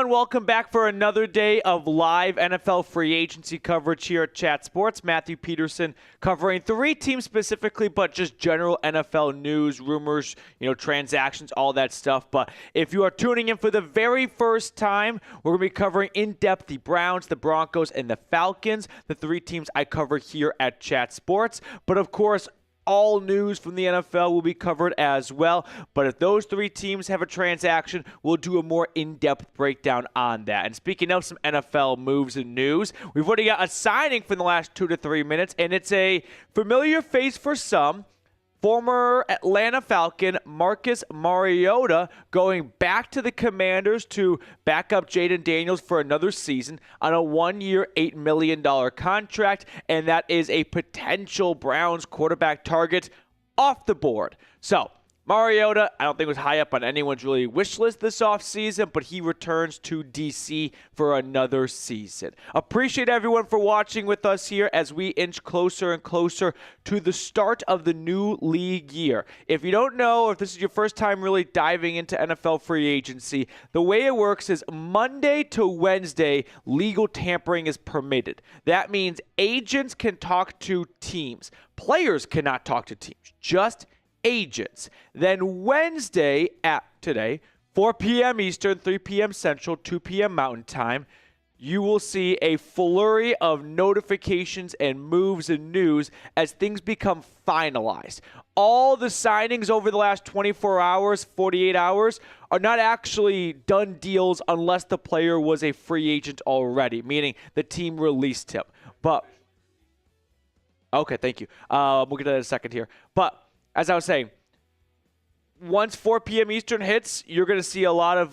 everyone. Welcome back for another day of live NFL free agency coverage here at Chat Sports. Matthew Peterson covering 3 teams specifically, but just general NFL news, rumors, transactions, all that stuff. But if you are tuning in for the very first time, we're going to be covering in depth the Browns, the Broncos, and the Falcons, the 3 teams I cover here at Chat Sports. But of course, all news from the NFL will be covered as well. But if those 3 teams have a transaction, we'll do a more in-depth breakdown on that. And speaking of some NFL moves and news, we've already got a signing for the last 2 to 3 minutes, and it's a familiar face for some. Former Atlanta Falcon Marcus Mariota going back to the Commanders to back up Jaden Daniels for another season on a 1-year, $8 million contract, and that is a potential Browns quarterback target off the board. So, Mariota, I don't think was high up on anyone's really wish list this offseason, but he returns to DC for another season. Appreciate everyone for watching with us here as we inch closer and closer to the start of the new league year. If you don't know, if this is your first time really diving into NFL free agency, the way it works is Monday to Wednesday, legal tampering is permitted. That means agents can talk to teams. Players cannot talk to teams, just agents. Then Wednesday at today, 4 p.m. Eastern, 3 p.m. Central, 2 p.m. Mountain Time, you will see a flurry of notifications and moves and news as things become finalized. All the signings over the last 24 hours, 48 hours, are not actually done deals unless the player was a free agent already, meaning the team released him. But, okay, thank you. We'll get to that in a second here. But, as I was saying, once 4 p.m. Eastern hits, you're going to see a lot of,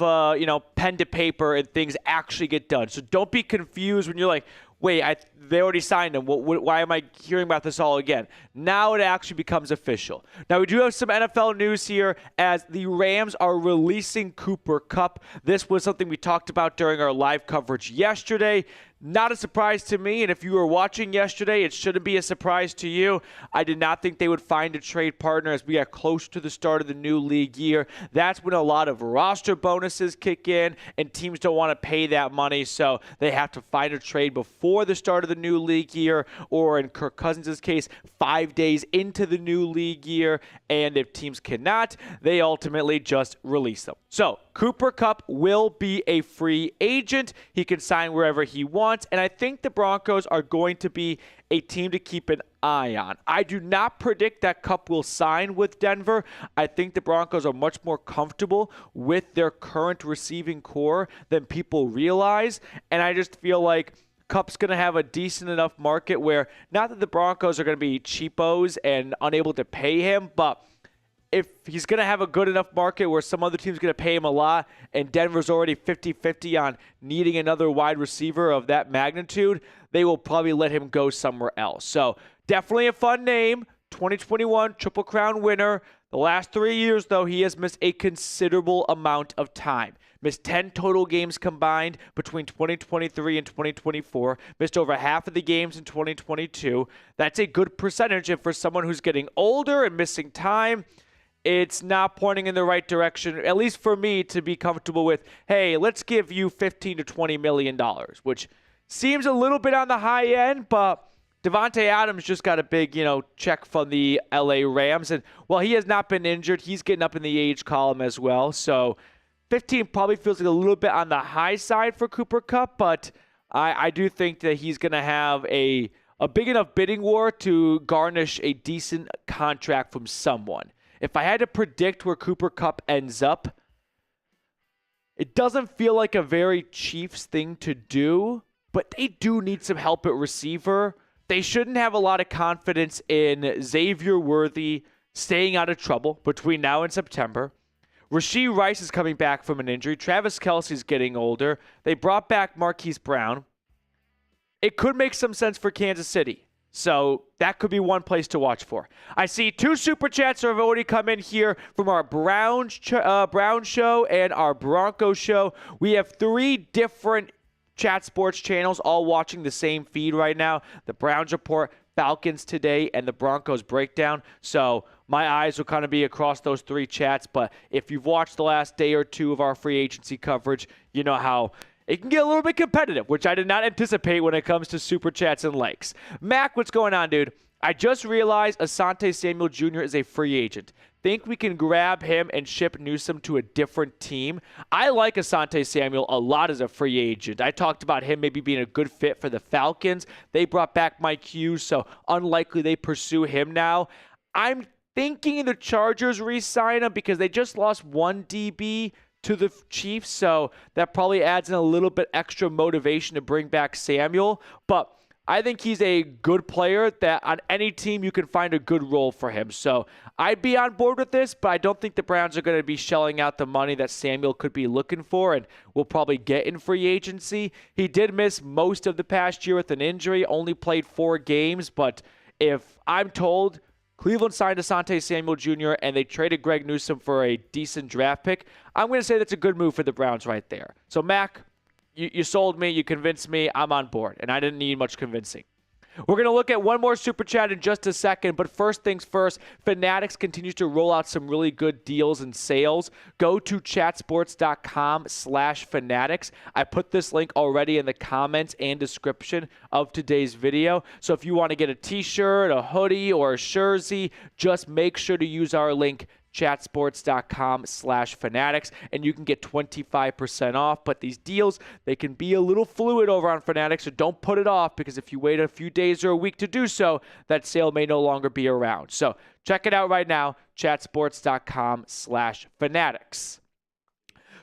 pen to paper and things actually get done. So don't be confused when you're like, wait, they already signed him. Why am I hearing about this all again? Now it actually becomes official. Now, we do have some NFL news here as the Rams are releasing Cooper Kupp. This was something we talked about during our live coverage yesterday. Not a surprise to me, and if you were watching yesterday, it shouldn't be a surprise to you. I did not think they would find a trade partner as we got close to the start of the new league year. That's when a lot of roster bonuses kick in, and teams don't want to pay that money, so they have to find a trade before the start of the new league year, or in Kirk Cousins' case, 5 days into the new league year, and if teams cannot, they ultimately just release them. So, Cooper Kupp will be a free agent. He can sign wherever he wants, and I think the Broncos are going to be a team to keep an eye on. I do not predict that Kupp will sign with Denver. I think the Broncos are much more comfortable with their current receiving core than people realize, and I just feel like Kupp's going to have a decent enough market where, not that the Broncos are going to be cheapos and unable to pay him, but if he's going to have a good enough market where some other team's going to pay him a lot and Denver's already 50-50 on needing another wide receiver of that magnitude, they will probably let him go somewhere else. So definitely a fun name, 2021 Triple Crown winner. The last 3 years, though, he has missed a considerable amount of time. Missed 10 total games combined between 2023 and 2024. Missed over half of the games in 2022. That's a good percentage. And for someone who's getting older and missing time, it's not pointing in the right direction, at least for me, to be comfortable with, hey, let's give you $15 to $20 million, which seems a little bit on the high end, but Devontae Adams just got a big, check from the LA Rams. And while he has not been injured, he's getting up in the age column as well. So 15 probably feels like a little bit on the high side for Cooper Kupp, but I do think that he's going to have a big enough bidding war to garnish a decent contract from someone. If I had to predict where Cooper Kupp ends up, it doesn't feel like a very Chiefs thing to do, but they do need some help at receiver. They shouldn't have a lot of confidence in Xavier Worthy staying out of trouble between now and September. Rashee Rice is coming back from an injury. Travis Kelce's getting older. They brought back Marquise Brown. It could make some sense for Kansas City. So that could be one place to watch for. I see 2 Super Chats have already come in here from our Browns show and our Broncos show. We have 3 different Chat Sports channels all watching the same feed right now. The Browns Report, Falcons today, and the Broncos Breakdown. So my eyes will kind of be across those 3 chats. But if you've watched the last day or 2 of our free agency coverage, you know how it can get a little bit competitive, which I did not anticipate when it comes to super chats and likes. Mac, what's going on, dude? I just realized Asante Samuel Jr. is a free agent. Think we can grab him and ship Newsome to a different team? I like Asante Samuel a lot as a free agent. I talked about him maybe being a good fit for the Falcons. They brought back Mike Hughes, so unlikely they pursue him now. I'm thinking the Chargers re-sign him because they just lost 1 DB to the Chiefs, so that probably adds in a little bit extra motivation to bring back Samuel. But I think he's a good player that on any team you can find a good role for him. So I'd be on board with this, but I don't think the Browns are going to be shelling out the money that Samuel could be looking for and will probably get in free agency. He did miss most of the past year with an injury, only played 4 games, but if I'm told Cleveland signed Asante Samuel Jr. and they traded Greg Newsome for a decent draft pick, I'm going to say that's a good move for the Browns right there. So, Mac, you sold me. You convinced me. I'm on board, and I didn't need much convincing. We're going to look at one more Super Chat in just a second, but first things first, Fanatics continues to roll out some really good deals and sales. Go to chatsports.com/fanatics. I put this link already in the comments and description of today's video. So if you want to get a t-shirt, a hoodie, or a jersey, just make sure to use our link chatsports.com/fanatics, and you can get 25% off. But these deals, they can be a little fluid over on Fanatics, so don't put it off, because if you wait a few days or a week to do so, that sale may no longer be around. So check it out right now, chatsports.com/fanatics.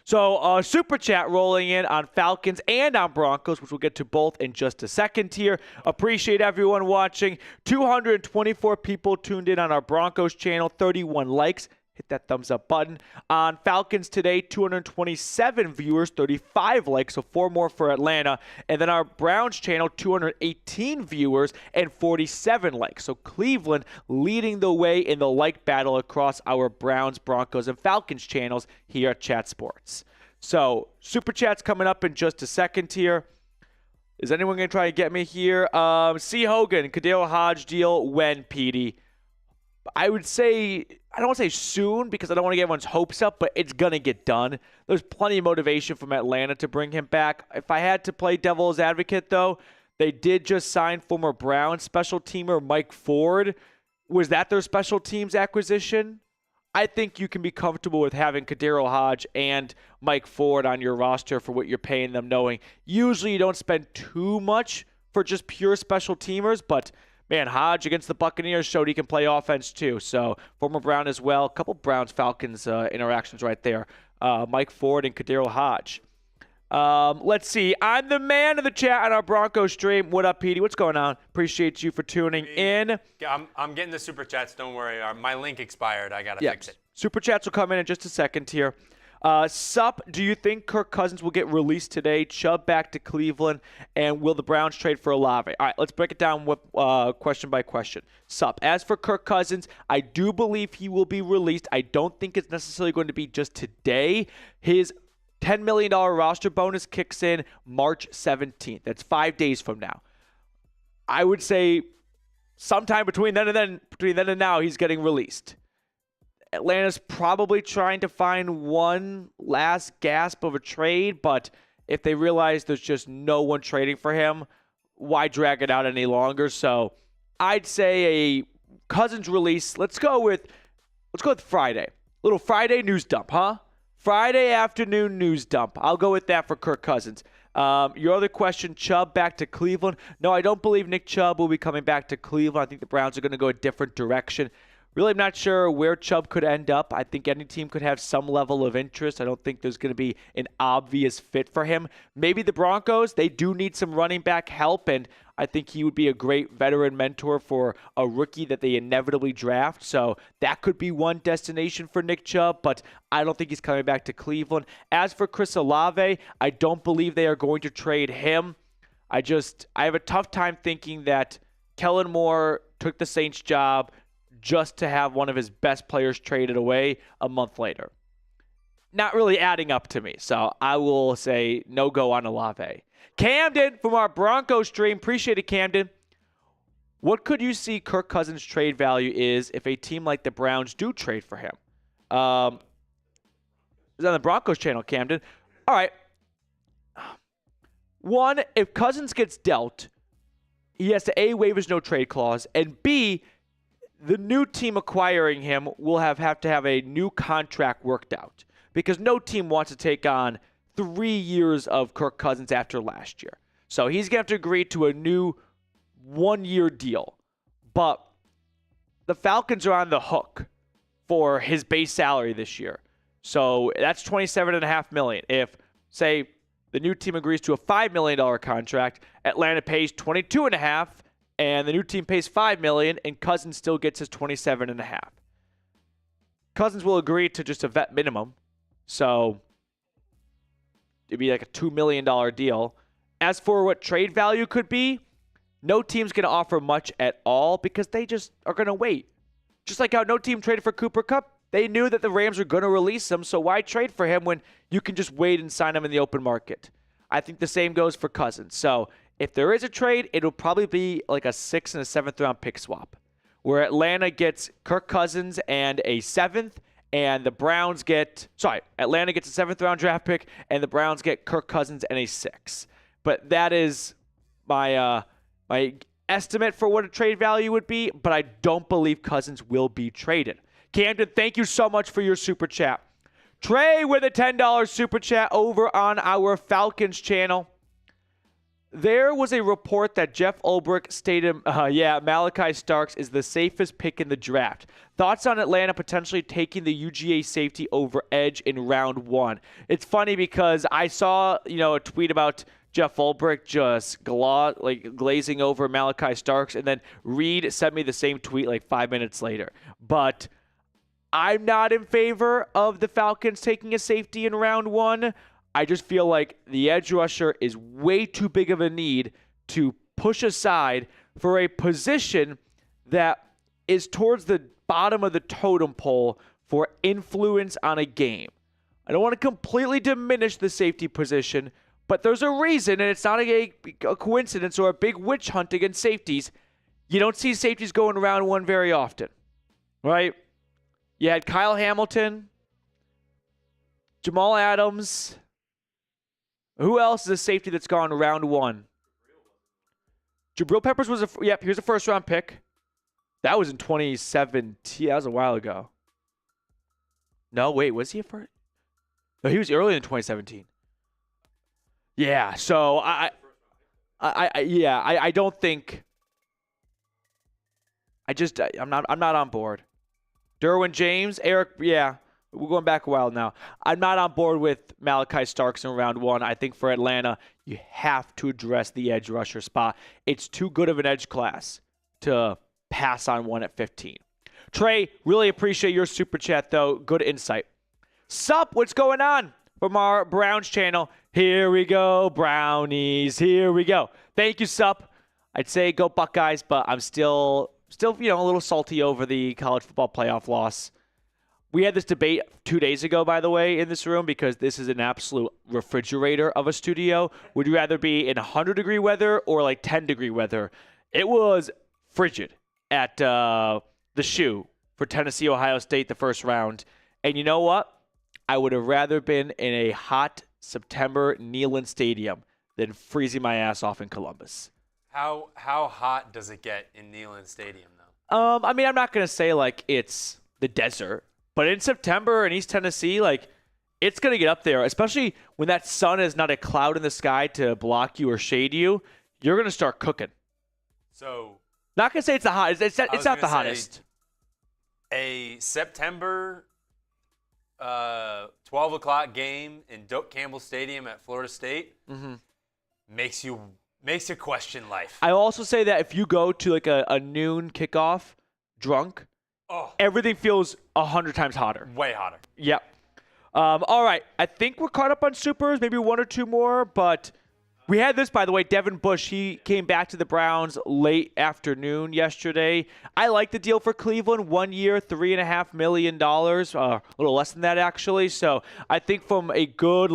So Super Chat rolling in on Falcons and on Broncos, which we'll get to both in just a second here. Appreciate everyone watching. 224 people tuned in on our Broncos channel, 31 likes. Hit that thumbs up button. On Falcons today, 227 viewers, 35 likes, so 4 more for Atlanta. And then our Browns channel, 218 viewers and 47 likes. So Cleveland leading the way in the like battle across our Browns, Broncos, and Falcons channels here at Chat Sports. So Super Chat's coming up in just a second here. Is anyone going to try to get me here? C. Hogan, Kadeo Hodge deal when, Petey? I would say, I don't want to say soon because I don't want to get everyone's hopes up, but it's going to get done. There's plenty of motivation from Atlanta to bring him back. If I had to play devil's advocate, though, they did just sign former Browns special teamer Mike Ford. Was that their special teams acquisition? I think you can be comfortable with having Kadero Hodge and Mike Ford on your roster for what you're paying them, knowing usually you don't spend too much for just pure special teamers, but man, Hodge against the Buccaneers showed he can play offense too. So former Brown as well. A couple Browns-Falcons interactions right there. Mike Ford and Kadero Hodge. Let's see. I'm the man of the chat on our Broncos stream. What up, Petey? What's going on? Appreciate you for tuning in. I'm getting the Super Chats. Don't worry. My link expired. I got to fix it. Super Chats will come in just a second here. Sup, do you think Kirk Cousins will get released today? Chubb back to Cleveland, and will the Browns trade for Olave? All right, let's break it down with, question by question. Sup, as for Kirk Cousins, I do believe he will be released. I don't think it's necessarily going to be just today. His $10 million roster bonus kicks in March 17th. That's 5 days from now. I would say sometime between then and now, he's getting released. Atlanta's probably trying to find one last gasp of a trade, but if they realize there's just no one trading for him, why drag it out any longer? So I'd say a Cousins release. Let's go with Friday. Little Friday news dump, huh? Friday afternoon news dump. I'll go with that for Kirk Cousins. Your other question, Chubb back to Cleveland. No, I don't believe Nick Chubb will be coming back to Cleveland. I think the Browns are going to go a different direction. Really, I'm not sure where Chubb could end up. I think any team could have some level of interest. I don't think there's going to be an obvious fit for him. Maybe the Broncos, they do need some running back help, and I think he would be a great veteran mentor for a rookie that they inevitably draft. So that could be one destination for Nick Chubb, but I don't think he's coming back to Cleveland. As for Chris Olave, I don't believe they are going to trade him. I have a tough time thinking that Kellen Moore took the Saints job just to have one of his best players traded away a month later. Not really adding up to me, so I will say no go on Olave. Camden from our Broncos stream. Appreciate it, Camden. What could you see Kirk Cousins' trade value is if a team like the Browns do trade for him? It's on the Broncos channel, Camden. All right. One, if Cousins gets dealt, he has to A, waive his no-trade clause, and B, the new team acquiring him will have to have a new contract worked out because no team wants to take on 3 years of Kirk Cousins after last year. So he's going to have to agree to a new 1-year deal. But the Falcons are on the hook for his base salary this year. So that's $27.5 million. If, say, the new team agrees to a $5 million contract, Atlanta pays $22.5 million, and the new team pays $5 million, and Cousins still gets his $27.5 million. Cousins will agree to just a vet minimum. So it'd be like a $2 million deal. As for what trade value could be, no team's going to offer much at all because they just are going to wait. Just like how no team traded for Cooper Kupp. They knew that the Rams were going to release him, so why trade for him when you can just wait and sign him in the open market? I think the same goes for Cousins. So if there is a trade, it'll probably be like a 6th and a 7th round pick swap, where Atlanta gets Kirk Cousins and a 7th, and the Browns get, Atlanta gets a 7th round draft pick, and the Browns get Kirk Cousins and a 6th. But that is my estimate for what a trade value would be, but I don't believe Cousins will be traded. Camden, thank you so much for your super chat. Trey with a $10 super chat over on our Falcons channel. There was a report that Jeff Ulbrich stated, Malachi Starks is the safest pick in the draft. Thoughts on Atlanta potentially taking the UGA safety over edge in round 1? It's funny because I saw, a tweet about Jeff Ulbrich just glazing over Malachi Starks, and then Reed sent me the same tweet like 5 minutes later. But I'm not in favor of the Falcons taking a safety in round 1. I just feel like the edge rusher is way too big of a need to push aside for a position that is towards the bottom of the totem pole for influence on a game. I don't want to completely diminish the safety position, but there's a reason, and it's not a coincidence or a big witch hunt against safeties. You don't see safeties going round 1 very often, right? You had Kyle Hamilton, Jamal Adams. Who else is a safety that's gone round 1? Jabril Peppers was here's a first-round pick. That was in 2017. That was a while ago. No, wait, was he a first? No, he was early in 2017. Yeah, so I don't think. I'm not on board. Derwin James, Eric, we're going back a while now. I'm not on board with Malachi Starks in round 1. I think for Atlanta, you have to address the edge rusher spot. It's too good of an edge class to pass on one at 15. Trey, really appreciate your super chat, though. Good insight. Sup, what's going on? From our Browns channel. Here we go, Brownies. Here we go. Thank you, Sup. I'd say go Buckeyes, but I'm still a little salty over the college football playoff loss. We had this debate 2 days ago, by the way, in this room, because this is an absolute refrigerator of a studio. Would you rather be in 100-degree weather or like 10-degree weather? It was frigid at the shoe for Tennessee, Ohio State, the first round. And you know what? I would have rather been in a hot September Neyland Stadium than freezing my ass off in Columbus. How hot does it get in Neyland Stadium, though? I'm not going to say like it's the desert, but in September in East Tennessee, like it's going to get up there, especially when that sun is not a cloud in the sky to block you or shade you. You're going to start cooking. So, not going to say it's the hottest. It's not the hottest. A September 12 o'clock game in Doak Campbell Stadium at Florida State makes you question life. I also say that if you go to like a noon kickoff drunk, everything feels 100 times hotter. Way hotter. Yep. All right. I think we're caught up on supers, maybe one or two more, but we had this, by the way. Devin Bush, he came back to the Browns late afternoon yesterday. I like the deal for Cleveland. 1 year, $3.5 million. A little less than that, actually. So I think from a good,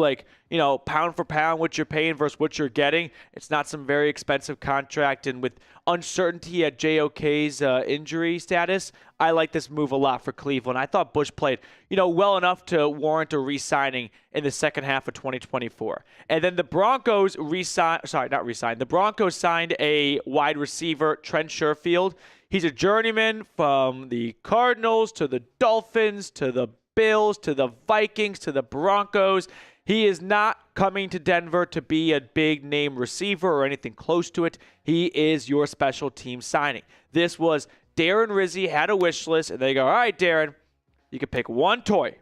pound for pound what you're paying versus what you're getting. It's not some very expensive contract. And with uncertainty at JOK's injury status, I like this move a lot for Cleveland. I thought Bush played, well enough to warrant a re-signing in the second half of 2024. And then the Broncos the Broncos signed a wide receiver, Trent Sherfield. He's a journeyman from the Cardinals to the Dolphins to the Bills to the Vikings to the Broncos. He is not coming to Denver to be a big name receiver or anything close to it. He is your special team signing. This was Darren Rizzi had a wish list, and they go, all right, Darren, you can pick one toy,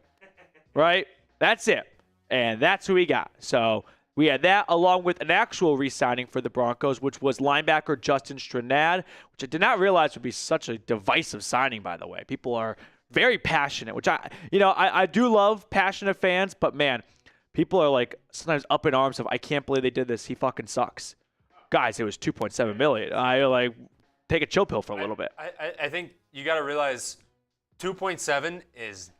right? That's it. And that's who he got. So we had that along with an actual re-signing for the Broncos, which was linebacker Justin Stranad, which I did not realize would be such a divisive signing, by the way. People are very passionate, which I do love passionate fans, but man, people are like sometimes up in arms of, I can't believe they did this. He fucking sucks. Guys, it was $2.7 million. I take a chill pill for a little bit. I think you got to realize 2.7 is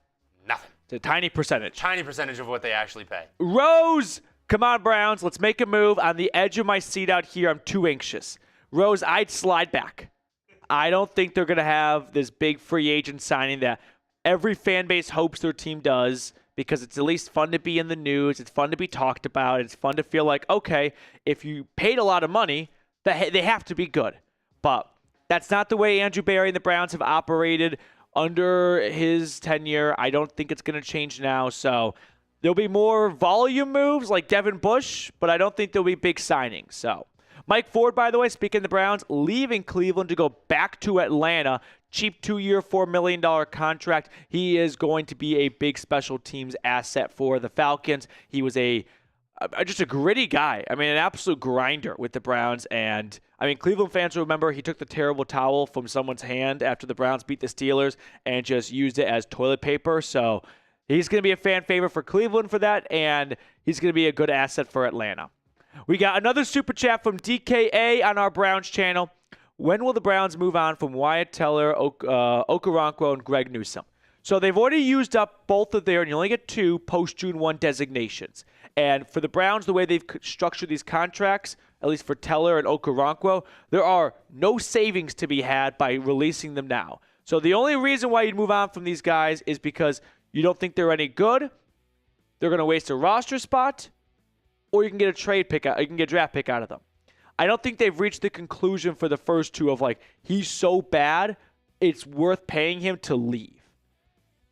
nothing. It's a tiny percentage. Tiny percentage of what they actually pay. Rose, come on, Browns. Let's make a move. On the edge of my seat out here, I'm too anxious. Rose, I'd slide back. I don't think they're going to have this big free agent signing that every fan base hopes their team does, because it's at least fun to be in the news. It's fun to be talked about. It's fun to feel like, okay, if you paid a lot of money, they have to be good. But that's not the way Andrew Berry and the Browns have operated under his tenure. I don't think it's going to change now. So there'll be more volume moves like Devin Bush, but I don't think there'll be big signings. So Mike Ford, by the way, speaking of the Browns, leaving Cleveland to go back to Atlanta. Cheap 2-year, $4 million contract. He is going to be a big special teams asset for the Falcons. He was just a gritty guy. I mean, an absolute grinder with the Browns. And, Cleveland fans remember he took the terrible towel from someone's hand after the Browns beat the Steelers and just used it as toilet paper. So he's going to be a fan favorite for Cleveland for that, and he's going to be a good asset for Atlanta. We got another super chat from DKA on our Browns channel. When will the Browns move on from Wyatt Teller, Okoronkwo, and Greg Newsome? So they've already used up both of their, and you only get 2 post-June 1 designations. And for the Browns, the way they've structured these contracts, at least for Teller and Okoronkwo, there are no savings to be had by releasing them now. So the only reason why you'd move on from these guys is because you don't think they're any good, they're going to waste a roster spot, or you can get a trade pick out, you can get a draft pick out of them. I don't think they've reached the conclusion for the first 2 of he's so bad, it's worth paying him to leave.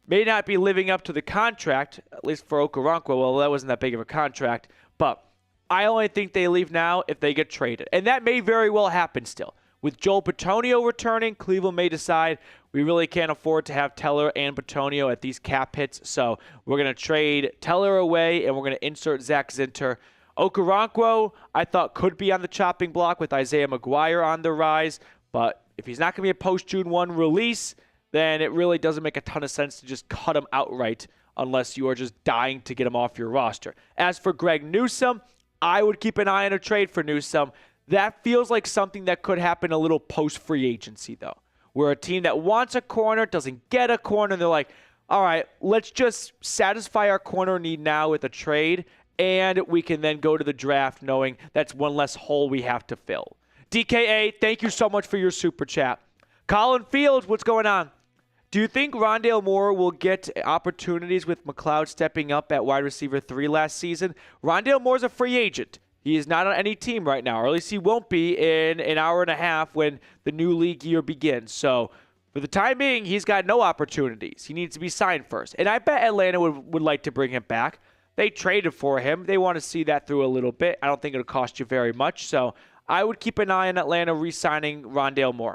May not be living up to the contract, at least for Okoronkwo. Well, that wasn't that big of a contract, but I only think they leave now if they get traded. And that may very well happen still. With Joel Bitonio returning, Cleveland may decide we really can't afford to have Teller and Bitonio at these cap hits, so we're going to trade Teller away and we're going to insert Zach Zinter. Okoronkwo, I thought, could be on the chopping block with Isaiah McGuire on the rise, but if he's not going to be a post-June 1 release, then it really doesn't make a ton of sense to just cut him outright unless you are just dying to get him off your roster. As for Greg Newsome, I would keep an eye on a trade for Newsome. That feels like something that could happen a little post-free agency, though, where a team that wants a corner doesn't get a corner, and they're like, all right, let's just satisfy our corner need now with a trade, and we can then go to the draft knowing that's one less hole we have to fill. DKA, thank you so much for your super chat. Colin Fields, what's going on? Do you think Rondale Moore will get opportunities with McLeod stepping up at wide receiver 3 last season? Rondale Moore's a free agent. He is not on any team right now, or at least he won't be in an hour and a half when the new league year begins. So for the time being, he's got no opportunities. He needs to be signed first. And I bet Atlanta would like to bring him back. They traded for him. They want to see that through a little bit. I don't think it'll cost you very much. So I would keep an eye on Atlanta re-signing Rondale Moore.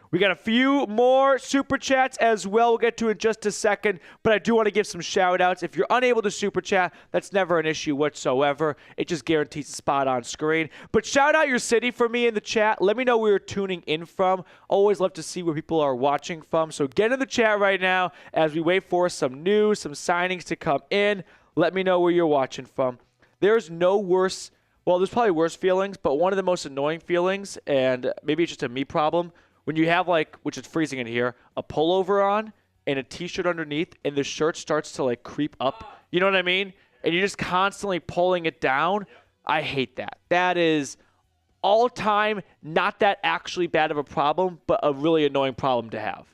We got a few more super chats as well. We'll get to it in just a second, but I do want to give some shout outs. If you're unable to super chat, that's never an issue whatsoever. It just guarantees a spot on screen. But shout out your city for me in the chat. Let me know where you're tuning in from. Always love to see where people are watching from. So get in the chat right now as we wait for some news, some signings to come in. Let me know where you're watching from. There's no worse, well, there's probably worse feelings, but one of the most annoying feelings, and maybe it's just a me problem, when you have, which is freezing in here, a pullover on and a t-shirt underneath, and the shirt starts to, creep up. You know what I mean? and you're just constantly pulling it down. I hate that. That is all time, not that actually bad of a problem, but a really annoying problem to have.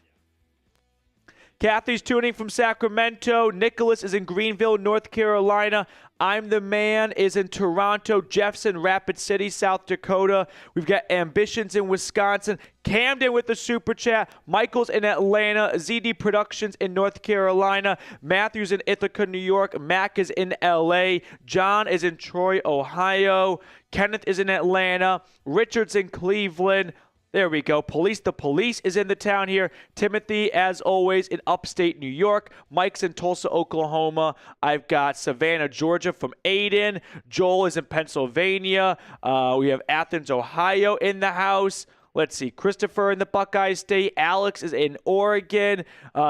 Kathy's tuning from Sacramento. Nicholas is in Greenville, North Carolina. I'm the Man is in Toronto. Jeff's in Rapid City, South Dakota. We've got Ambitions in Wisconsin. Camden with the super chat. Michael's in Atlanta. ZD Productions in North Carolina. Matthew's in Ithaca, New York. Mac is in LA. John is in Troy, Ohio. Kenneth is in Atlanta. Richard's in Cleveland. There we go. Police the Police is in the town here. Timothy, as always, in upstate New York. Mike's in Tulsa, Oklahoma. I've got Savannah, Georgia from Aiden. Joel is in Pennsylvania. We have Athens, Ohio in the house. Let's see. Christopher in the Buckeye State. Alex is in Oregon.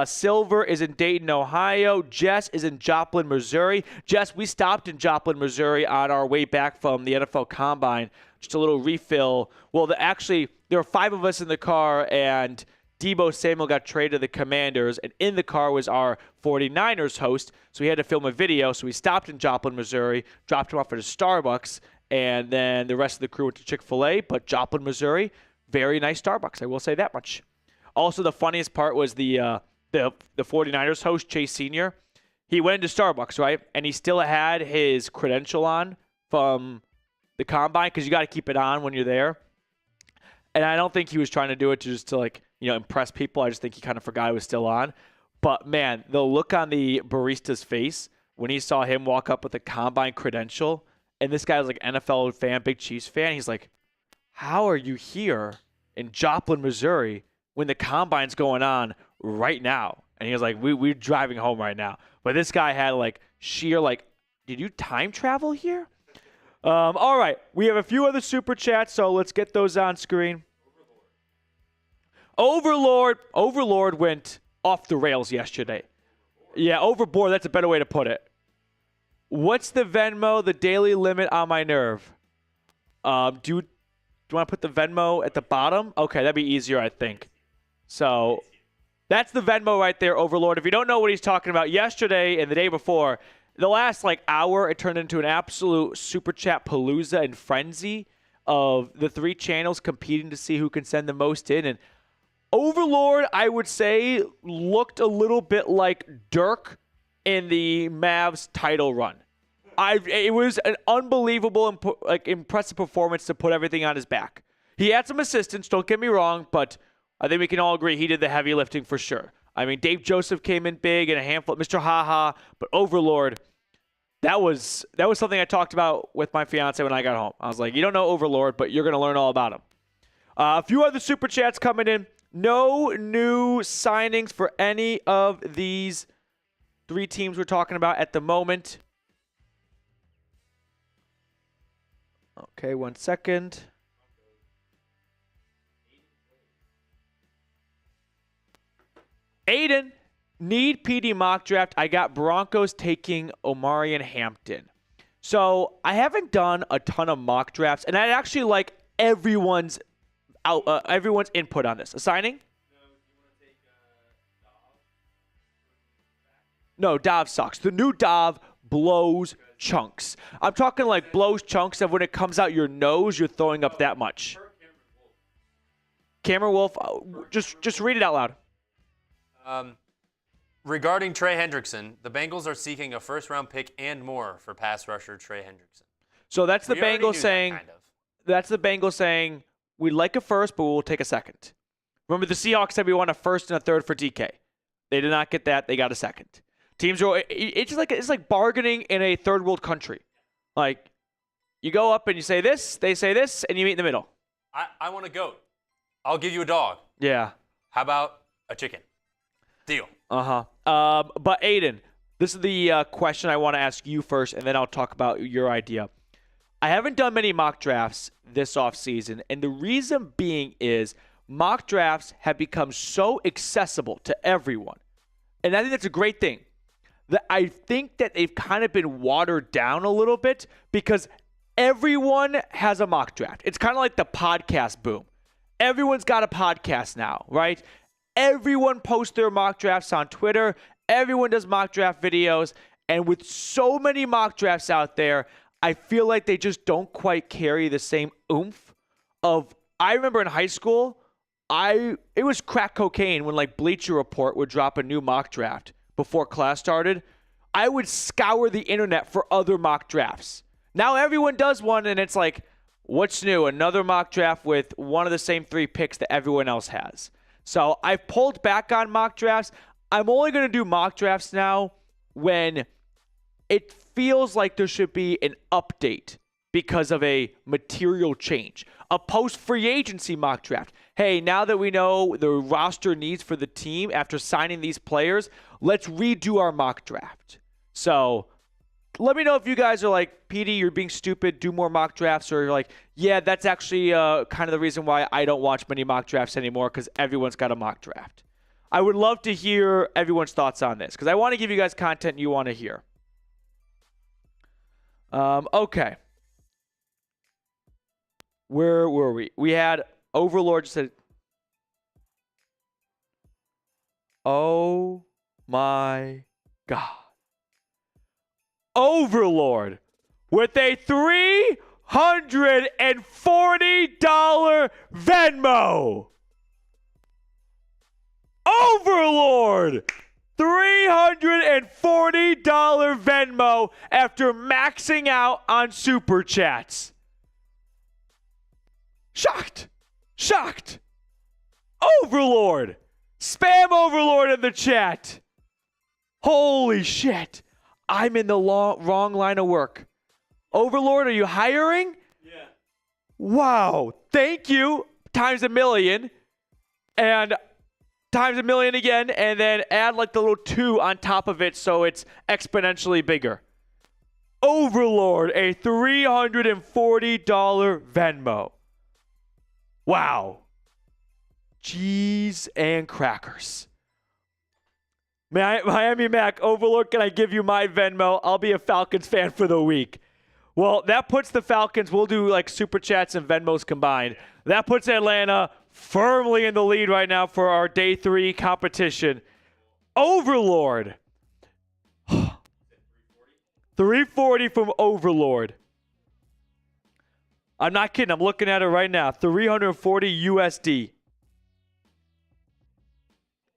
Silver is in Dayton, Ohio. Jess is in Joplin, Missouri. Jess, we stopped in Joplin, Missouri on our way back from the NFL Combine. Just a little refill. Well, there were 5 of us in the car, and Debo Samuel got traded to the Commanders, and in the car was our 49ers host, so we had to film a video. So we stopped in Joplin, Missouri, dropped him off at a Starbucks, and then the rest of the crew went to Chick-fil-A. But Joplin, Missouri, very nice Starbucks, I will say that much. Also, the funniest part was the 49ers host, Chase Sr., he went into Starbucks, right? And he still had his credential on from the Combine, because you got to keep it on when you're there. And I don't think he was trying to do it to impress people. I just think he kind of forgot it was still on. But, man, the look on the barista's face when he saw him walk up with a Combine credential, and this guy was like NFL fan, big Chiefs fan. He's like, how are you here in Joplin, Missouri when the Combine's going on right now? And he was like, we're driving home right now. But this guy had sheer did you time travel here? All right, we have a few other super chats, so let's get those on screen. Overlord went off the rails yesterday. Yeah, overboard, that's a better way to put it. What's the Venmo, the daily limit on my nerve? Do you want to put the Venmo at the bottom? Okay, that'd be easier, I think. So that's the Venmo right there, Overlord. If you don't know what he's talking about, yesterday and the day before, the last hour, it turned into an absolute super chat palooza and frenzy of the 3 channels competing to see who can send the most in. And Overlord, I would say, looked a little bit like Dirk in the Mavs title run. It was an unbelievable, impressive performance to put everything on his back. He had some assistance, don't get me wrong, but I think we can all agree he did the heavy lifting for sure. I mean, Dave Joseph came in big and a handful, Mr. Haha, but Overlord, that was something I talked about with my fiance when I got home. I was like, you don't know Overlord, but you're going to learn all about him. A few other super chats coming in. No new signings for any of these 3 teams we're talking about at the moment. Okay, 1 second. Aiden, need PD mock draft. I got Broncos taking Omarion Hampton. So I haven't done a ton of mock drafts, and I'd actually like everyone's input on this. A signing? No, Dov sucks. The new Dov blows chunks. I'm talking blows chunks of when it comes out your nose, you're throwing up that much. Cameron Wolf, just read it out loud. Regarding Trey Hendrickson, the Bengals are seeking a first-round pick and more for pass rusher Trey Hendrickson. So that's the Bengals saying. That's the Bengals saying we'd like a first, but we'll take a second. Remember, the Seahawks said we want a first and a third for DK. They did not get that. They got a second. Teams are. It's like bargaining in a third world country. You go up and you say this, they say this, and you meet in the middle. I want a goat. I'll give you a dog. Yeah. How about a chicken? Deal. But Aiden, this is the question I want to ask you first, and then I'll talk about your idea. I haven't done many mock drafts this offseason, and the reason being is mock drafts have become so accessible to everyone. And I think that's a great thing. I think that they've kind of been watered down a little bit because everyone has a mock draft. It's kind of like the podcast boom. Everyone's got a podcast now, right? Everyone posts their mock drafts on Twitter. Everyone does mock draft videos. And with so many mock drafts out there, I feel like they just don't quite carry the same oomph of, I remember in high school, it was crack cocaine when like Bleacher Report would drop a new mock draft before class started. I would scour the internet for other mock drafts. Now everyone does one, and it's like, what's new? Another mock draft with one of the same 3 picks that everyone else has. So I've pulled back on mock drafts. I'm only going to do mock drafts now when it feels like there should be an update because of a material change. A post-free agency mock draft. Hey, now that we know the roster needs for the team after signing these players, let's redo our mock draft. So let me know if you guys are like, Petey, you're being stupid, do more mock drafts, or you're like, yeah, that's actually kind of the reason why I don't watch many mock drafts anymore, because everyone's got a mock draft. I would love to hear everyone's thoughts on this, because I want to give you guys content you want to hear. Okay. Where were we? We had Overlord said, oh my God. Overlord with a $340 Venmo. Overlord! $340 Venmo after maxing out on Super Chats. Shocked. Shocked. Overlord. Spam Overlord in the chat. Holy shit. I'm in the wrong line of work. Overlord, are you hiring? Yeah. Wow. Thank you. Times a million. And times a million again. And then add like the little 2 on top of it so it's exponentially bigger. Overlord, a $340 Venmo. Wow. Cheese and crackers. Miami Mac, Overlord, can I give you my Venmo? I'll be a Falcons fan for the week. Well, that puts the Falcons, we'll do like Super Chats and Venmos combined. That puts Atlanta firmly in the lead right now for our Day 3 competition. Overlord. $340 from Overlord. I'm not kidding. I'm looking at it right now. $340 USD.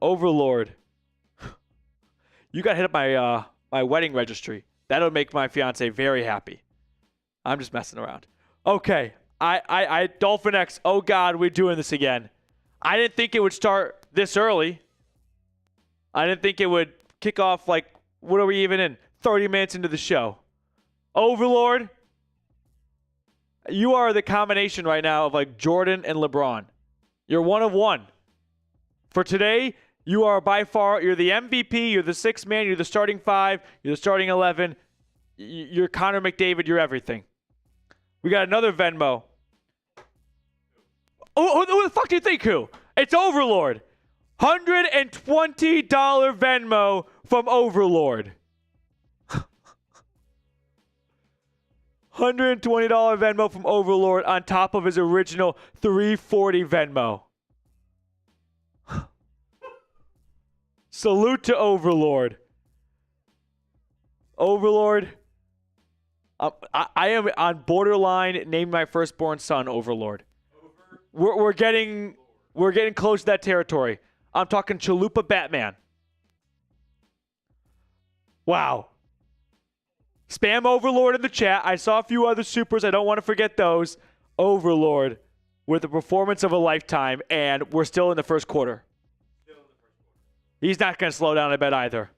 Overlord. You got to hit up my wedding registry. That'll make my fiance very happy. I'm just messing around. Okay. I Dolphin X. Oh, God, we're doing this again. I didn't think it would start this early. I didn't think it would kick off like, what are we even in? 30 minutes into the show. Overlord. You are the combination right now of like Jordan and LeBron. You're one of one. For today, you are by far, you're the MVP, you're the 6th man, you're the starting 5, you're the starting 11, you're Connor McDavid, you're everything. We got another Venmo. Oh, who the fuck do you think who? It's Overlord. $120 Venmo from Overlord. $120 Venmo from Overlord on top of his original $340 Venmo. Salute to Overlord. Overlord. I am on borderline naming my firstborn son Overlord. We're getting close to that territory. I'm talking Chalupa Batman. Wow. Spam Overlord in the chat. I saw a few other supers. I don't want to forget those. Overlord with the performance of a lifetime, and we're still in the first quarter. He's not going to slow down, I bet, either.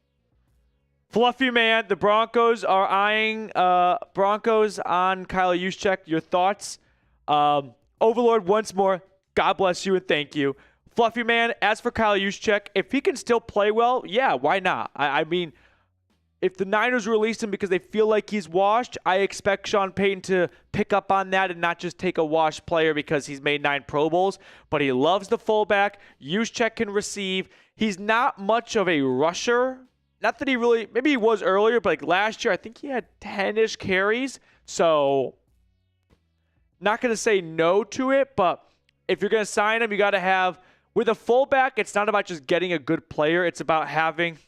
Fluffy Man, the Broncos are eyeing Broncos on Kyle Juszczyk. Your thoughts? Overlord, once more, God bless you and thank you. Fluffy Man, as for Kyle Juszczyk, if he can still play well, yeah, why not? I mean, if the Niners release him because they feel like he's washed, I expect Sean Payton to pick up on that and not just take a washed player because he's made 9 Pro Bowls. But he loves the fullback. Juszczyk can receive. He's not much of a rusher. Not that he really, maybe he was earlier, but like last year, I think he had 10-ish carries. So, not going to say no to it, but if you're going to sign him, you got to have, with a fullback, it's not about just getting a good player. It's about having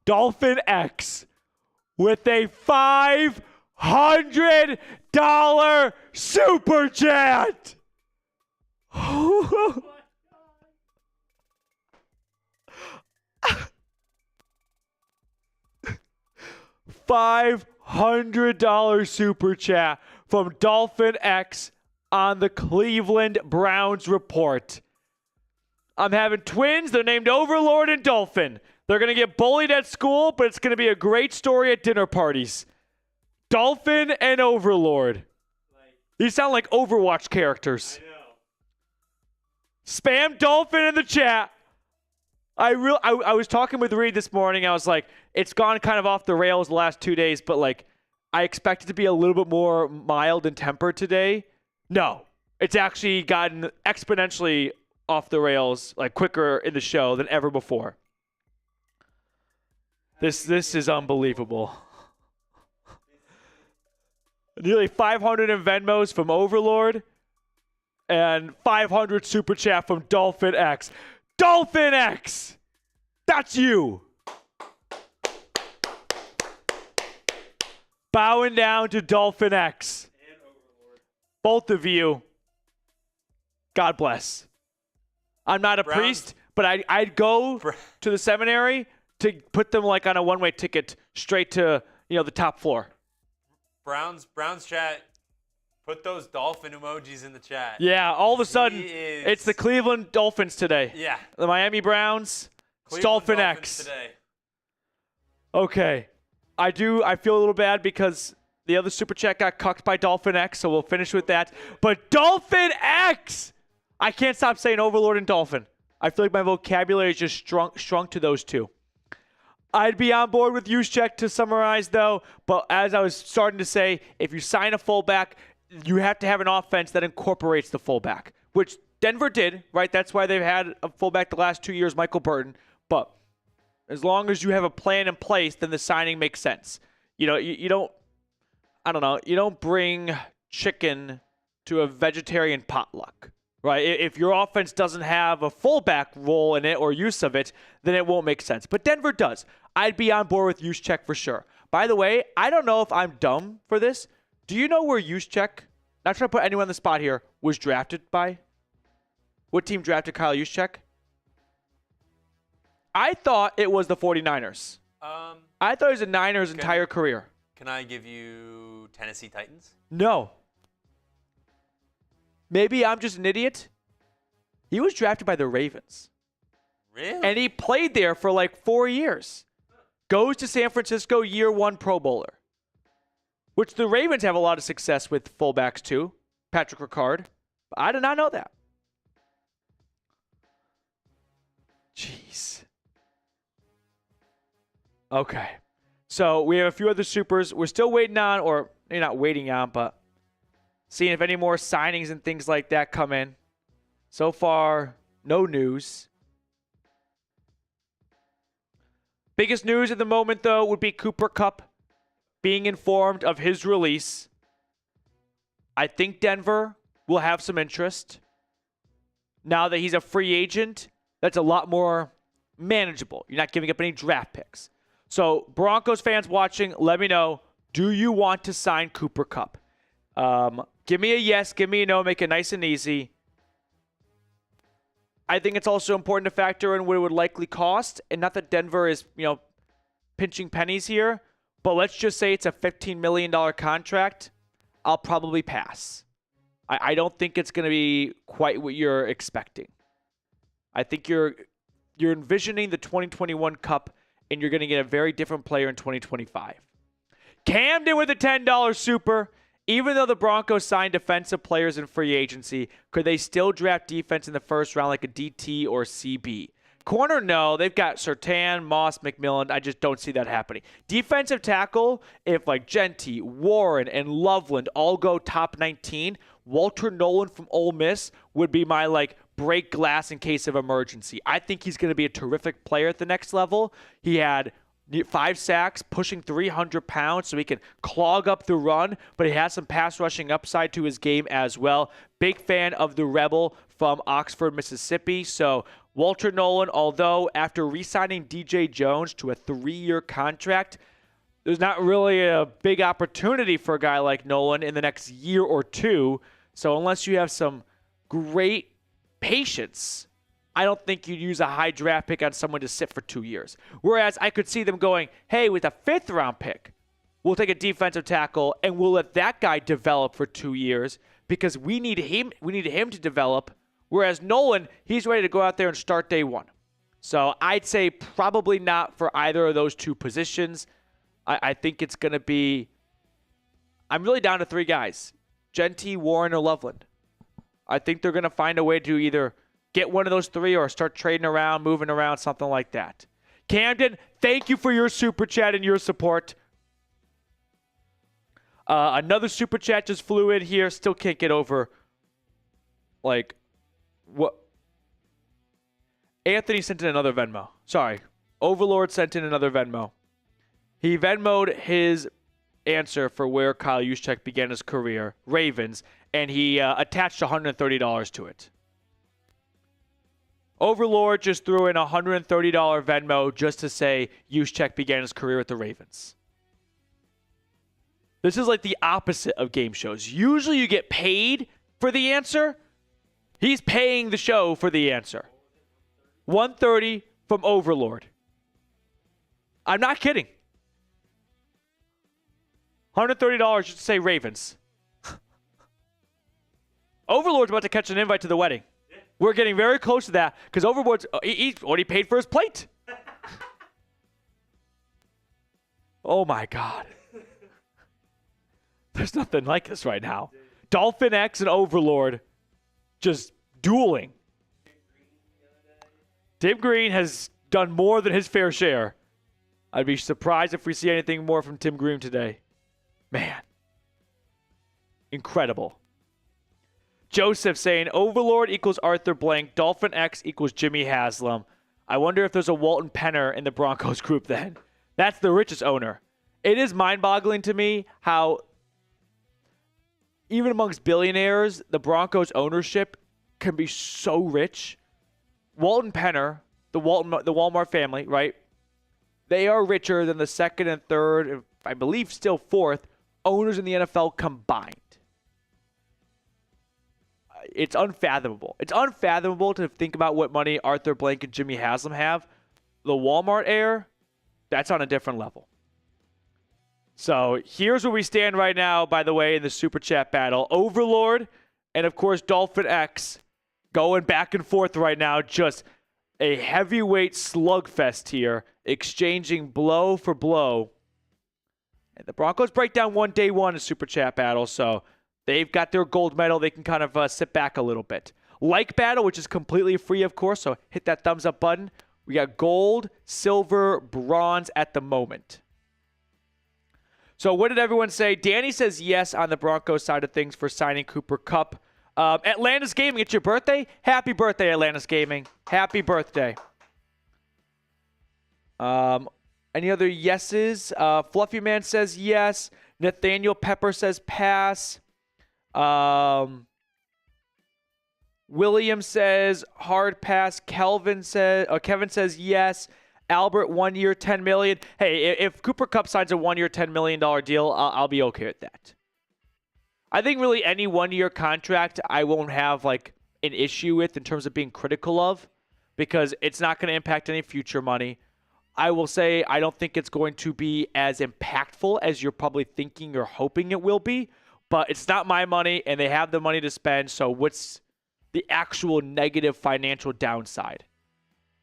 Dolphin X with a $500 super chat. $500 super chat from Dolphin X on the Cleveland Browns report. I'm having twins. They're named Overlord and Dolphin. They're going to get bullied at school, but it's going to be a great story at dinner parties. Dolphin and Overlord. These sound like Overwatch characters. I know. Spam Dolphin in the chat. I was talking with Reed this morning. I was like, it's gone kind of off the rails the last 2 days, but like I expect it to be a little bit more mild and tempered today. No, it's actually gotten exponentially off the rails, like quicker in the show than ever before. This is unbelievable. Nearly 500 in Venmos from Overlord and 500 super chat from Dolphin X. Dolphin X! That's you! Bowing down to Dolphin X. And Overlord. Both of you. God bless. I'm not a priest, but I'd go to the seminary to put them like on a one-way ticket straight to, the top floor. Browns chat, put those dolphin emojis in the chat. Yeah, all of a sudden, it's the Cleveland Dolphins today. Yeah. The Miami Browns, Cleveland Dolphin Dolphins X. Today. Okay. I feel a little bad because the other super chat got cucked by Dolphin X, so we'll finish with that. But Dolphin X! I can't stop saying Overlord and Dolphin. I feel like my vocabulary is just shrunk to those two. I'd be on board with Juszczyk to summarize, though. But as I was starting to say, if you sign a fullback, you have to have an offense that incorporates the fullback, which Denver did, right? That's why they've had a fullback the last 2 years, Michael Burton. But as long as you have a plan in place, then the signing makes sense. You don't bring chicken to a vegetarian potluck, right? If your offense doesn't have a fullback role in it or use of it, then it won't make sense. But Denver does. I'd be on board with Juszczyk for sure. By the way, I don't know if I'm dumb for this. Do you know where Juszczyk, not trying to put anyone on the spot here, was drafted by? What team drafted Kyle Juszczyk? I thought it was the 49ers. I thought it was a Niners' entire career. Can I give you Tennessee Titans? No. Maybe I'm just an idiot. He was drafted by the Ravens. Really? And he played there for like 4 years. Goes to San Francisco, year one Pro Bowler. Which the Ravens have a lot of success with fullbacks too. Patrick Ricard. But I did not know that. Jeez. Okay. So we have a few other supers. We're still waiting on, or maybe not waiting on, but seeing if any more signings and things like that come in. So far, no news. Biggest news at the moment, though, would be Cooper Kupp being informed of his release. I think Denver will have some interest. Now that he's a free agent, that's a lot more manageable. You're not giving up any draft picks. So, Broncos fans watching, let me know, do you want to sign Cooper Kupp? Give me a yes, give me a no, make it nice and easy. I think it's also important to factor in what it would likely cost. And not that Denver is, pinching pennies here, but let's just say it's a $15 million contract. I'll probably pass. I don't think it's going to be quite what you're expecting. I think you're envisioning the 2021 Cup, and you're going to get a very different player in 2025. Camden with a $10 super. Even though the Broncos signed defensive players in free agency, could they still draft defense in the first round like a DT or CB? Corner, no. They've got Surtain, Moss, McMillan. I just don't see that happening. Defensive tackle, if like Genty, Warren, and Loveland all go top 19, Walter Nolan from Ole Miss would be my break glass in case of emergency. I think he's going to be a terrific player at the next level. He had 5 sacks, pushing 300 pounds, so he can clog up the run, but he has some pass rushing upside to his game as well. Big fan of the Rebel from Oxford, Mississippi, so Walter Nolan, although after re-signing DJ Jones to a 3-year contract, there's not really a big opportunity for a guy like Nolan in the next year or two. So unless you have some great patience, I don't think you'd use a high draft pick on someone to sit for 2 years. Whereas I could see them going, hey, with a 5th round pick, we'll take a defensive tackle and we'll let that guy develop for 2 years because we need him to develop. Whereas Nolan, he's ready to go out there and start day one. So I'd say probably not for either of those two positions. I think it's going to be, I'm really down to 3 guys, Genty, Warren, or Loveland. I think they're going to find a way to either get one of those 3 or start trading around, moving around, something like that. Camden, thank you for your super chat and your support. Another super chat just flew in here. Still can't get over, like, what? Anthony sent in another Venmo. Sorry. Overlord sent in another Venmo. He Venmo'd his answer for where Kyle Juszczyk began his career, Ravens, and he attached $130 to it. Overlord just threw in a $130 Venmo just to say Juszczyk began his career with the Ravens. This is like the opposite of game shows. Usually you get paid for the answer. He's paying the show for the answer. $130 from Overlord. I'm not kidding. $130 just to say Ravens. Overlord's about to catch an invite to the wedding. We're getting very close to that because Overlord's he already paid for his plate. Oh my God. There's nothing like this right now. Dolphin X and Overlord just dueling. Tim Green has done more than his fair share. I'd be surprised if we see anything more from Tim Green today. Man. Incredible. Joseph saying Overlord equals Arthur Blank. Dolphin X equals Jimmy Haslam. I wonder if there's a Walton Penner in the Broncos group then. That's the richest owner. It is mind-boggling to me how even amongst billionaires, the Broncos ownership can be so rich. Walton Penner, the Walmart family, right? They are richer than the 2nd and 3rd, and I believe still 4th, owners in the NFL combined. It's unfathomable. It's unfathomable to think about what money Arthur Blank and Jimmy Haslam have. The Walmart heir, that's on a different level. So here's where we stand right now, by the way, in the Super Chat battle. Overlord and, of course, Dolphin X going back and forth right now. Just a heavyweight slugfest here, exchanging blow for blow. And the Broncos Breakdown won day 1 in Super Chat battle, so they've got their gold medal. They can kind of sit back a little bit. Like battle, which is completely free, of course, so hit that thumbs up button. We got gold, silver, bronze at the moment. So what did everyone say? Danny says yes on the Broncos side of things for signing Cooper Kupp. Atlantis Gaming, it's your birthday? Happy birthday, Atlantis Gaming. Happy birthday. Any other yeses? Fluffy Man says yes. Nathaniel Pepper says pass. William says hard pass. Kevin says yes. Albert, 1 year, $10 million. Hey, if Cooper Kupp signs a 1 year, $10 million deal, I'll be okay with that. I think really any 1 year contract I won't have like an issue with in terms of being critical of, because it's not going to impact any future money. I will say I don't think it's going to be as impactful as you're probably thinking or hoping it will be, but it's not my money and they have the money to spend. So what's the actual negative financial downside?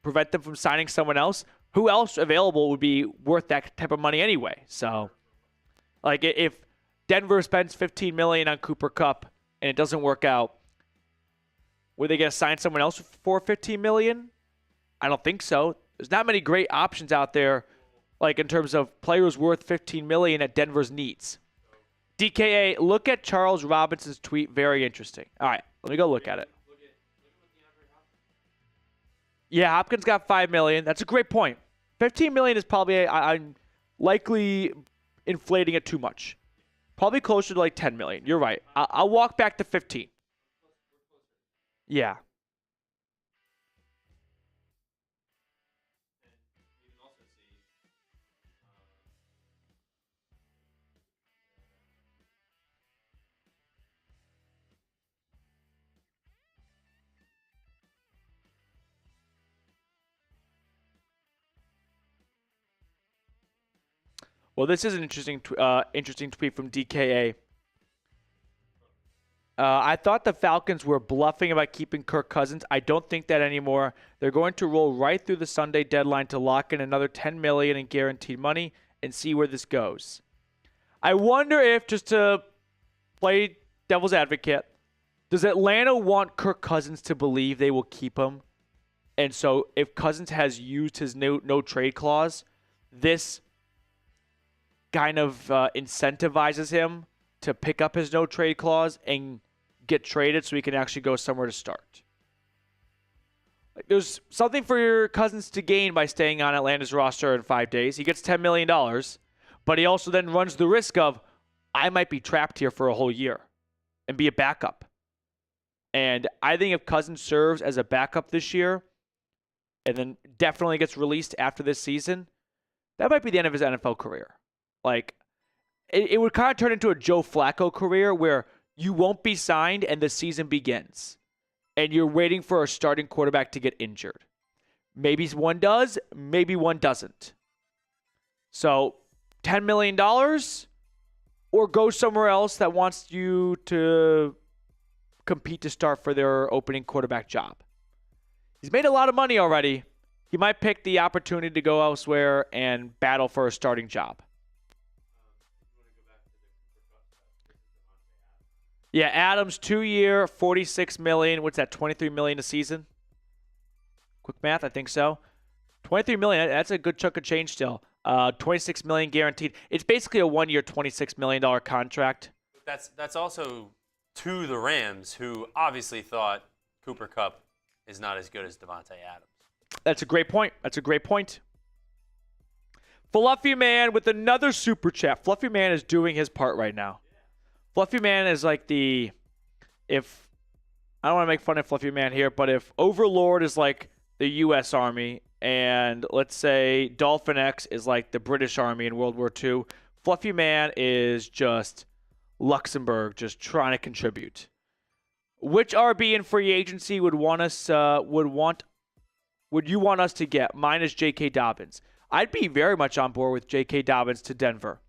Prevent them from signing someone else? Who else available would be worth that type of money anyway? So, like, if Denver spends $15 million on Cooper Kupp and it doesn't work out, were they going to sign someone else for $15 million? I don't think so. There's not many great options out there, like in terms of players worth $15 million at Denver's needs. DKA, look at Charles Robinson's tweet. Very interesting. All right, let me go look at it. Yeah, Hopkins got $5 million. That's a great point. $15 million is probably, I'm likely inflating it too much. Probably closer to like $10 million. You're right. I'll walk back to 15. Yeah. Well, this is an interesting tweet from DKA. I thought the Falcons were bluffing about keeping Kirk Cousins. I don't think that anymore. They're going to roll right through the Sunday deadline to lock in another $10 million in guaranteed money and see where this goes. I wonder if, just to play devil's advocate, does Atlanta want Kirk Cousins to believe they will keep him? And so if Cousins has used his no trade clause, this kind of incentivizes him to pick up his no trade clause and get traded so he can actually go somewhere to start. Like, there's something for your Cousins to gain by staying on Atlanta's roster in 5 days. He gets $10 million, but he also then runs the risk of, I might be trapped here for a whole year and be a backup. And I think if Cousins serves as a backup this year and then definitely gets released after this season, that might be the end of his NFL career. Like, it would kind of turn into a Joe Flacco career where you won't be signed and the season begins. And you're waiting for a starting quarterback to get injured. Maybe one does, maybe one doesn't. So, $10 million or go somewhere else that wants you to compete to start for their opening quarterback job. He's made a lot of money already. He might pick the opportunity to go elsewhere and battle for a starting job. Yeah, Adams, 2-year, $46 million. What's that, $23 million a season? Quick math, I think so. $23 million, that's a good chunk of change still. $26 million guaranteed. It's basically a 1-year, $26 million contract. That's also to the Rams, who obviously thought Cooper Kupp is not as good as Devontae Adams. That's a great point. Fluffy Man with another super chat. Fluffy Man is doing his part right now. Fluffy Man is like I don't want to make fun of Fluffy Man here, but if Overlord is like the U.S. Army and let's say Dolphin X is like the British Army in World War II, Fluffy Man is just Luxembourg, just trying to contribute. Which RB in free agency would you want us to get? Mine is J.K. Dobbins. I'd be very much on board with J.K. Dobbins to Denver.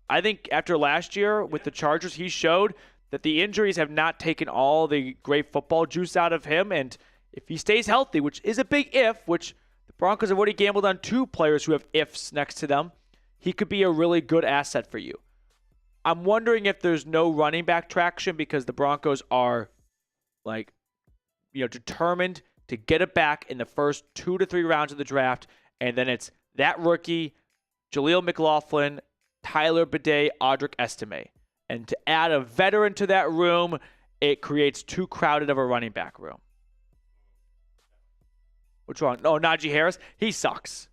I think after last year with the Chargers, he showed that the injuries have not taken all the great football juice out of him. And if he stays healthy, which is a big if, which the Broncos have already gambled on 2 players who have ifs next to them, he could be a really good asset for you. I'm wondering if there's no running back traction because the Broncos are determined to get it back in the first 2 to 3 rounds of the draft. And then it's that rookie, Jaleel McLaughlin, Tyler Bidet, Audric Estime. And to add a veteran to that room, it creates too crowded of a running back room. Which one? Oh, Najee Harris? He sucks.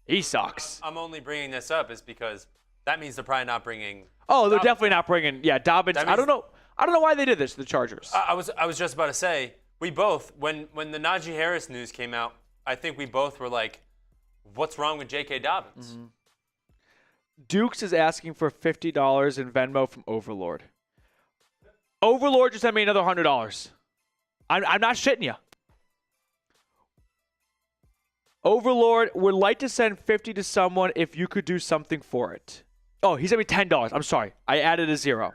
He sucks. I'm only bringing this up is because that means they're probably not bringing. Oh, they're definitely not bringing. Yeah, Dobbins. I don't know why they did this to the Chargers. I was just about to say, we both, when the Najee Harris news came out, I think we both were like, what's wrong with J.K. Dobbins? Mm-hmm. Dukes is asking for $50 in Venmo from Overlord. Overlord just sent me another $100. I'm not shitting you. Overlord would like to send $50 to someone if you could do something for it. Oh, he sent me $10. I'm sorry. I added a 0.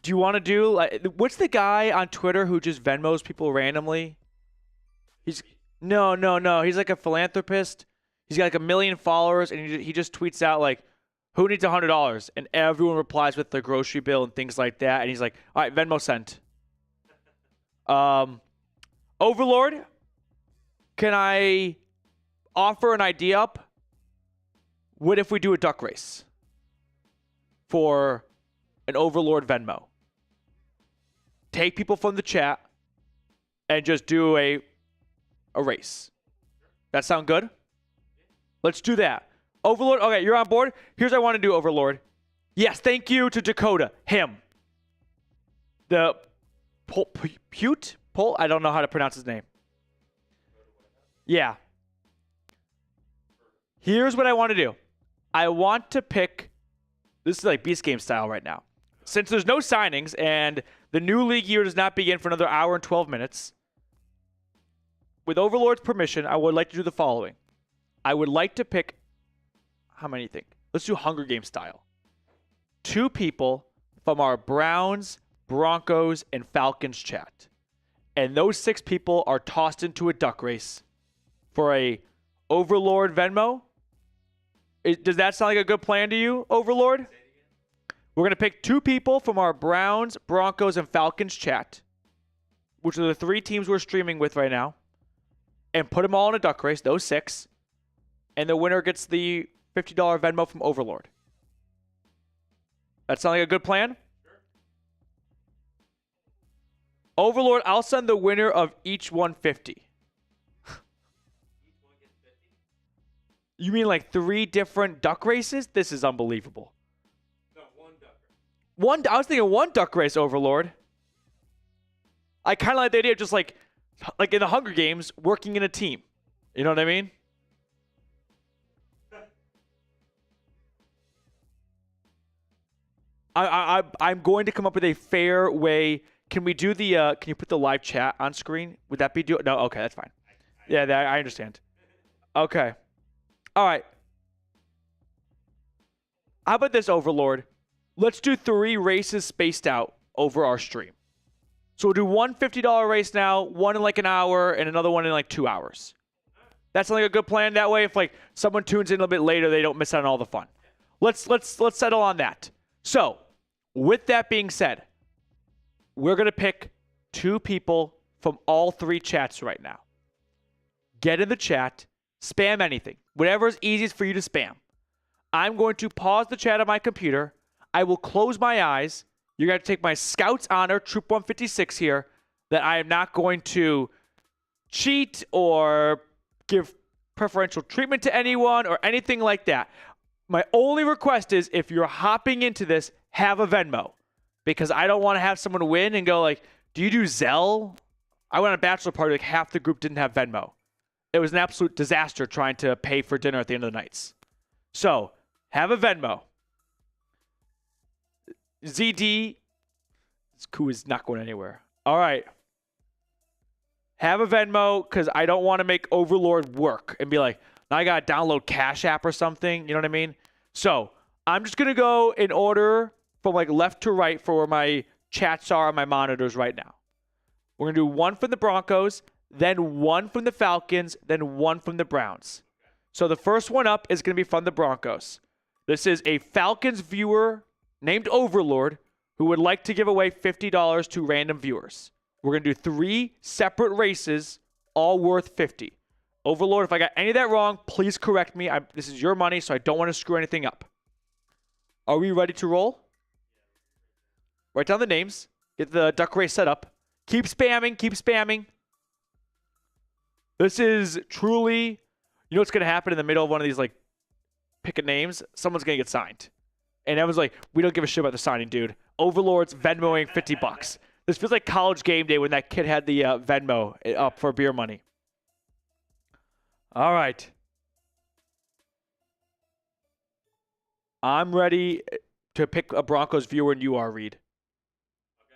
Do you want to do what's the guy on Twitter who just Venmos people randomly? No. He's like a philanthropist. He's got like 1 million followers, and he just tweets out like, "Who needs $100?" And everyone replies with their grocery bill and things like that. And he's like, "All right, Venmo sent." Overlord, can I offer an idea up? What if we do a duck race for an Overlord Venmo? Take people from the chat and just do a race. That sound good? Let's do that. Overlord, okay, you're on board? Here's what I want to do, Overlord. Yes, thank you to Dakota. Him. The Pute? I don't know how to pronounce his name. Yeah. Here's what I want to do. I want to pick, this is like Beast Game style right now. Since there's no signings and the new league year does not begin for another hour and 12 minutes, with Overlord's permission, I would like to do the following. I would like to pick, how many think? Let's do Hunger Games style. 2 people from our Browns, Broncos, and Falcons chat. And those 6 people are tossed into a duck race for a Overlord Venmo. Does that sound like a good plan to you, Overlord? We're going to pick 2 people from our Browns, Broncos, and Falcons chat, which are the 3 teams we're streaming with right now, and put them all in a duck race, those 6, and the winner gets the $50 Venmo from Overlord. That sound like a good plan? Sure. Overlord, I'll send the winner of each one 50. You mean like 3 different duck races? This is unbelievable. No, 1 duck race. I was thinking 1 duck race, Overlord. I kind of like the idea of just like in the Hunger Games, working in a team. You know what I mean? I'm going to come up with a fair way. Can we do the? Can you put the live chat on screen? Would that be No. Okay, that's fine. Yeah, I understand. Okay. All right. How about this, Overlord? Let's do 3 races spaced out over our stream. So we'll do one $50 race now, one in like an hour, and another one in like 2 hours. That's like a good plan. That way, if like someone tunes in a little bit later, they don't miss out on all the fun. Let's settle on that. So, with that being said, we're gonna pick 2 people from all 3 chats right now. Get in the chat, spam anything, whatever is easiest for you to spam. I'm going to pause the chat on my computer. I will close my eyes. You're going to take my Scout's honor, Troop 156 here, that I am not going to cheat or give preferential treatment to anyone or anything like that. My only request is if you're hopping into this, have a Venmo. Because I don't want to have someone win and go like, do you do Zelle? I went on a bachelor party, like half the group didn't have Venmo. It was an absolute disaster trying to pay for dinner at the end of the nights. So, have a Venmo. ZD, this coup is not going anywhere. All right. Have a Venmo because I don't want to make Overlord work and be like, now I got to download Cash App or something. You know what I mean? So I'm just going to go in order from like left to right for where my chats are on my monitors right now. We're going to do 1 from the Broncos, then 1 from the Falcons, then 1 from the Browns. So the first one up is going to be from the Broncos. This is a Falcons viewer named Overlord who would like to give away $50 to random viewers. We're going to do 3 separate races, all worth $50. Overlord, if I got any of that wrong, please correct me. This is your money, so I don't want to screw anything up. Are we ready to roll? Write down the names. Get the duck race set up. Keep spamming. Keep spamming. This is truly, you know what's going to happen in the middle of one of these, like, pick a names? Someone's going to get signed. And everyone's like, we don't give a shit about the signing, dude. Overlord's Venmoing $50. This feels like college game day when that kid had the Venmo up for beer money. All right. I'm ready to pick a Broncos viewer, and you are, Reed. Okay.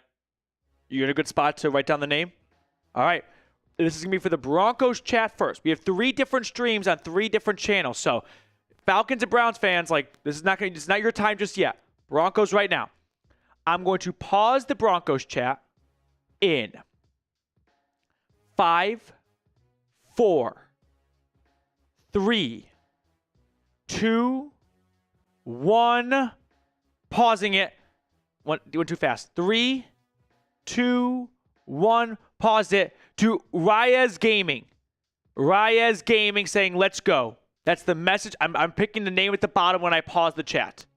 You in a good spot to write down the name? All right. This is going to be for the Broncos chat first. We have 3 different streams on 3 different channels. So, Falcons and Browns fans, like, this is not your time just yet. Broncos right now. I'm going to pause the Broncos chat in 5, 4, 3, 2, 1. Pausing it. Doing too fast. 3, 2, 1. Pause it to Reyes Gaming. Reyes Gaming saying, let's go. That's the message. I'm picking the name at the bottom when I pause the chat.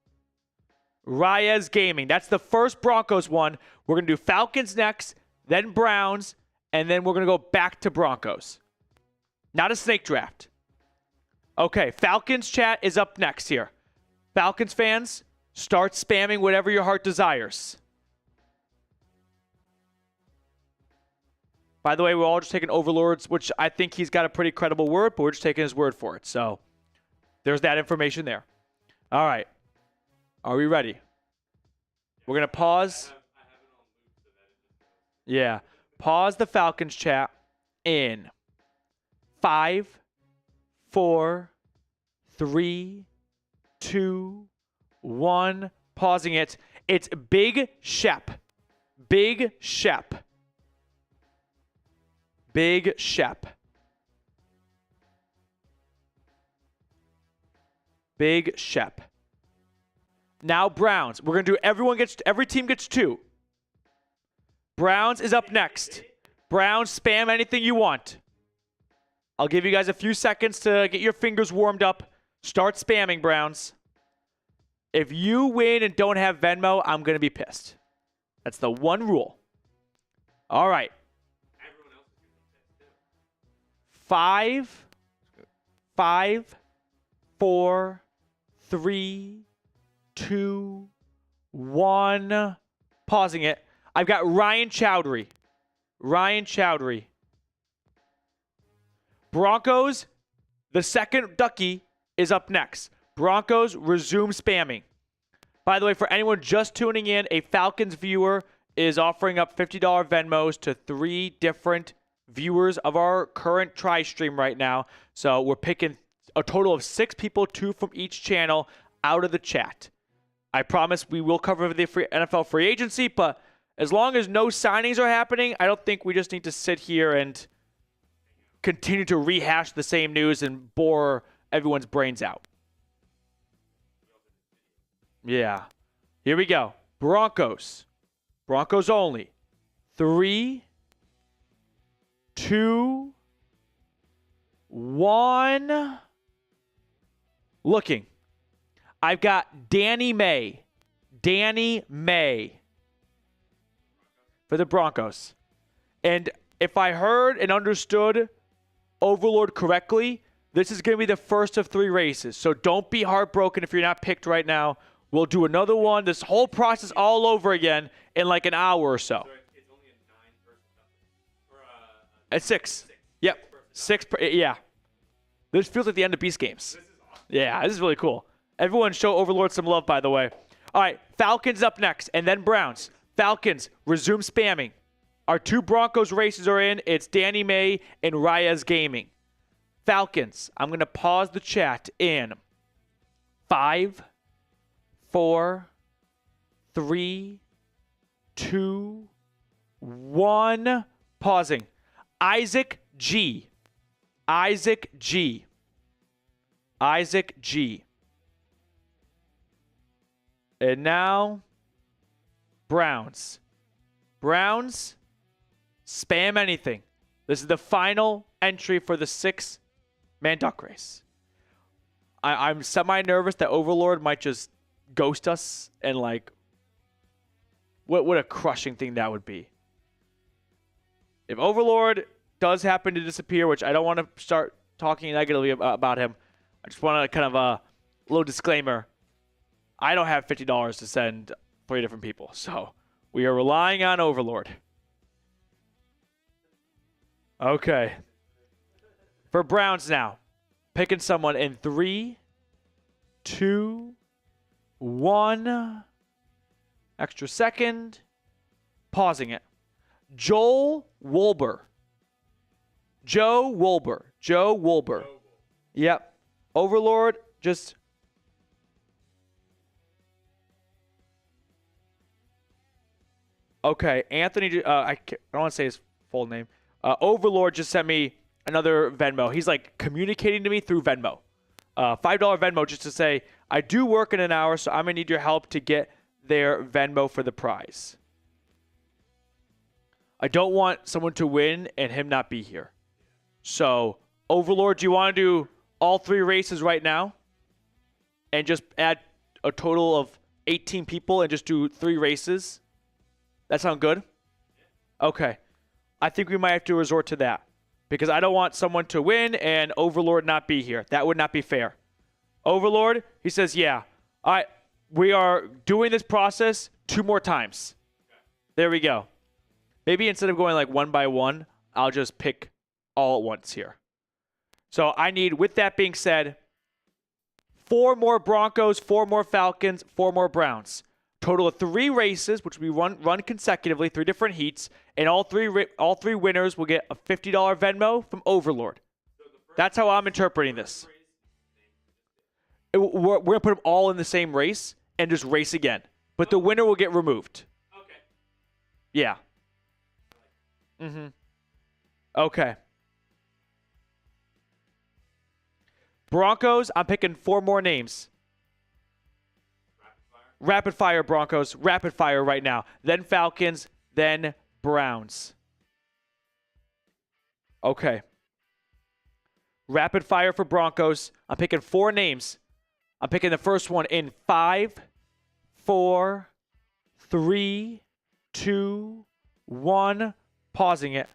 Reyes Gaming. That's the first Broncos one. We're going to do Falcons next, then Browns, and then we're going to go back to Broncos. Not a snake draft. Okay, Falcons chat is up next here. Falcons fans, start spamming whatever your heart desires. By the way, we're all just taking Overlords, which I think he's got a pretty credible word, but we're just taking his word for it. So there's that information there. All right. Are we ready? We're going to pause. Yeah. Pause the Falcons chat in 5, 4, 3, 2, 1. Pausing it. It's Big Shep. Big Shep. Big Shep. Big Shep. Now Browns. We're going to do every team gets 2. Browns is up next. Browns, spam anything you want. I'll give you guys a few seconds to get your fingers warmed up. Start spamming, Browns. If you win and don't have Venmo, I'm going to be pissed. That's the one rule. All right. 5, 4, 3, 2, 1. Pausing it. I've got Ryan Chowdhury. Ryan Chowdhury. Broncos, the second ducky, is up next. Broncos resume spamming. By the way, for anyone just tuning in, a Falcons viewer is offering up $50 Venmos to 3 different viewers of our current try stream right now. So we're picking a total of 6 people, 2 from each channel, out of the chat. I promise we will cover the NFL free agency, but as long as no signings are happening, I don't think we just need to sit here and continue to rehash the same news and bore everyone's brains out. Yeah. Here we go. Broncos. Broncos only. 3, 2, 1. Looking. I've got Danny May. Danny May. For the Broncos. And if I heard and understood Overlord correctly, this is going to be the first of 3 races. So don't be heartbroken if you're not picked right now. We'll do another one. This whole process all over again in like an hour or so. It's only a 9-person. At 6. Yep. 6 per, yeah. This feels like the end of Beast Games. This is awesome. Yeah, this is really cool. Everyone show Overlord some love, by the way. All right, Falcons up next, and then Browns. Falcons, resume spamming. Our 2 Broncos races are in. It's Danny May and Reyes Gaming. Falcons, I'm going to pause the chat in 5, 4, 3, 2, 1. Pausing. Isaac G. Isaac G. Isaac G. And now, Browns. Browns, spam anything. This is the final entry for the 6-man duck race. I'm semi-nervous that Overlord might just ghost us and like, what a crushing thing that would be. If Overlord does happen to disappear, which I don't want to start talking negatively about him, I just want to kind of a little disclaimer. I don't have $50 to send 3 different people, so we are relying on Overlord. Okay. For Browns now, picking someone in 3, 2, 1. Extra second. Pausing it. Joel Wolber. Joe Wolber. Joe Wolber. Yep. Overlord, just... Okay, Anthony, I don't want to say his full name. Overlord just sent me another Venmo. He's like communicating to me through Venmo. $5 Venmo just to say, I do work in an hour, so I'm going to need your help to get their Venmo for the prize. I don't want someone to win and him not be here. So, Overlord, do you want to do all 3 races right now? And just add a total of 18 people and just do 3 races? That sound good? Okay. I think we might have to resort to that. Because I don't want someone to win and Overlord not be here. That would not be fair. Overlord, he says, yeah. All right, we are doing this process 2 more times. There we go. Maybe instead of going like 1 by 1, I'll just pick all at once here. So I need, with that being said, 4 more Broncos, 4 more Falcons, 4 more Browns. Total of 3 races, which will be run consecutively, 3 different heats, and all three winners will get a $50 Venmo from Overlord. That's how I'm interpreting this. We're going to put them all in the same race and just race again. But the winner will get removed. Okay. Yeah. Okay. Broncos, I'm picking 4 more names. Rapid fire Broncos. Rapid fire right now. Then Falcons. Then Browns. Okay. Rapid fire for Broncos. I'm picking 4 names. I'm picking the first one in 5, 4, 3, 2, 1. Pausing it.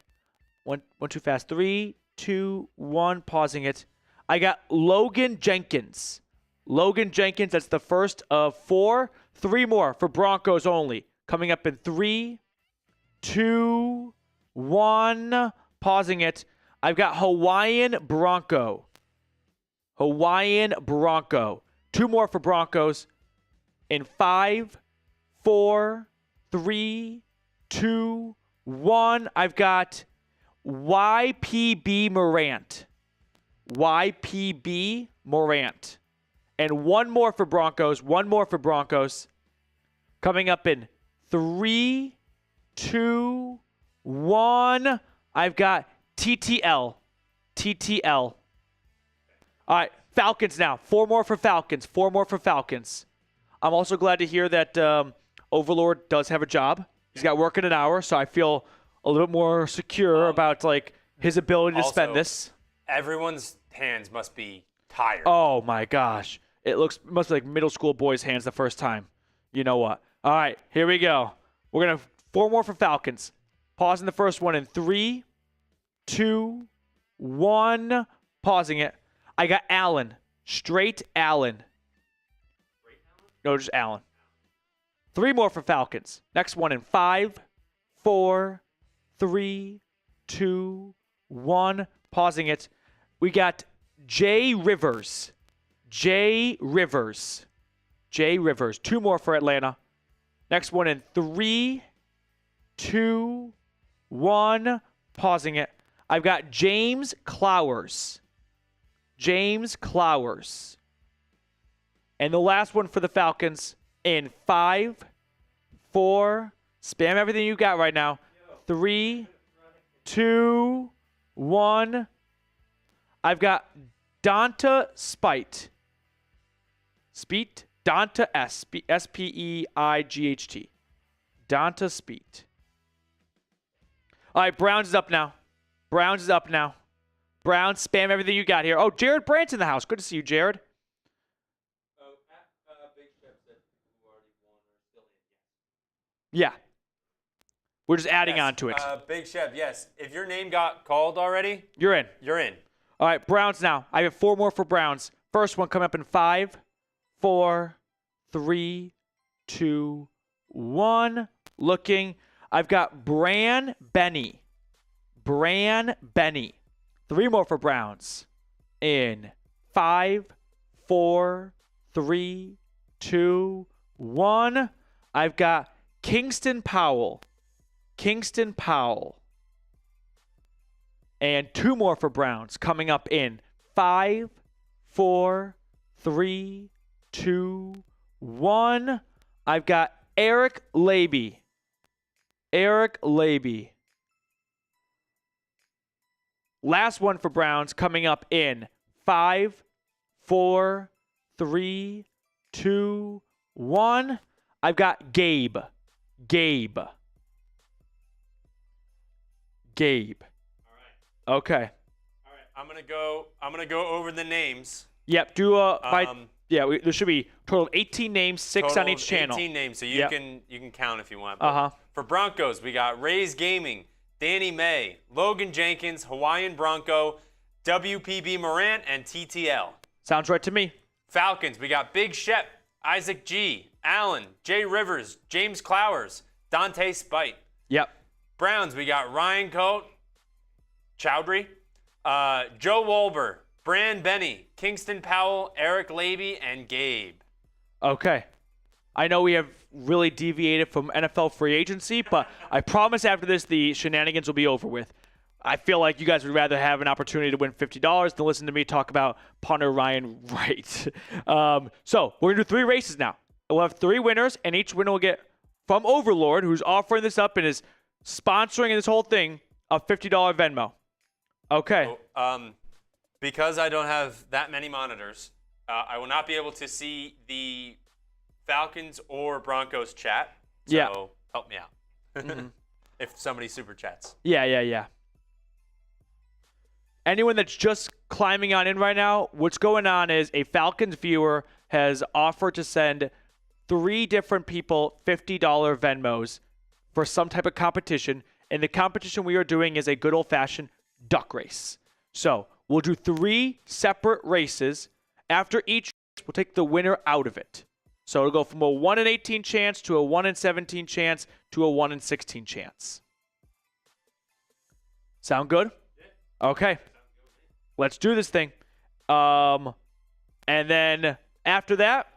One too fast. 3, 2, 1. Pausing it. I got Logan Jenkins. Logan Jenkins, that's the first of 4. 3 more for Broncos only. Coming up in 3, 2, 1. Pausing it. I've got Hawaiian Bronco. Hawaiian Bronco. 2 more for Broncos in 5, 4, 3, 2, 1. I've got YPB Morant. YPB Morant. And 1 more for Broncos. 1 more for Broncos. Coming up in 3, 2, 1. I've got TTL. TTL. All right, Falcons now. 4 more for Falcons. 4 more for Falcons. I'm also glad to hear that Overlord does have a job. He's got work in an hour, so I feel a little bit more secure about like his ability to spend this. Everyone's hands must be tired. Oh my gosh. It must be like middle school boys' hands the first time. You know what? All right, here we go. We're going to 4 more for Falcons. Pausing the first one in 3, 2, 1. Pausing it. I got Allen. Straight Allen. No, just Allen. 3 more for Falcons. Next one in 5, 4, 3, 2, 1. Pausing it. We got Jay Rivers. Jay Rivers. Jay Rivers. 2 more for Atlanta. Next one in 3, 2, 1. Pausing it. I've got James Clowers. James Clowers. And the last one for the Falcons in 5, 4. Spam everything you got right now. 3, 2, 1. I've got Donta Spite. Speet? Donta S-P-E-I-G-H-T. Donta Speet. All right, Browns is up now. Browns is up now. Browns, spam everything you got here. Oh, Jared Brandt's in the house. Good to see you, Jared. Yeah. We're just adding on to it. Big Chef, yes. If your name got called already, You're in. you're in. All right, Browns now. I have 4 more for Browns. First one coming up in 5, 4, 3, 2, 1. Looking. I've got Bran Benny. Bran Benny. 3 more for Browns. In 5, 4, 3, 2, 1. I've got Kingston Powell. Kingston Powell. And 2 more for Browns coming up in 5, 4, 3, 2, 1. I've got Eric Laby. Eric Laby. Last one for Browns coming up in 5, 4, 3, 2, 1. I've got Gabe. Gabe. Gabe. All right. Okay. All right. I'm gonna go over the names. Yep. Do there should be total of 18 names, 6 Total on each of channel. 18 names, so you Yep. can count if you want. Uh-huh. For Broncos, we got Rays Gaming, Danny May, Logan Jenkins, Hawaiian Bronco, WPB Morant, and TTL. Sounds right to me. Falcons, we got Big Shep, Isaac G, Allen, Jay Rivers, James Clowers, Dante Spite. Yep. Browns, we got Ryan Coate, Chowdhury, Joe Wolber, Bran Benny, Kingston Powell, Eric Laby, and Gabe. Okay. I know we have really deviated from NFL free agency, but I promise after this the shenanigans will be over with. I feel like you guys would rather have an opportunity to win $50 than listen to me talk about punter Ryan Wright. So we're going to do 3 races now. We'll have 3 winners, and each winner will get from Overlord, who's offering this up and is sponsoring this whole thing, a $50 Venmo. Okay. So, because I don't have that many monitors, I will not be able to see the Falcons or Broncos chat. So help me out. If somebody super chats. Yeah. Anyone that's just climbing on in right now, what's going on is a Falcons viewer has offered to send 3 different people $50 Venmos for some type of competition. And the competition we are doing is a good old-fashioned duck race. So we'll do 3 separate races. After each, we'll take the winner out of it. So it'll go from a 1 in 18 chance to a 1 in 17 chance to a 1 in 16 chance. Sound good? Okay. Let's do this thing. And then after that,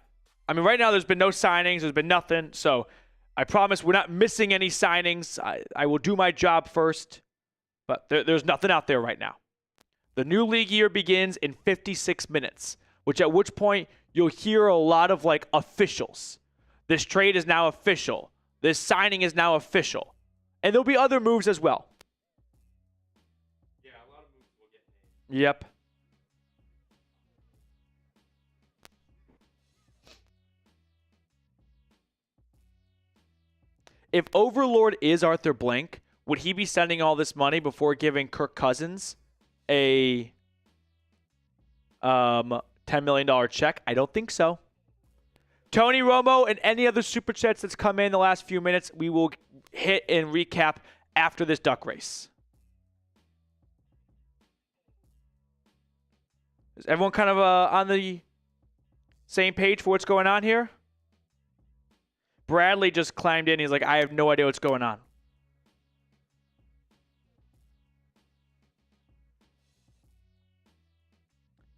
I mean, right now there's been no signings. There's been nothing. So I promise we're not missing any signings. I will do my job first. But there's nothing out there right now. The new league year begins in 56 minutes, at which point you'll hear a lot of like officials. This trade is now official. This signing is now official. And there'll be other moves as well. Yeah, a lot of moves will get made. Yep. If Overlord is Arthur Blank, would he be sending all this money before giving Kirk Cousins a $10 million check? I don't think so. Tony Romo and any other super chats that's come in the last few minutes, we will hit and recap after this duck race. Is everyone kind of on the same page for what's going on here? Bradley just climbed in. He's like, I have no idea what's going on.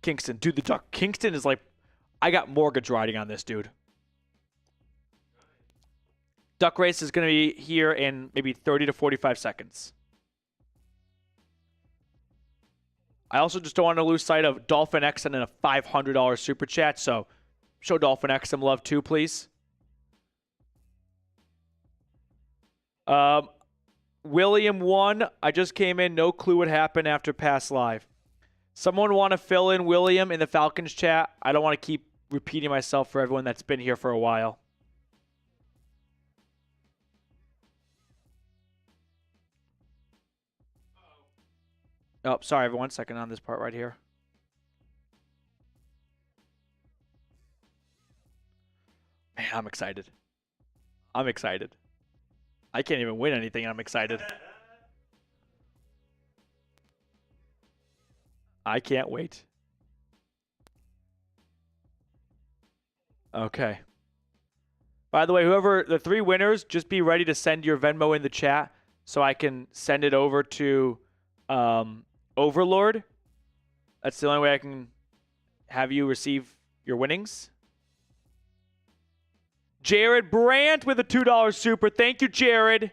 Kingston, do the duck. Kingston is like, I got mortgage riding on this, dude. Duck race is going to be here in maybe 30 to 45 seconds. I also just don't want to lose sight of Dolphin X and a $500 super chat, so show Dolphin X some love too, please. William 1, I just came in, no clue what happened after past live. Someone want to fill in William in the Falcons chat? I don't want to keep repeating myself for everyone that's been here for a while. Oh, sorry, everyone. 1 second on this part right here. Man, I'm excited. I'm excited. I can't even win anything, and I'm excited. I can't wait. Okay. By the way, whoever, the 3 winners, just be ready to send your Venmo in the chat so I can send it over to Overlord. That's the only way I can have you receive your winnings. Jared Brandt with a $2 super. Thank you, Jared.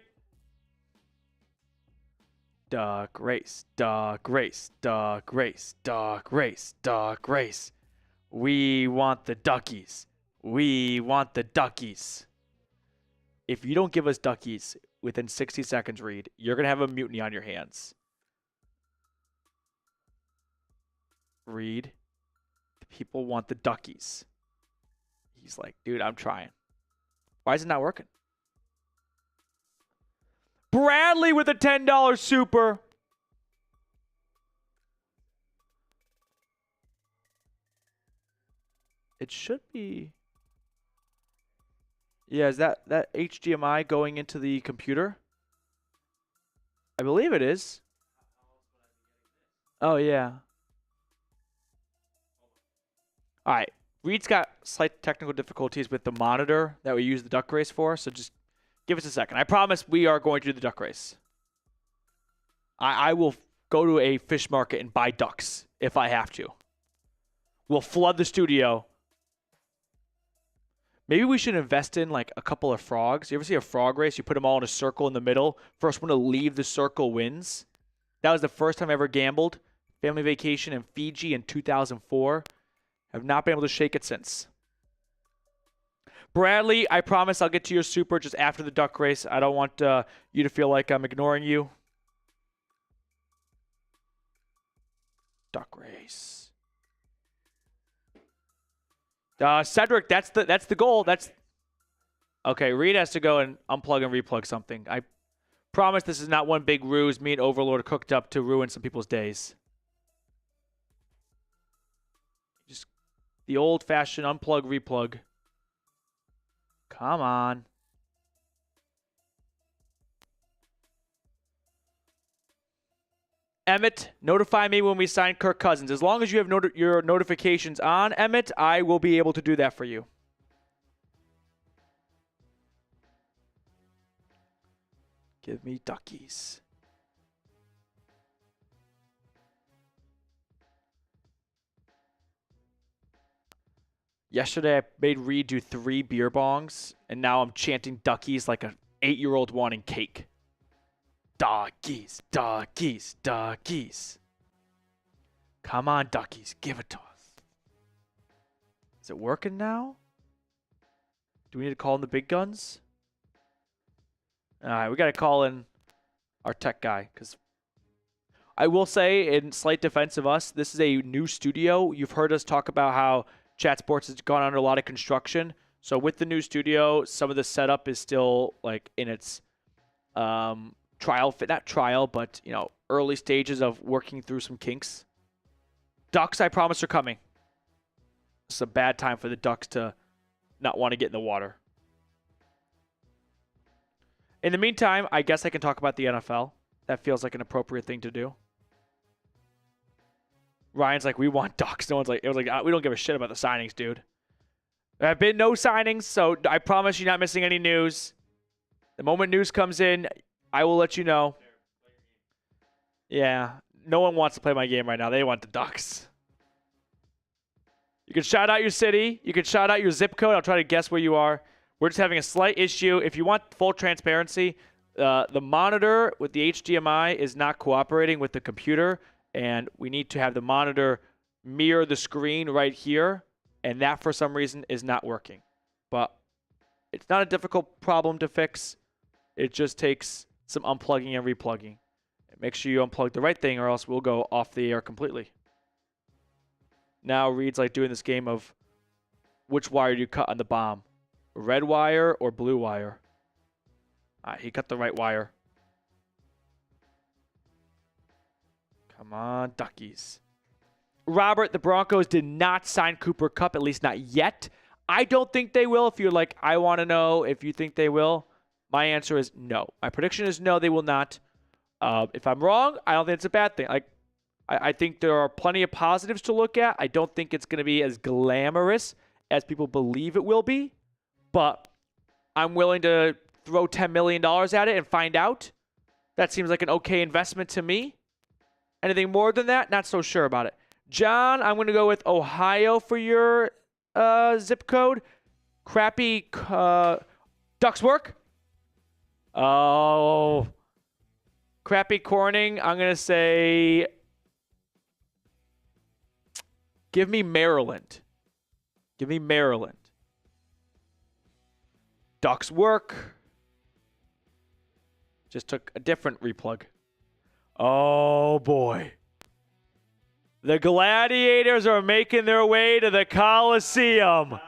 Duck race, duck race, duck race, duck race, duck race. We want the duckies. We want the duckies. If you don't give us duckies within 60 seconds, Reed, you're going to have a mutiny on your hands. Reed, the people want the duckies. He's like, dude, I'm trying. Why is it not working? Bradley with a $10 super. It should be. Yeah, is that HDMI going into the computer? I believe it is. Oh, yeah. All right. Reed's got slight technical difficulties with the monitor that we use the duck race for, so just give us a second. I promise we are going to do the duck race. I will go to a fish market and buy ducks if I have to. We'll flood the studio. Maybe we should invest in like a couple of frogs. You ever see a frog race? You put them all in a circle in the middle. First one to leave the circle wins. That was the first time I ever gambled. Family vacation in Fiji in 2004. Have not been able to shake it since. Bradley, I promise I'll get to your super just after the duck race. I don't want you to feel like I'm ignoring you. Duck race. Cedric, that's the goal. Okay. Reed has to go and unplug and replug something. I promise this is not one big ruse. Me and Overlord are cooked up to ruin some people's days. Just the old-fashioned unplug replug. Come on. Emmett, notify me when we sign Kirk Cousins. As long as you have your notifications on, Emmett, I will be able to do that for you. Give me duckies. Yesterday, I made Reed do 3 beer bongs, and now I'm chanting duckies like an 8-year-old wanting cake. Duckies, duckies, duckies. Come on, duckies, give it to us. Is it working now? Do we need to call in the big guns? All right, we got to call in our tech guy, because I will say, in slight defense of us, this is a new studio. You've heard us talk about how Chat Sports has gone under a lot of construction. So with the new studio, some of the setup is still like in its not trial, but early stages of working through some kinks. Ducks, I promise, are coming. It's a bad time for the ducks to not want to get in the water. In the meantime, I guess I can talk about the NFL. That feels like an appropriate thing to do. Ryan's like, we want ducks. No one's like, it was like, we don't give a shit about the signings, dude. There have been no signings, so I promise you're not missing any news. The moment news comes in, I will let you know. Yeah, no one wants to play my game right now. They want the ducks. You can shout out your city. You can shout out your zip code. I'll try to guess where you are. We're just having a slight issue. If you want full transparency, the monitor with the HDMI is not cooperating with the computer. And we need to have the monitor mirror the screen right here. And that, for some reason, is not working. But it's not a difficult problem to fix. It just takes some unplugging and replugging. And make sure you unplug the right thing or else we'll go off the air completely. Now Reed's like doing this game of which wire do you cut on the bomb? Red wire or blue wire? All right, he cut the right wire. Come on, duckies. Robert, the Broncos did not sign Cooper Kupp, at least not yet. I don't think they will. If you're like, I want to know if you think they will, my answer is no. My prediction is no, they will not. If I'm wrong, I don't think it's a bad thing. I think there are plenty of positives to look at. I don't think it's going to be as glamorous as people believe it will be, but I'm willing to throw $10 million at it and find out. That seems like an okay investment to me. Anything more than that, not so sure about it. John, I'm going to go with Ohio for your zip code. Crappy ducks work. Oh. Crappy Corning, I'm going to say give me Maryland. Give me Maryland. Ducks work. Just took a different replug. Oh, boy. The Gladiators are making their way to the Coliseum.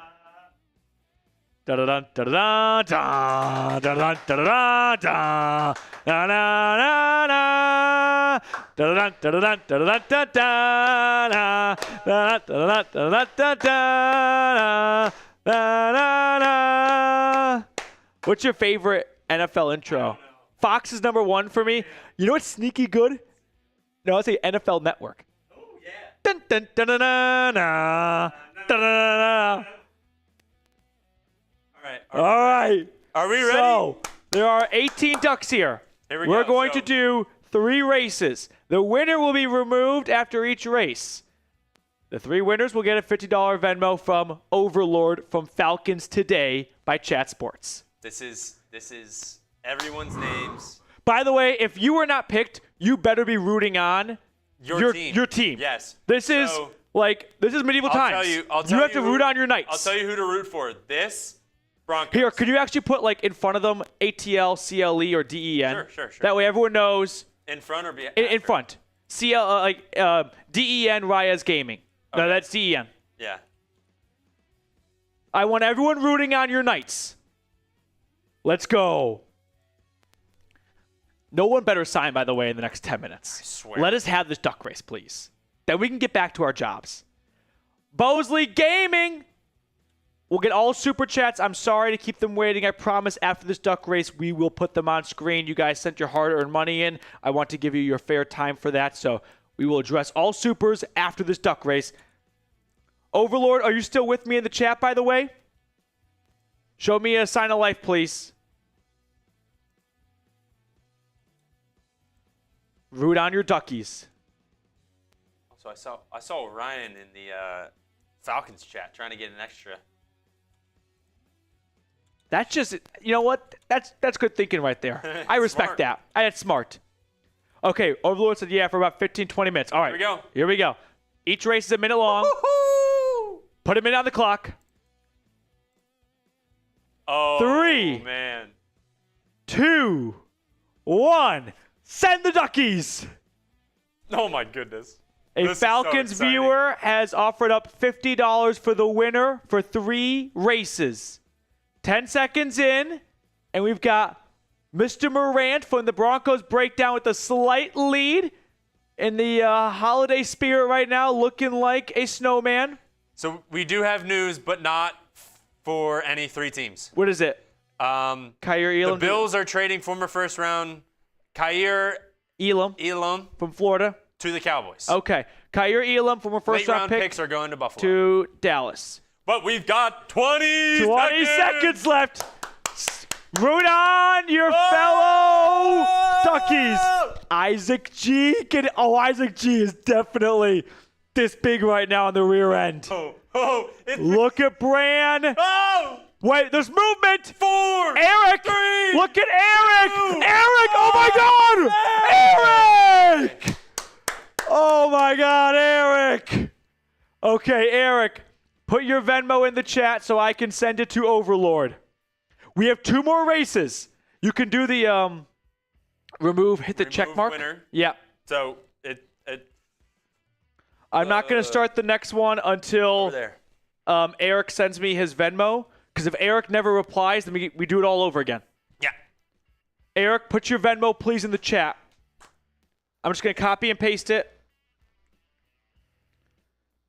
Da-da-dun, da-da-dun, da, da-da-dun, da-da-dun, da, da-da-da-da, da-da-dun, da-da-dun, da-da-dun, da-da-da, da-da-dun, da-da-dun, da-da-da, da-da-da. What's your favorite NFL intro? Fox is number 1 for me. You know what's sneaky good? No, I'll say NFL Network. Oh, yeah. Dun, dun, dun, dun, dun, dun, dun, dun. All right. Are we ready? So, there are 18 ducks here. We're going to do 3 races. The winner will be removed after each race. The 3 winners will get a $50 Venmo from Overlord from Falcons Today by Chat Sports. This is everyone's names. By the way, if you were not picked, you better be rooting on Your team. Your team. Yes. This is medieval times. You have to root on your Knights. I'll tell you who to root for. This Broncos. Here, could you actually put in front of them ATL, CLE, or DEN? Sure. That way everyone knows. In front or behind? In front. DEN Reyes Gaming. Okay. No, that's DEN. Yeah. I want everyone rooting on your Knights. Let's go. No one better sign, by the way, in the next 10 minutes. I swear. Let us have this duck race, please. Then we can get back to our jobs. Bosley Gaming. We'll get all super chats. I'm sorry to keep them waiting. I promise after this duck race, we will put them on screen. You guys sent your hard-earned money in. I want to give you your fair time for that. So we will address all supers after this duck race. Overlord, are you still with me in the chat, by the way? Show me a sign of life, please. Root on your duckies. So I saw Ryan in the Falcons chat trying to get an extra. That's just, you know what? That's good thinking right there. I respect that. That's smart. Okay, Overlord said yeah for about 15, 20 minutes. All right. Here we go. Each race is a minute long. Woo-hoo! Put a minute on the clock. Oh, 3, man. 2, 1. Send the duckies. Oh, my goodness. A Falcons viewer has offered up $50 for the winner for 3 races. 10 seconds in, and we've got Mr. Morant from the Broncos Breakdown with a slight lead in the holiday spirit right now, looking like a snowman. So we do have news, but not for any 3 teams. What is it? Kaiir Elam. The Bills are trading former first-round Kaiir Elam from Florida to the Cowboys. Okay. Kaiir Elam, former first-round pick, picks are going to Buffalo. to Dallas. But we've got 20 seconds left. Root on your fellow Duckies. Isaac G. Isaac G is definitely this big right now on the rear end. Look at Bran. Wait, there's movement. 4. Eric. 3. Look at Eric. 2, Eric. Oh my God. Eric. Oh my God, Eric. Okay, Eric. Put your Venmo in the chat so I can send it to Overlord. We have 2 more races. You can do the hit the check mark. Winner. Yeah. So I'm not going to start the next one until there. Eric sends me his Venmo. Because if Eric never replies, then we do it all over again. Yeah. Eric, put your Venmo, please, in the chat. I'm just going to copy and paste it.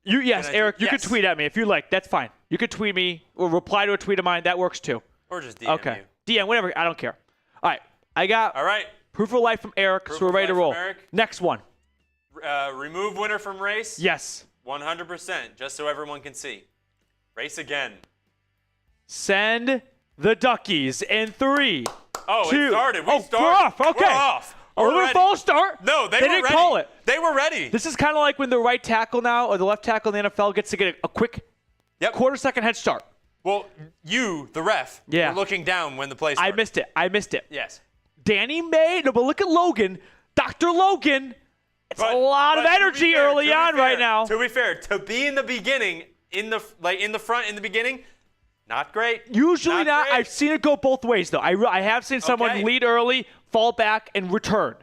Eric, you can tweet at me if you like. That's fine. You can tweet me or reply to a tweet of mine. That works too. Or just DM you. DM, whatever. I don't care. All right. I got proof of life from Eric, so we're ready to roll. Next one. Remove winner from race? Yes. 100%, just so everyone can see. Race again. Send the duckies in 3. Oh, 2. It started. We're off. Okay. We're off. A little false start. No, they didn't ready. Call it. They were ready. This is kind of like when the right tackle now or the left tackle in the NFL gets to get a quick quarter-second head start. Well, you, the ref, were looking down when the play started. I missed it. Yes. Danny May. No, but look at Logan. Dr. Logan. It's a lot of energy early on right now. To be fair, to be in the beginning, in the front in the beginning, not great. Usually not. Great. I've seen it go both ways, though. I have seen someone lead early, fall back, and return.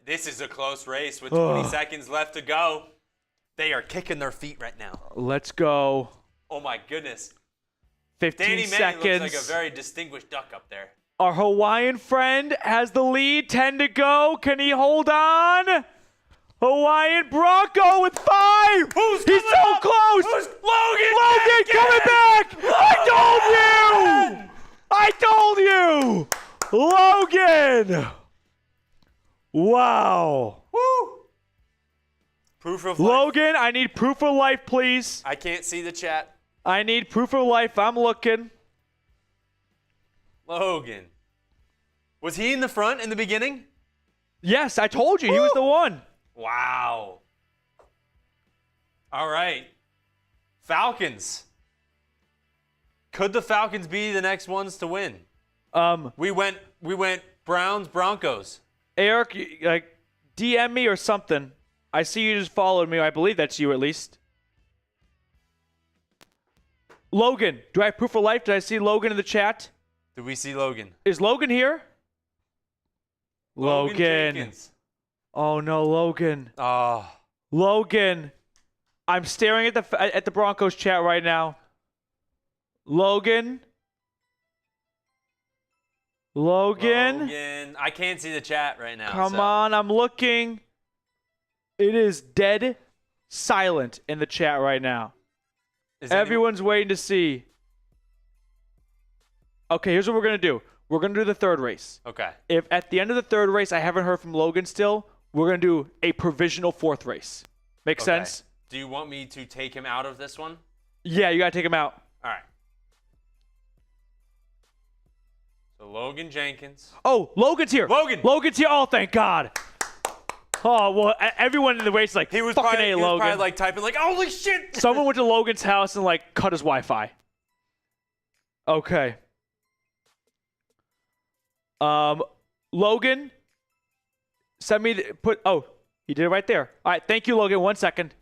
This is a close race with 20 seconds left to go. They are kicking their feet right now. Let's go. Oh, my goodness. 15 seconds. Danny May looks like a very distinguished duck up there. Our Hawaiian friend has the lead. 10 to go. Can he hold on? Hawaiian Bronco with 5. He's so close. Logan coming back. I told you. Logan. Wow. Woo. Proof of life. Logan, I need proof of life, please. I can't see the chat. I need proof of life. I'm looking. Logan. Was he in the front in the beginning? Yes, I told you. He was the one. Wow. All right. Falcons. Could the Falcons be the next ones to win? We went Browns Broncos. Eric, like, DM me or something. I see you just followed me. I believe that's you at least. Logan, do I have proof of life? Did I see Logan in the chat? Did we see Logan? Is Logan here? Logan. Jenkins. Oh no, Logan. Oh. Logan. I'm staring at the Broncos chat right now. Logan. I can't see the chat right now. Come on, I'm looking. It is dead silent in the chat right now. Everyone's waiting to see. Okay, here's what we're going to do. We're going to do the third race. Okay. If at the end of the third race I haven't heard from Logan still, we're going to do a provisional fourth race. Make sense? Do you want me to take him out of this one? Yeah, you got to take him out. All right. So Logan Jenkins. Oh, Logan's here. Logan's here. Oh, thank God. Oh, well, everyone in the race is like, he was fucking probably, A, he Logan. was probably like typing like, holy shit. Someone went to Logan's house and like cut his Wi-Fi. Okay. Logan, send me oh, he did it right there. All right, thank you, Logan. 1 second.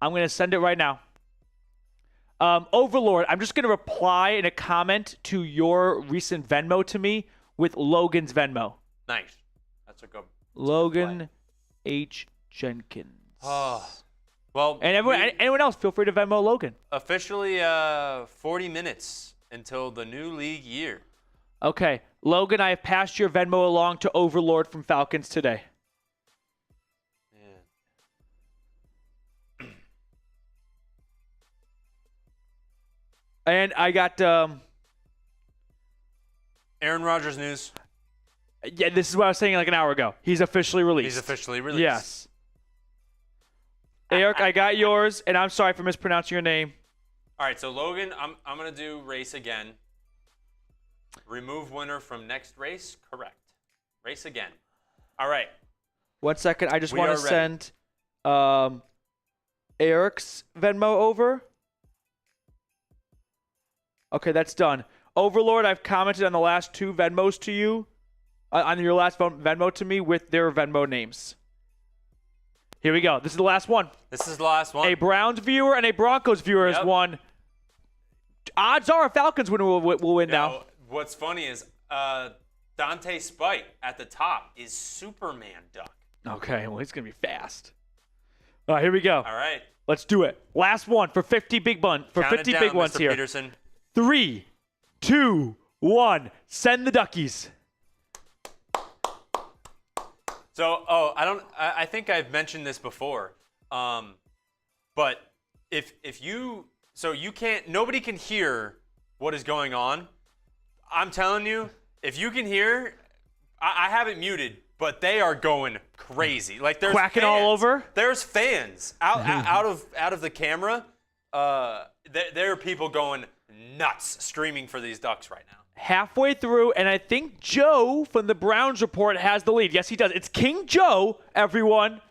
I'm going to send it right now. Overlord, I'm just going to reply in a comment to your recent Venmo to me with Logan's Venmo. Nice. That's a good Logan H. Jenkins. Oh. Well, and anyone else, feel free to Venmo Logan. Officially 40 minutes until the new league year. Okay. Logan, I have passed your Venmo along to Overlord from Falcons today. Yeah. And I got Aaron Rodgers news. Yeah, this is what I was saying like an hour ago. He's officially released. Yes. Eric, I got yours, and I'm sorry for mispronouncing your name. All right, so Logan, I'm going to do race again. Remove winner from next race. Correct. Race again. All right. 1 second. I just want to send Eric's Venmo over. Okay, that's done. Overlord, I've commented on the last two Venmos to you. On your last Venmo to me with their Venmo names. Here we go. This is the last one. This is the last one. A Browns viewer and a Broncos viewer has won. Odds are a Falcons winner will win now. What's funny is Dante Spite at the top is Superman Duck. Okay, well, he's going to be fast. All right, here we go. All right. Let's do it. Last one for 50 big ones Mr. here. Peterson. 3, 2, 1. Send the duckies. So, I think I've mentioned this before, but nobody can hear what is going on. I'm telling you, if you can hear, I have it muted, but they are going crazy. Like there's quacking fans. all over. There's fans out of the camera. There are people going nuts, streaming for these ducks right now. Halfway through, and I think Joe from the Browns Report has the lead. Yes, he does. It's King Joe, everyone.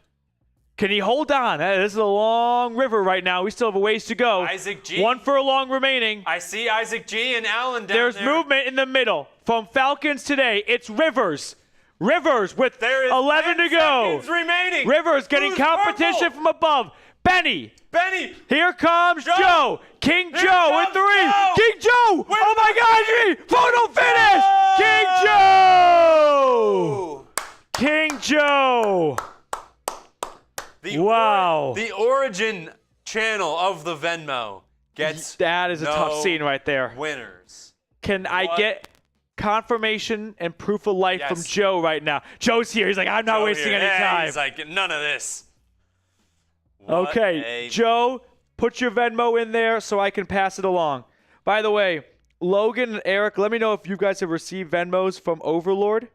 Can he hold on? This is a long river right now. We still have a ways to go. Isaac G. One furlong remaining. I see Isaac G and Allen down There's there. movement in the middle. From Falcons today, it's Rivers. Rivers with 11 to go. Remaining. Rivers getting competition from above. Benny. Here comes Joe. King Joe in 3. Joe. King Joe. Oh my God. Photo finish. King Joe. Wow. The origin channel of the Venmo gets that is a tough scene right there. Winners. Can I get confirmation and proof of life from Joe right now? Joe's here. He's like, I'm not wasting any time. He's like, none of this. Okay, Joe, put your Venmo in there so I can pass it along. By the way, Logan and Eric, let me know if you guys have received Venmos from Overlord.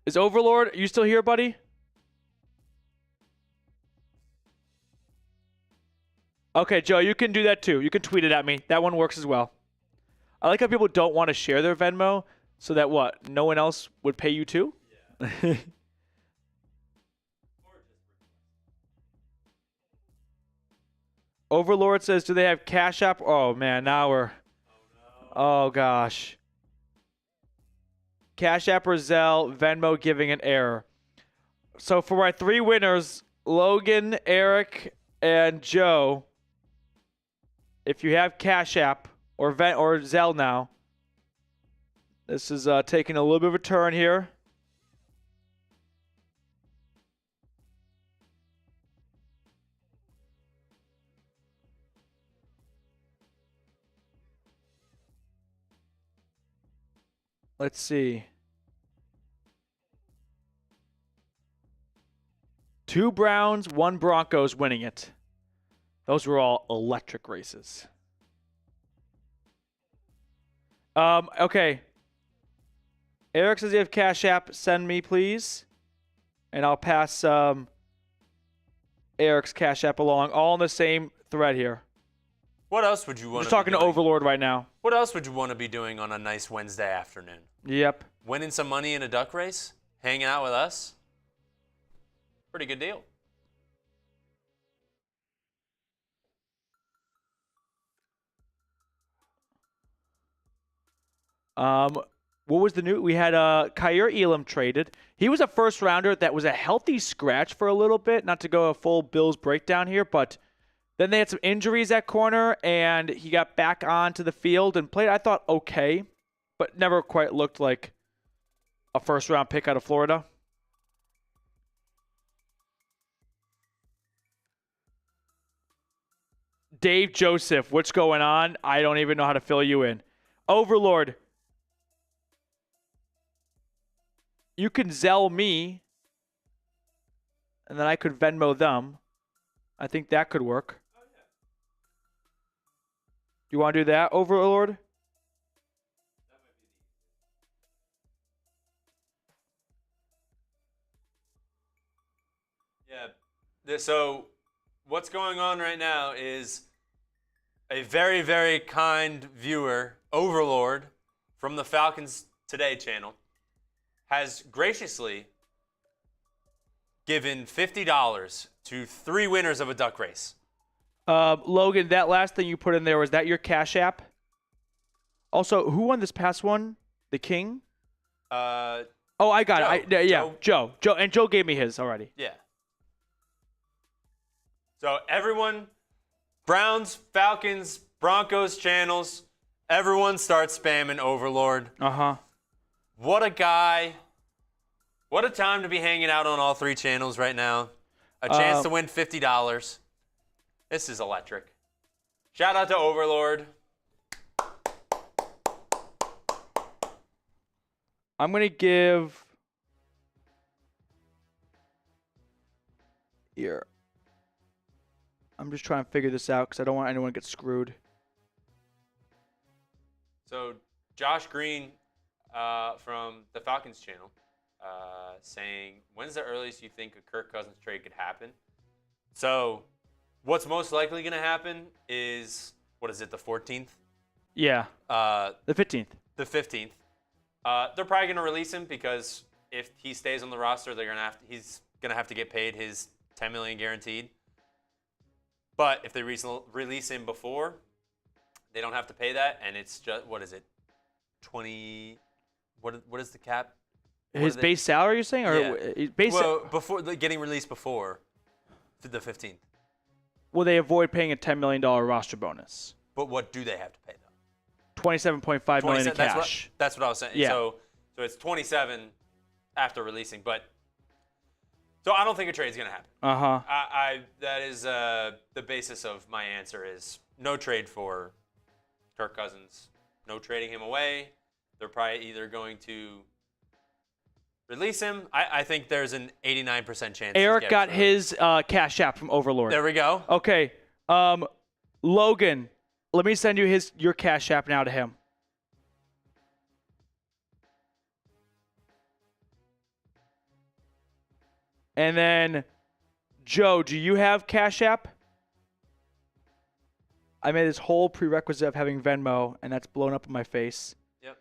Is Overlord, are you still here, buddy? Okay, Joe, you can do that too. You can tweet it at me. That one works as well. I like how people don't want to share their Venmo so that what? No one else would pay you too? Yeah. Overlord says, do they have Cash App? Oh, man, now we're... Oh, gosh. Cash App or Zelle, Venmo giving an error. So for my 3 winners, Logan, Eric, and Joe, if you have Cash App or Zelle now, this is taking a little bit of a turn here. Let's see. 2 Browns, 1 Broncos winning it. Those were all electric races. Okay. Eric says you have Cash App. Send me, please. And I'll pass Eric's Cash App along. All in the same thread here. What else would you want to be Just talking to Overlord right now. What else would you want to be doing on a nice Wednesday afternoon? Yep. Winning some money in a duck race? Hanging out with us? Pretty good deal. What was the new? We had Kyer Elam traded. He was a first rounder that was a healthy scratch for a little bit. Not to go a full Bills breakdown here, but then they had some injuries at corner, and he got back onto the field and played, I thought, okay, but never quite looked like a first-round pick out of Florida. Dave Joseph, what's going on? I don't even know how to fill you in. Overlord, you can Zelle me, and then I could Venmo them. I think that could work. You want to do that, Overlord? Yeah. So what's going on right now is a very, very kind viewer, Overlord, from the Falcons Today channel, has graciously given $50 to 3 winners of a duck race. Logan, that last thing you put in there, was that your Cash App? Also, who won this past one? The King? Oh, I got it. Joe. And Joe gave me his already. Yeah. So everyone, Browns, Falcons, Broncos channels, everyone starts spamming Overlord. Uh-huh. What a guy. What a time to be hanging out on all 3 channels right now. A chance to win $50. This is electric. Shout out to Overlord. I'm going to give... Here. I'm just trying to figure this out because I don't want anyone to get screwed. So Josh Green from the Falcons channel saying, when's the earliest you think a Kirk Cousins trade could happen? So what's most likely going to happen is, what is it, the 14th? Yeah. The 15th. The 15th. They're probably going to release him because if he stays on the roster, he's going to have to get paid his $10 million guaranteed. But if they release him before, they don't have to pay that, and it's just, what is it, 20? What is the cap? His base salary, you're saying, or yeah. Before getting released before the 15th. Will they avoid paying a $10 million roster bonus? But what do they have to pay though? $27.5 million in cash. That's what I was saying. Yeah. So it's 27 after releasing, but so I don't think a trade's gonna happen. That is the basis of my answer is no trade for Kirk Cousins. No trading him away. They're probably either going to release him. I think there's an 89% chance. Eric got his Cash App from Overlord. There we go. Okay. Logan, let me send you your Cash App now to him. And then, Joe, do you have Cash App? I made this whole prerequisite of having Venmo, and that's blown up in my face. Yep.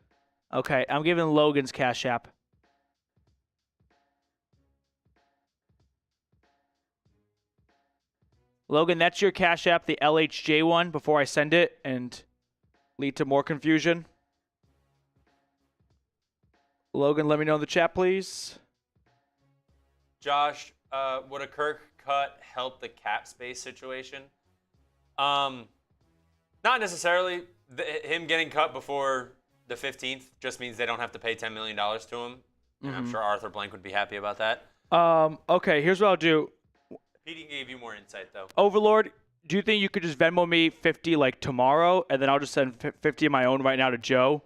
Okay, I'm giving Logan's Cash App. Logan, that's your Cash App, the LHJ one, before I send it, and lead to more confusion. Logan, let me know in the chat, please. Josh, would a Kirk cut help the cap space situation? Not necessarily. Him getting cut before the 15th just means they don't have to pay $10 million to him. And I'm sure Arthur Blank would be happy about that. Okay, here's what I'll do. Petey gave you more insight, though. Overlord, do you think you could just Venmo me 50 like tomorrow, and then I'll just send 50 of my own right now to Joe?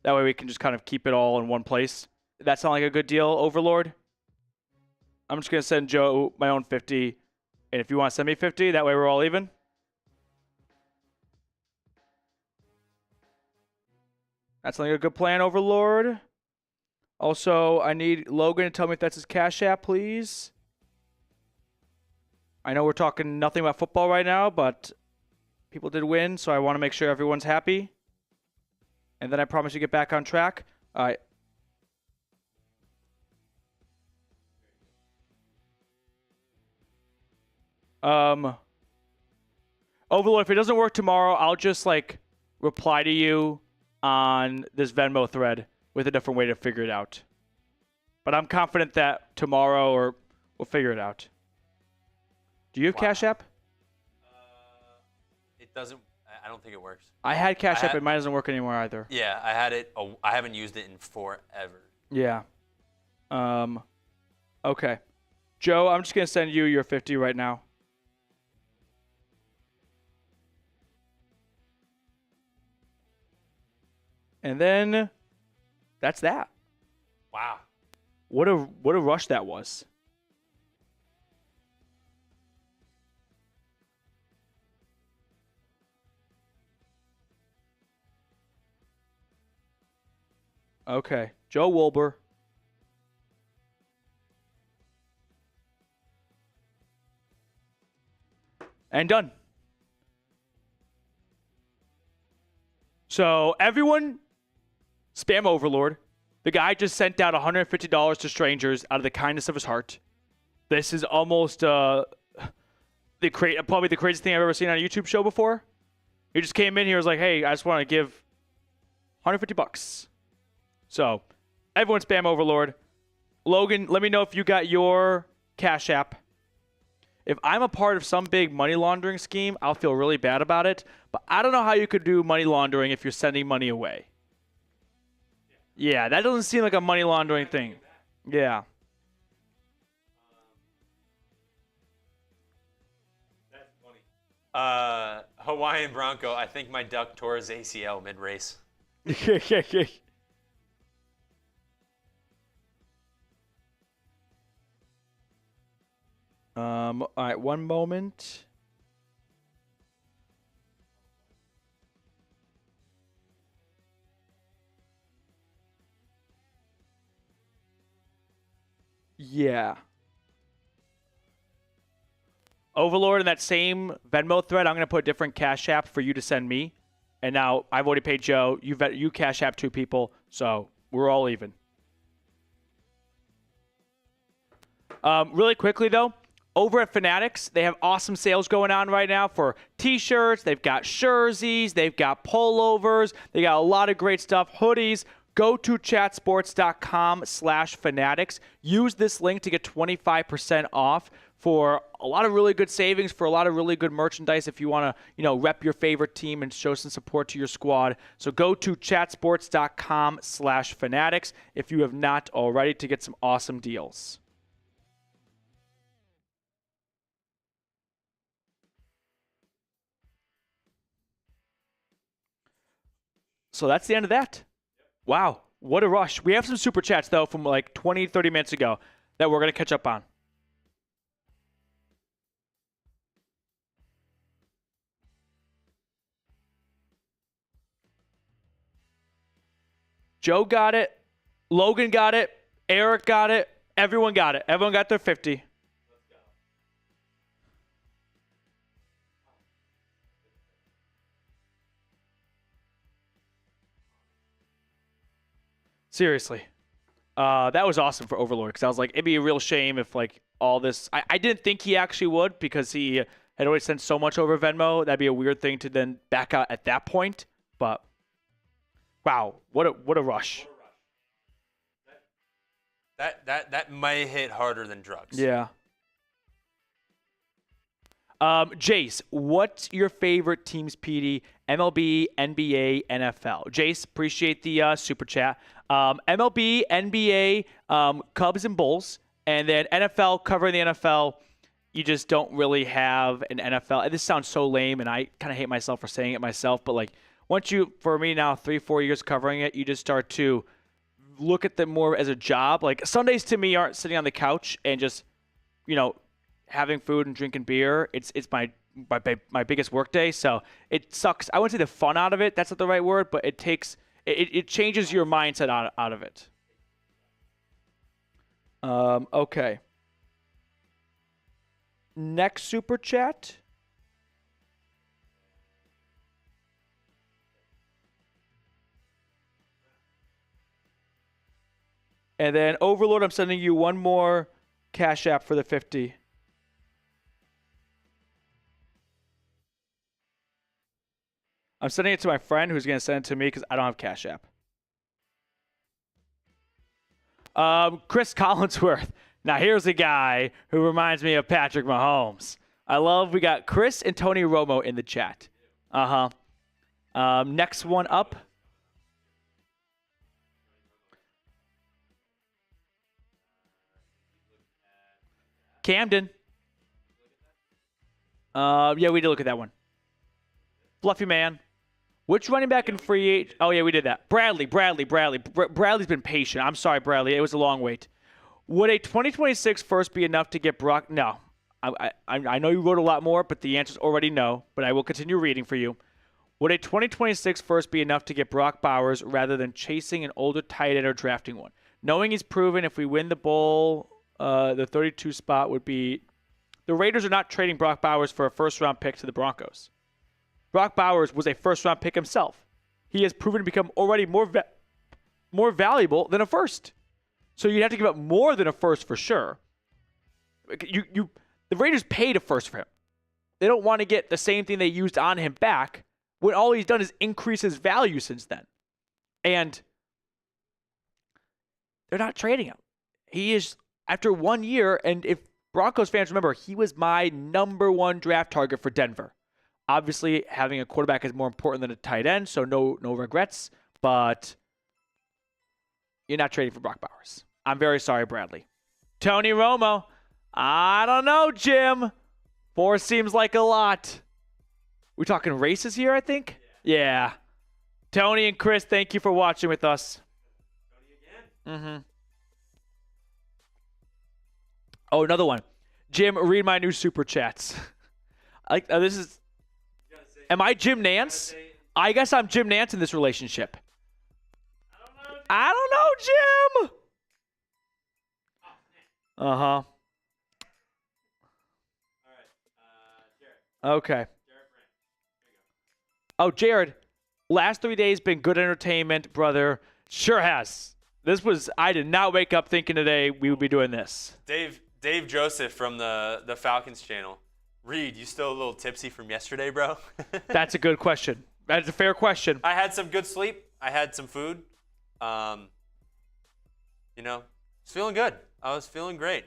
That way we can just kind of keep it all in one place. That sound like a good deal, Overlord? I'm just going to send Joe my own 50, and if you want to send me 50, that way we're all even. That sounds like a good plan, Overlord. Also, I need Logan to tell me if that's his Cash App, please. I know we're talking nothing about football right now, but people did win, so I want to make sure everyone's happy. And then I promise you get back on track. All right. Overlord, if it doesn't work tomorrow, I'll just like reply to you on this Venmo thread with a different way to figure it out. But I'm confident that tomorrow or we'll figure it out. Do you have Cash App? It doesn't. I don't think it works. I had Cash App. It mine doesn't work anymore either. Yeah, I had it. I haven't used it in forever. Yeah. Okay. Joe, I'm just going to send you your 50 right now. And then that's that. Wow. What a rush that was. Okay. Joe Wilbur. And done. So everyone, spam Overlord. The guy just sent out $150 to strangers out of the kindness of his heart. This is almost probably the craziest thing I've ever seen on a YouTube show before. He just came in here and was like, hey, I just want to give $150. So everyone spam Overlord. Logan, let me know if you got your Cash App. If I'm a part of some big money laundering scheme, I'll feel really bad about it. But I don't know how you could do money laundering if you're sending money away. Yeah, that doesn't seem like a money laundering thing. Yeah. That's funny. Hawaiian Bronco, I think my duck tore his ACL mid-race. All right, one moment. Yeah. Overlord, in that same Venmo thread, I'm going to put a different Cash App for you to send me. And now I've already paid Joe. You Cash App 2 people, so we're all even. Really quickly, though, over at Fanatics, they have awesome sales going on right now for T-shirts. They've got jerseys. They've got pullovers. They got a lot of great stuff. Hoodies. Go to chatsports.com/fanatics. Use this link to get 25% off for a lot of really good savings, for a lot of really good merchandise if you want to, rep your favorite team and show some support to your squad. So go to chatsports.com/fanatics if you have not already to get some awesome deals. So that's the end of that. Wow, what a rush. We have some super chats, though, from like 20, 30 minutes ago that we're going to catch up on. Joe got it. Logan got it. Eric got it. Everyone got it. Everyone got their 50. Seriously. That was awesome for Overlord because I was like, it'd be a real shame if like all this. I didn't think he actually would because he had already sent so much over Venmo. That'd be a weird thing to then back out at that point. But Wow, what a rush. That may hit harder than drugs. Yeah. Jace, what's your favorite teams, PD? MLB, NBA, NFL. Jace, appreciate the super chat. MLB, NBA, Cubs and Bulls, and then NFL, covering the NFL. You just don't really have an NFL. And this sounds so lame, and I kind of hate myself for saying it myself, but like once you, for me now, 3-4 years covering it, you just start to look at them more as a job. Like Sundays to me aren't sitting on the couch and just, having food and drinking beer. It's my biggest work day, so it sucks. I wouldn't say the fun out of it. That's not the right word, but it changes your mindset out of it. Okay. Next super chat. And then Overlord, I'm sending you one more Cash App for the 50. I'm sending it to my friend who's going to send it to me because I don't have Cash App. Chris Collinsworth. Now, here's a guy who reminds me of Patrick Mahomes. We got Chris and Tony Romo in the chat. Next one up. Camden. Yeah, we did look at that one. Fluffy man. Which running back in free agent? Oh, yeah, we did that. Bradley. Bradley's been patient. I'm sorry, Bradley. It was a long wait. Would a 2026 first be enough to get Brock? No. I know you wrote a lot more, but the answer is already no. But I will continue reading for you. Would a 2026 first be enough to get Brock Bowers rather than chasing an older tight end or drafting one? Knowing he's proven if we win the bowl, the 32 spot would be... The Raiders are not trading Brock Bowers for a first-round pick to the Broncos. Brock Bowers was a first-round pick himself. He has proven to become already more valuable than a first. So you'd have to give up more than a first for sure. The Raiders paid a first for him. They don't want to get the same thing they used on him back when all he's done is increase his value since then. And they're not trading him. He is, after 1 year, and if Broncos fans remember, he was my #1 draft target for Denver. Obviously, having a quarterback is more important than a tight end, so no regrets. But you're not trading for Brock Bowers. I'm very sorry, Bradley. Tony Romo. I don't know, Jim. 4 seems like a lot. We're talking races here, I think? Yeah. Tony and Chris, thank you for watching with us. Tony again? Oh, another one. Jim, read my new super chats. This is... Am I Jim Nance? I guess I'm Jim Nance in this relationship. I don't know, Jim. Uh-huh. Okay. Oh, Jared. Last 3 days been good entertainment, brother. Sure has. I did not wake up thinking today we would be doing this. Dave Joseph from the Falcons channel. Reed, you still a little tipsy from yesterday, bro? That's a good question. That's a fair question. I had some good sleep. I had some food. I was feeling good. I was feeling great.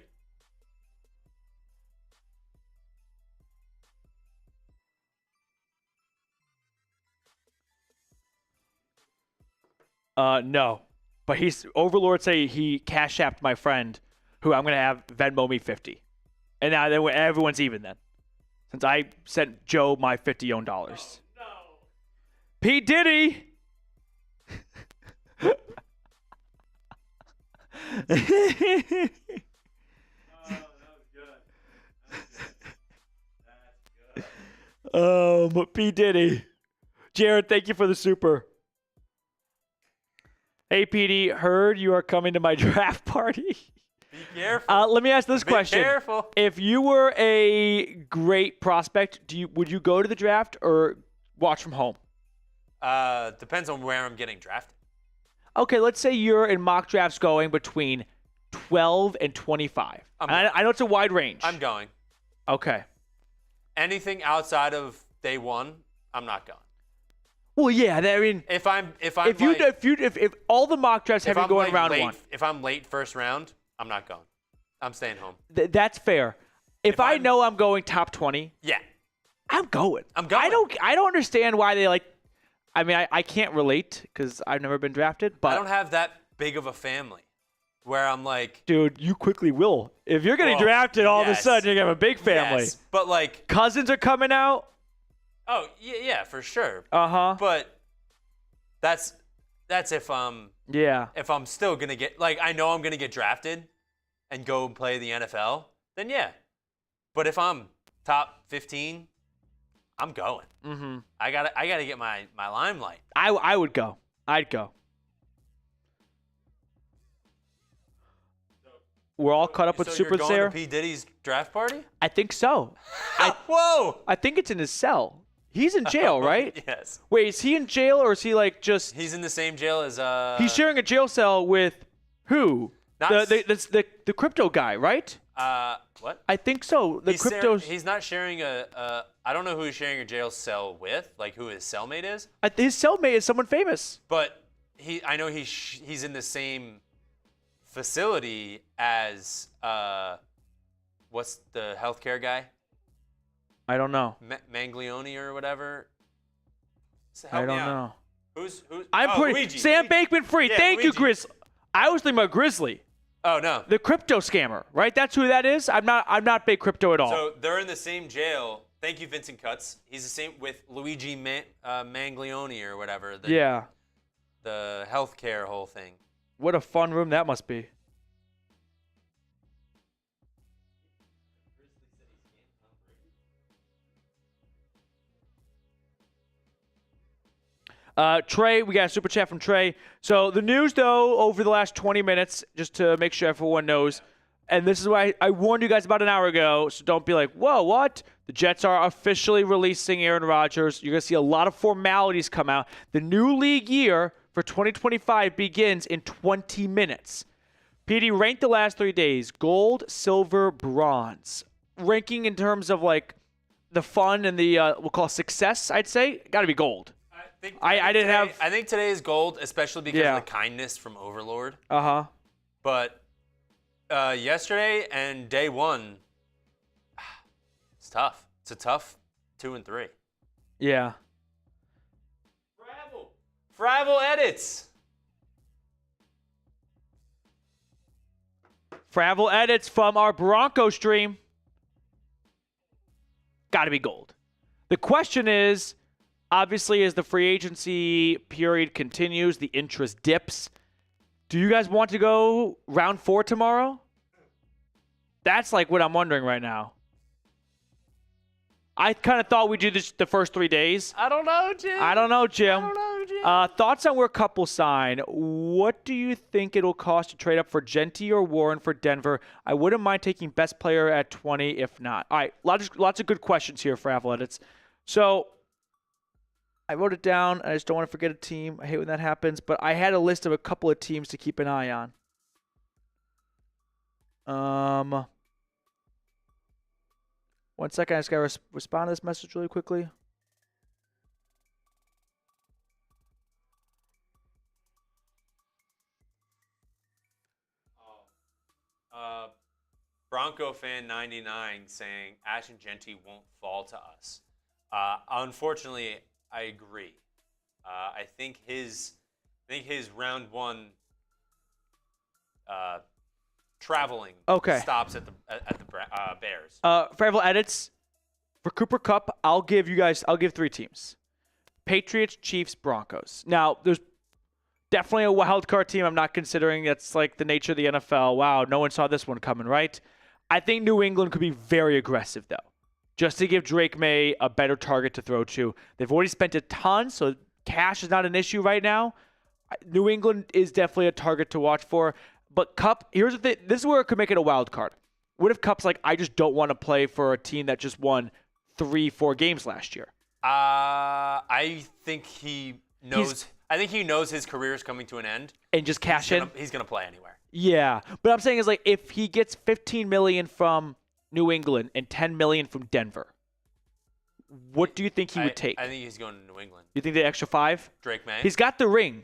No. But Overlord say he cash apped my friend, who I'm going to have Venmo me 50. And now everyone's even then. Since I sent Joe my $50 own dollars. Oh, no. P. Diddy! Oh, that was good. P. Diddy. Jared, thank you for the super. Hey, PD, heard you are coming to my draft party. Be careful. Let me ask this question. Be careful. If you were a great prospect, would you go to the draft or watch from home? Depends on where I'm getting drafted. Okay, let's say you're in mock drafts going between 12 and 25. I know it's a wide range. I'm going. Okay. Anything outside of day one, I'm not going. Well, yeah. I mean, if all the mock drafts have you going like round late, 1, if I'm late first round, I'm not going. I'm staying home. That's fair. If I know I'm going top 20, yeah, I'm going. I'm going. I don't understand why they like. I mean, I can't relate because I've never been drafted. But I don't have that big of a family where I'm like, dude, you quickly will. If you're getting drafted, all of a sudden you're gonna have a big family. Yes, but like cousins are coming out. Oh yeah, for sure. But that's if I'm still gonna get I know I'm gonna get drafted and go play the NFL, then yeah. But if I'm top 15, I'm going. Mm-hmm. I gotta get my limelight. I would go. I'd go. We're all caught up with Super Sarah. You're going to P. Diddy's draft party? I think so. Whoa! I think it's in his cell. He's in jail, right? Yes. Wait, is he in jail or is he just? He's in the same jail as He's sharing a jail cell with who? The crypto guy, right? What? I think so. He's not sharing a. I don't know who he's sharing a jail cell with, like who his cellmate is. His cellmate is someone famous. But I know he's in the same facility as what's the healthcare guy? I don't know. Manglione or whatever. I don't know. Who's? Luigi. Sam Bankman-Fried. Yeah, Thank Luigi. you, Grizzly. I was thinking about Grizzly. Oh no. The crypto scammer, right? That's who that is. I'm not big crypto at all. So they're in the same jail. Thank you, Vincent Cutts. He's the same with Luigi Manglione or whatever. The healthcare whole thing. What a fun room that must be. Trey, we got a super chat from Trey. So the news, though, over the last 20 minutes, just to make sure everyone knows, and this is why I warned you guys about an hour ago, so don't be like, whoa, what? The Jets are officially releasing Aaron Rodgers. You're going to see a lot of formalities come out. The new league year for 2025 begins in 20 minutes. PD ranked the last 3 days, gold, silver, bronze. Ranking in terms of, the fun and the, we'll call success, I'd say, got to be gold. I think today is gold, especially because of the kindness from Overlord. But yesterday and day one, it's tough. It's a tough 2 and 3. Yeah. Fravel edits. Fravel edits from our Broncos stream. Got to be gold. The question is, obviously, as the free agency period continues, the interest dips. Do you guys want to go round 4 tomorrow? That's what I'm wondering right now. I kind of thought we'd do this the first 3 days. I don't know, Jim. Thoughts on where Kupp will sign. What do you think it'll cost to trade up for Genty or Warren for Denver? I wouldn't mind taking best player at 20 if not. All right, lots of good questions here for Athletics. So I wrote it down. I just don't want to forget a team. I hate when that happens. But I had a list of a couple of teams to keep an eye on. 1 second. I just got to respond to this message really quickly. Bronco fan 99 saying Ashton Genty won't fall to us. Unfortunately, I agree. I think his round 1 traveling stops at the Bears. Fravel edits for Cooper Kupp. I'll give 3 teams: Patriots, Chiefs, Broncos. Now there's definitely a wild card team I'm not considering. That's the nature of the NFL. Wow, no one saw this one coming, right? I think New England could be very aggressive though, just to give Drake May a better target to throw to. They've already spent a ton, so cash is not an issue right now. New England is definitely a target to watch for. But Kupp, here's the thing. This is where it could make it a wild card. What if Kupp's I just don't want to play for a team that just won 3-4 games last year? I think he knows. I think he knows his career is coming to an end. And just cash in? He's going to play anywhere. Yeah. But I'm saying is if he gets $15 million from New England and $10 million from Denver, What do you think he would take? I think he's going to New England. You think the extra 5? Drake May? He's got the ring.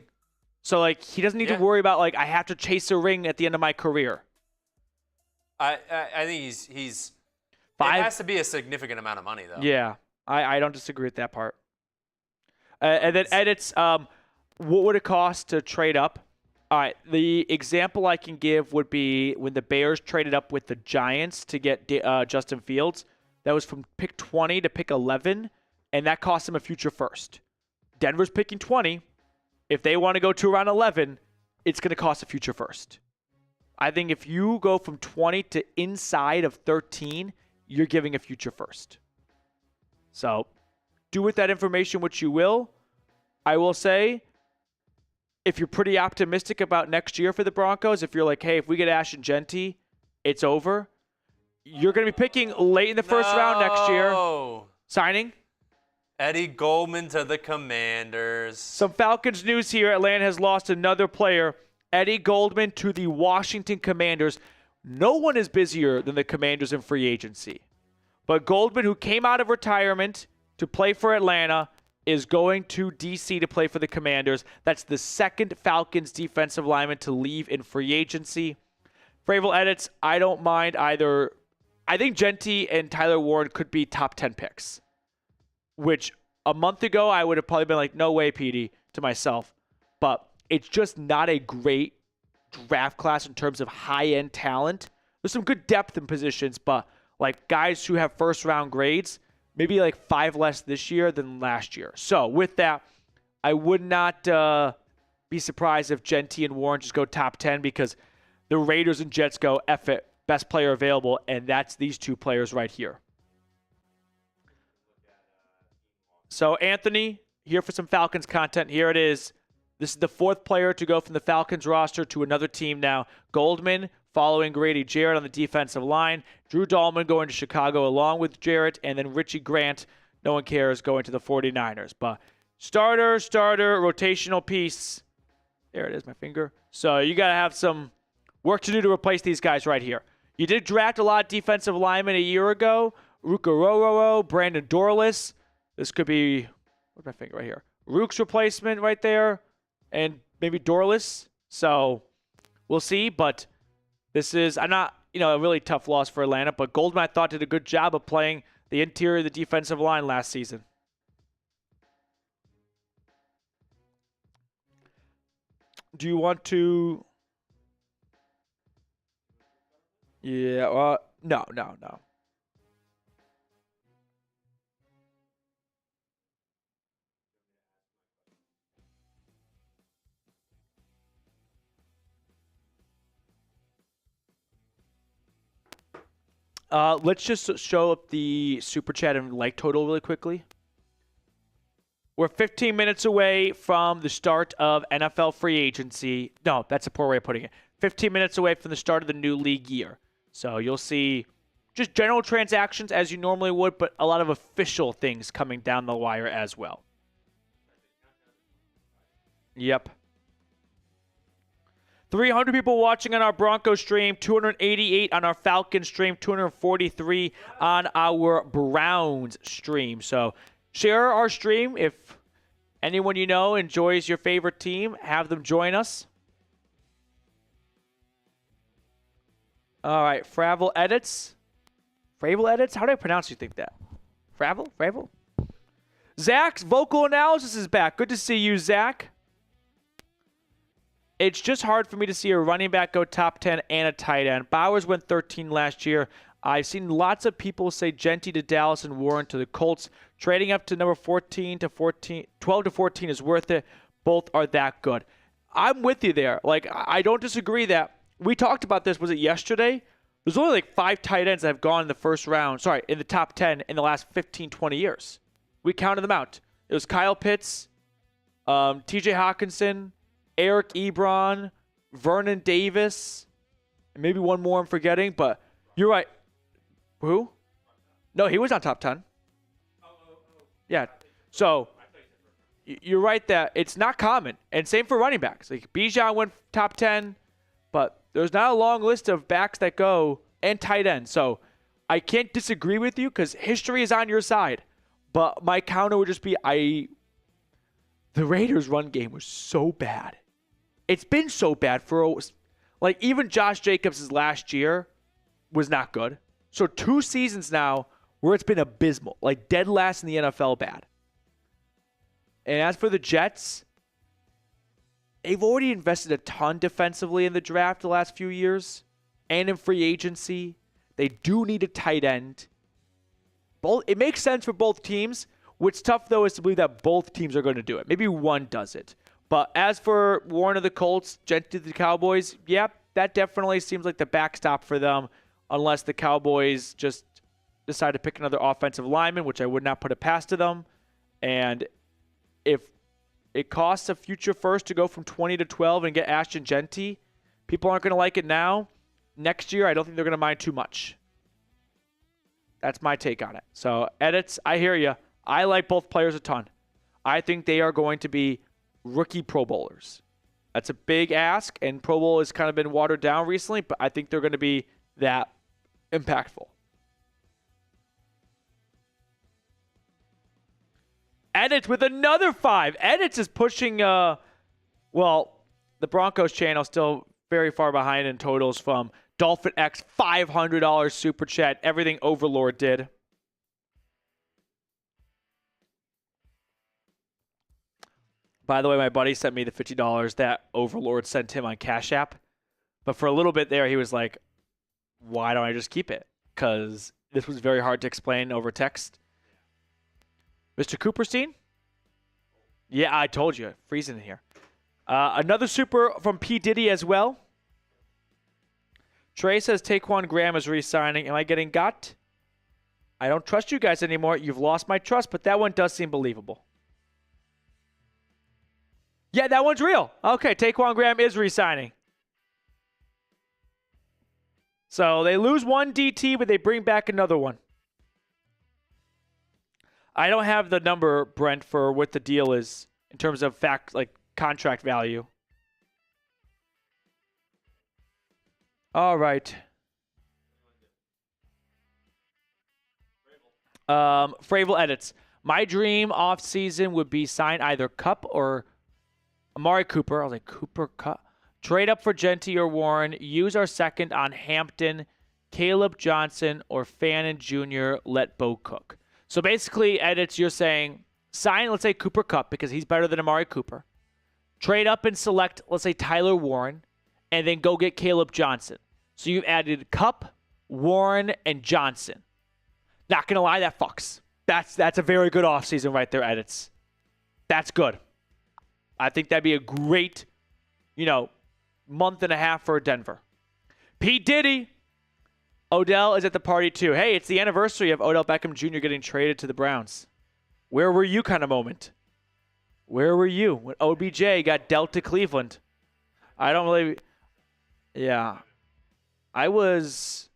So, like, he doesn't need to worry about, like, I have to chase a ring at the end of my career. I think he's 5? It has to be a significant amount of money, though. Yeah. I don't disagree with that part. And then edits, what would it cost to trade up? All right, the example I can give would be when the Bears traded up with the Giants to get Justin Fields. That was from pick 20 to pick 11, and that cost them a future first. Denver's picking 20. If they want to go to around 11, it's going to cost a future first. I think if you go from 20 to inside of 13, you're giving a future first. So do with that information what you will. I will say, if you're pretty optimistic about next year for the Broncos, if you're like, hey, if we get Ashton Genty, it's over, you're going to be picking late in the first round next year. Signing Eddie Goldman to the Commanders. Some Falcons news here. Atlanta has lost another player. Eddie Goldman to the Washington Commanders. No one is busier than the Commanders in free agency. But Goldman, who came out of retirement to play for Atlanta, is going to D.C. to play for the Commanders. That's the second Falcons defensive lineman to leave in free agency. Fravel edits, I don't mind either. I think Genty and Tyler Warren could be top 10 picks, which a month ago I would have probably been like, no way, Petey, to myself. But it's just not a great draft class in terms of high-end talent. There's some good depth in positions, but like guys who have first-round grades, maybe like 5 less this year than last year. So with that, I would not be surprised if Genty and Warren just go top 10 because the Raiders and Jets go F it, best player available, and that's these two players right here. So Anthony, here for some Falcons content. Here it is. This is the 4th player to go from the Falcons roster to another team now. Goldman following Grady Jarrett on the defensive line. Drew Dahlman going to Chicago along with Jarrett. And then Richie Grant, no one cares, going to the 49ers. But starter, rotational piece. There it is, my finger. So you got to have some work to do to replace these guys right here. You did draft a lot of defensive linemen a year ago. Ruka Rororo, Brandon Dorless. This could be, what's my finger right here? Rook's replacement right there. And maybe Dorless. So we'll see. But this is, I'm not, a really tough loss for Atlanta. But Goldman, I thought, did a good job of playing the interior of the defensive line last season. Do you want to? Yeah, no. Let's just show up the Super Chat and like total really quickly. We're 15 minutes away from the start of NFL free agency. No, that's a poor way of putting it. 15 minutes away from the start of the new league year. So you'll see just general transactions as you normally would, but a lot of official things coming down the wire as well. Yep. 300 people watching on our Broncos stream, 288 on our Falcons stream, 243 on our Browns stream. So share our stream. If anyone you know enjoys your favorite team, have them join us. All right, Fravel edits. Fravel edits? How do I pronounce you think that? Fravel? Zach's vocal analysis is back. Good to see you, Zach. It's just hard for me to see a running back go top 10 and a tight end. Bowers went 13 last year. I've seen lots of people say Genty to Dallas and Warren to the Colts. Trading up to number 12 to 14 is worth it. Both are that good. I'm with you there. Like, I don't disagree that. We talked about this, was it yesterday? There's only like 5 tight ends that have gone in the first round, in the top 10 in the last 15, 20 years. We counted them out. It was Kyle Pitts, TJ Hawkinson, Eric Ebron, Vernon Davis, and maybe one more I'm forgetting, but you're right. Who? No, he was on top 10. Yeah. So you're right that it's not common. And same for running backs. Like Bijan went top 10, but there's not a long list of backs that go and tight ends. So I can't disagree with you because history is on your side. But my counter would just be the Raiders' run game was so bad. It's been so bad for like even Josh Jacobs' last year was not good. So 2 seasons now where it's been abysmal, like dead last in the NFL bad. And as for the Jets, they've already invested a ton defensively in the draft the last few years and in free agency. They do need a tight end. It makes sense for both teams. What's tough, though, is to believe that both teams are going to do it. Maybe one does it. But as for Warren of the Colts, Gentry of the Cowboys, yep, that definitely seems like the backstop for them unless the Cowboys just decide to pick another offensive lineman, which I would not put it past to them. And if it costs a future first to go from 20 to 12 and get Ashton Genty, people aren't going to like it now. Next year, I don't think they're going to mind too much. That's my take on it. So, edits, I hear you. I like both players a ton. I think they are going to be rookie Pro Bowlers. That's a big ask, and Pro Bowl has kind of been watered down recently, but I think they're going to be that impactful. Edits with another 5. Edits is pushing, the Broncos channel still very far behind in totals from Dolphin X, $500 super chat. Everything Overlord did. By the way, my buddy sent me the $50 that Overlord sent him on Cash App. But for a little bit there, he was like, why don't I just keep it? Because this was very hard to explain over text. Mr. Cooperstein? Yeah, I told you. Freezing in here. Another super from P. Diddy as well. Trey says Taquan Graham is re-signing. Am I getting got? I don't trust you guys anymore. You've lost my trust, but that one does seem believable. Yeah, that one's real. Okay, Taquan Graham is re-signing. So they lose one DT, but they bring back another one. I don't have the number, Brent, for what the deal is in terms of contract value. All right. Fravel edits. My dream off season would be sign either Cup or Amari Cooper. I was like, Cooper, Cup. Trade up for Genty or Warren. Use our second on Hampton, Caleb Johnson, or Fannin Jr. Let Bo cook. So basically, edits, you're saying sign, let's say, Cooper Cup because he's better than Amari Cooper. Trade up and select, let's say, Tyler Warren, and then go get Caleb Johnson. So you've added Cup, Warren, and Johnson. Not going to lie, that fucks. That's a very good offseason right there, edits. That's good. I think that'd be a great, month and a half for Denver. P. Diddy. Odell is at the party too. Hey, it's the anniversary of Odell Beckham Jr. getting traded to the Browns. Where were you kind of moment? Where were you when OBJ got dealt to Cleveland? I don't really... Yeah. I was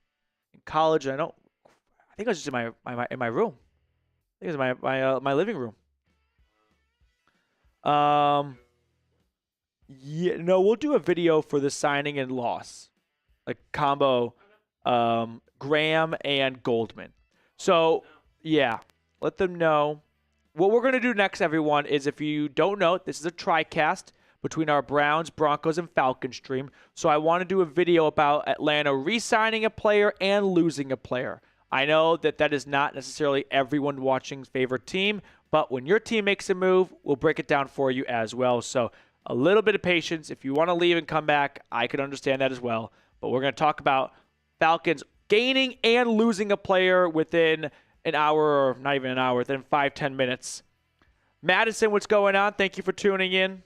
in college. I think I was just in my room. I think it was my living room. Yeah, no, we'll do a video for the signing and loss, like combo, Graham and Goldman. So yeah, let them know. What we're gonna do next, everyone, is if you don't know, this is a tri-cast between our Browns, Broncos, and Falcons stream. So I want to do a video about Atlanta re-signing a player and losing a player. I know that is not necessarily everyone watching's favorite team, but when your team makes a move, we'll break it down for you as well. So a little bit of patience. If you want to leave and come back, I can understand that as well. But we're going to talk about Falcons gaining and losing a player within an hour, or not even an hour, within 5-10 minutes. Madison, what's going on? Thank you for tuning in.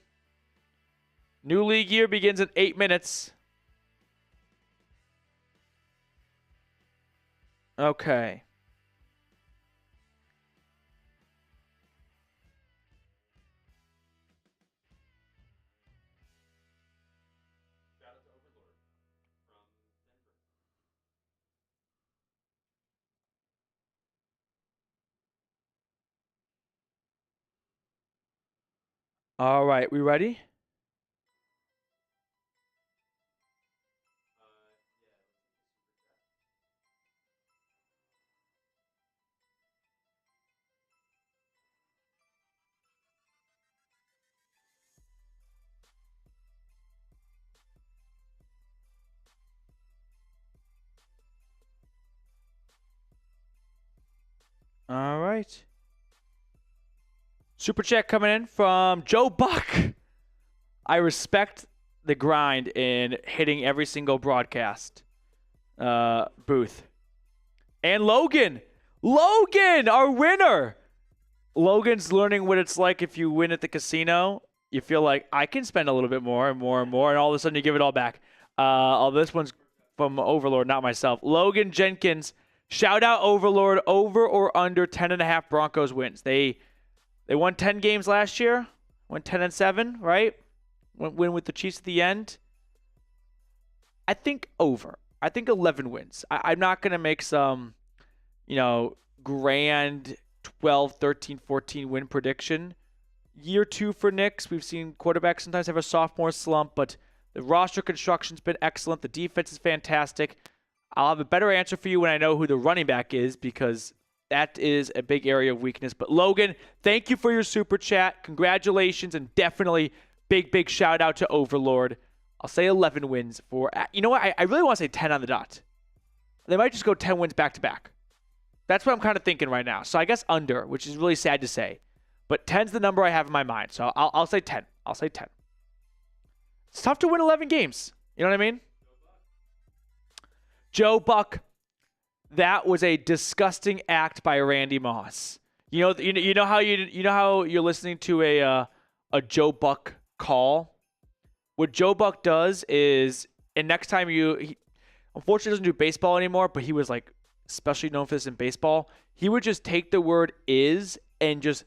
New league year begins in 8 minutes. Okay. All right, we ready? All right. Super chat coming in from Joe Buck. I respect the grind in hitting every single broadcast booth. And Logan, our winner. Logan's learning what it's like if you win at the casino. You feel like I can spend a little bit more and more and more, and all of a sudden you give it all back. This one's from Overlord, not myself. Logan Jenkins, shout out Overlord, over or under 10.5 Broncos wins. They won 10 games last year, went 10-7, right? Win with the Chiefs at the end. I think over. I think 11 wins. I'm not going to make some, grand 12, 13, 14 win prediction. Year 2 for Knicks. We've seen quarterbacks sometimes have a sophomore slump, but the roster construction's been excellent. The defense is fantastic. I'll have a better answer for you when I know who the running back is, because that is a big area of weakness. But Logan, thank you for your super chat. Congratulations, and definitely big shout out to Overlord. I'll say 11 wins for, you know what? I really want to say 10 on the dot. They might just go 10 wins back to back. That's what I'm kind of thinking right now. So I guess under, which is really sad to say. But 10's the number I have in my mind. So I'll say 10. I'll say 10. It's tough to win 11 games. You know what I mean? Joe Buck. That was a disgusting act by Randy Moss. You know how you're listening to a Joe Buck call? What Joe Buck does is, and next time he unfortunately doesn't do baseball anymore, but he was like especially known for this in baseball. He would just take the word is and just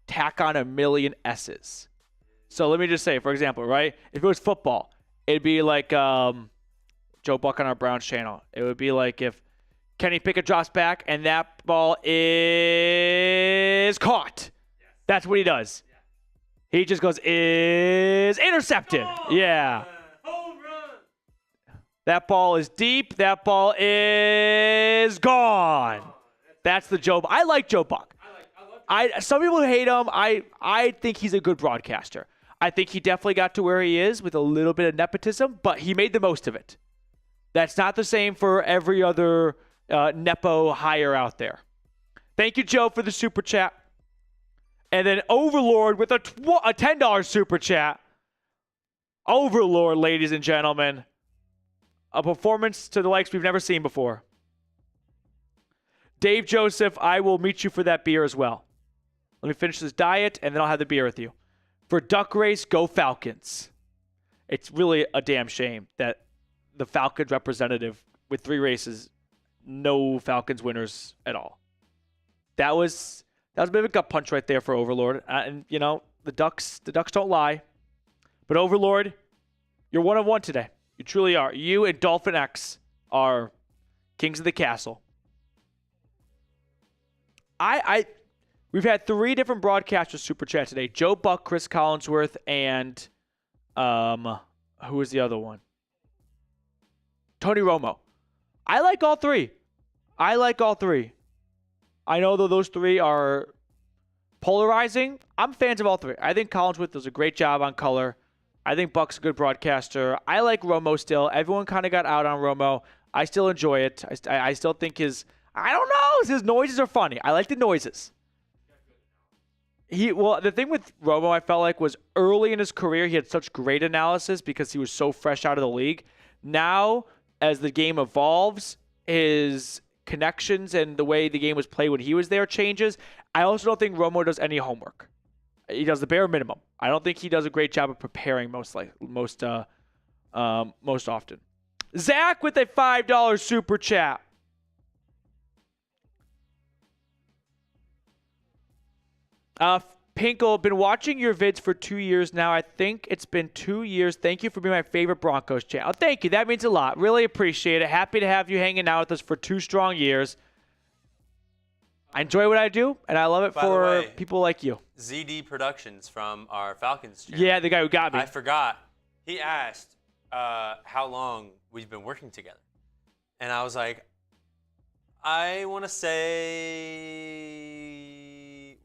tack on a million S's. So let me just say, for example, right? If it was football, it'd be like Joe Buck on our Browns channel. It would be like if Kenny Pickett drops back and that ball is caught. Yes. That's what he does. Yeah. He just goes, is intercepted. Yeah. Home run. That ball is deep. That ball is gone. That's the Joe Buck. I like Joe Buck. Some people hate him. I think he's a good broadcaster. I think he definitely got to where he is with a little bit of nepotism, but he made the most of it. That's not the same for every other Nepo hire out there. Thank you, Joe, for the super chat. And then Overlord with a $10 super chat. Overlord, ladies and gentlemen. A performance to the likes we've never seen before. Dave Joseph, I will meet you for that beer as well. Let me finish this diet, and then I'll have the beer with you. For Duck Race, go Falcons. It's really a damn shame that the Falcons representative with 3 races, no Falcons winners at all. That was a bit of a gut punch right there for Overlord. And, the Ducks don't lie. But Overlord, you're 1 of 1 today. You truly are. You and Dolphin X are kings of the castle. We've had 3 different broadcasters super chat today. Joe Buck, Chris Collinsworth, and who was the other one? Tony Romo. I like all 3. I know that those 3 are polarizing. I'm fans of all 3. I think Collinsworth does a great job on color. I think Buck's a good broadcaster. I like Romo still. Everyone kind of got out on Romo. I still enjoy it. I still think his noises are funny. I like the noises. The thing with Romo, I felt like, was early in his career, he had such great analysis because he was so fresh out of the league. Now, as the game evolves, his connections and the way the game was played when he was there changes. I also don't think Romo does any homework. He does the bare minimum. I don't think he does a great job of preparing most often. Zach with a $5 super chat. Pinkle, been watching your vids for 2 years now. I think it's been 2 years. Thank you for being my favorite Broncos channel. Thank you. That means a lot. Really appreciate it. Happy to have you hanging out with us for 2 strong years. I enjoy what I do, and I love it for people like you. ZD Productions from our Falcons channel. Yeah, the guy who got me. I forgot. He asked how long we've been working together. And I was like, I want to say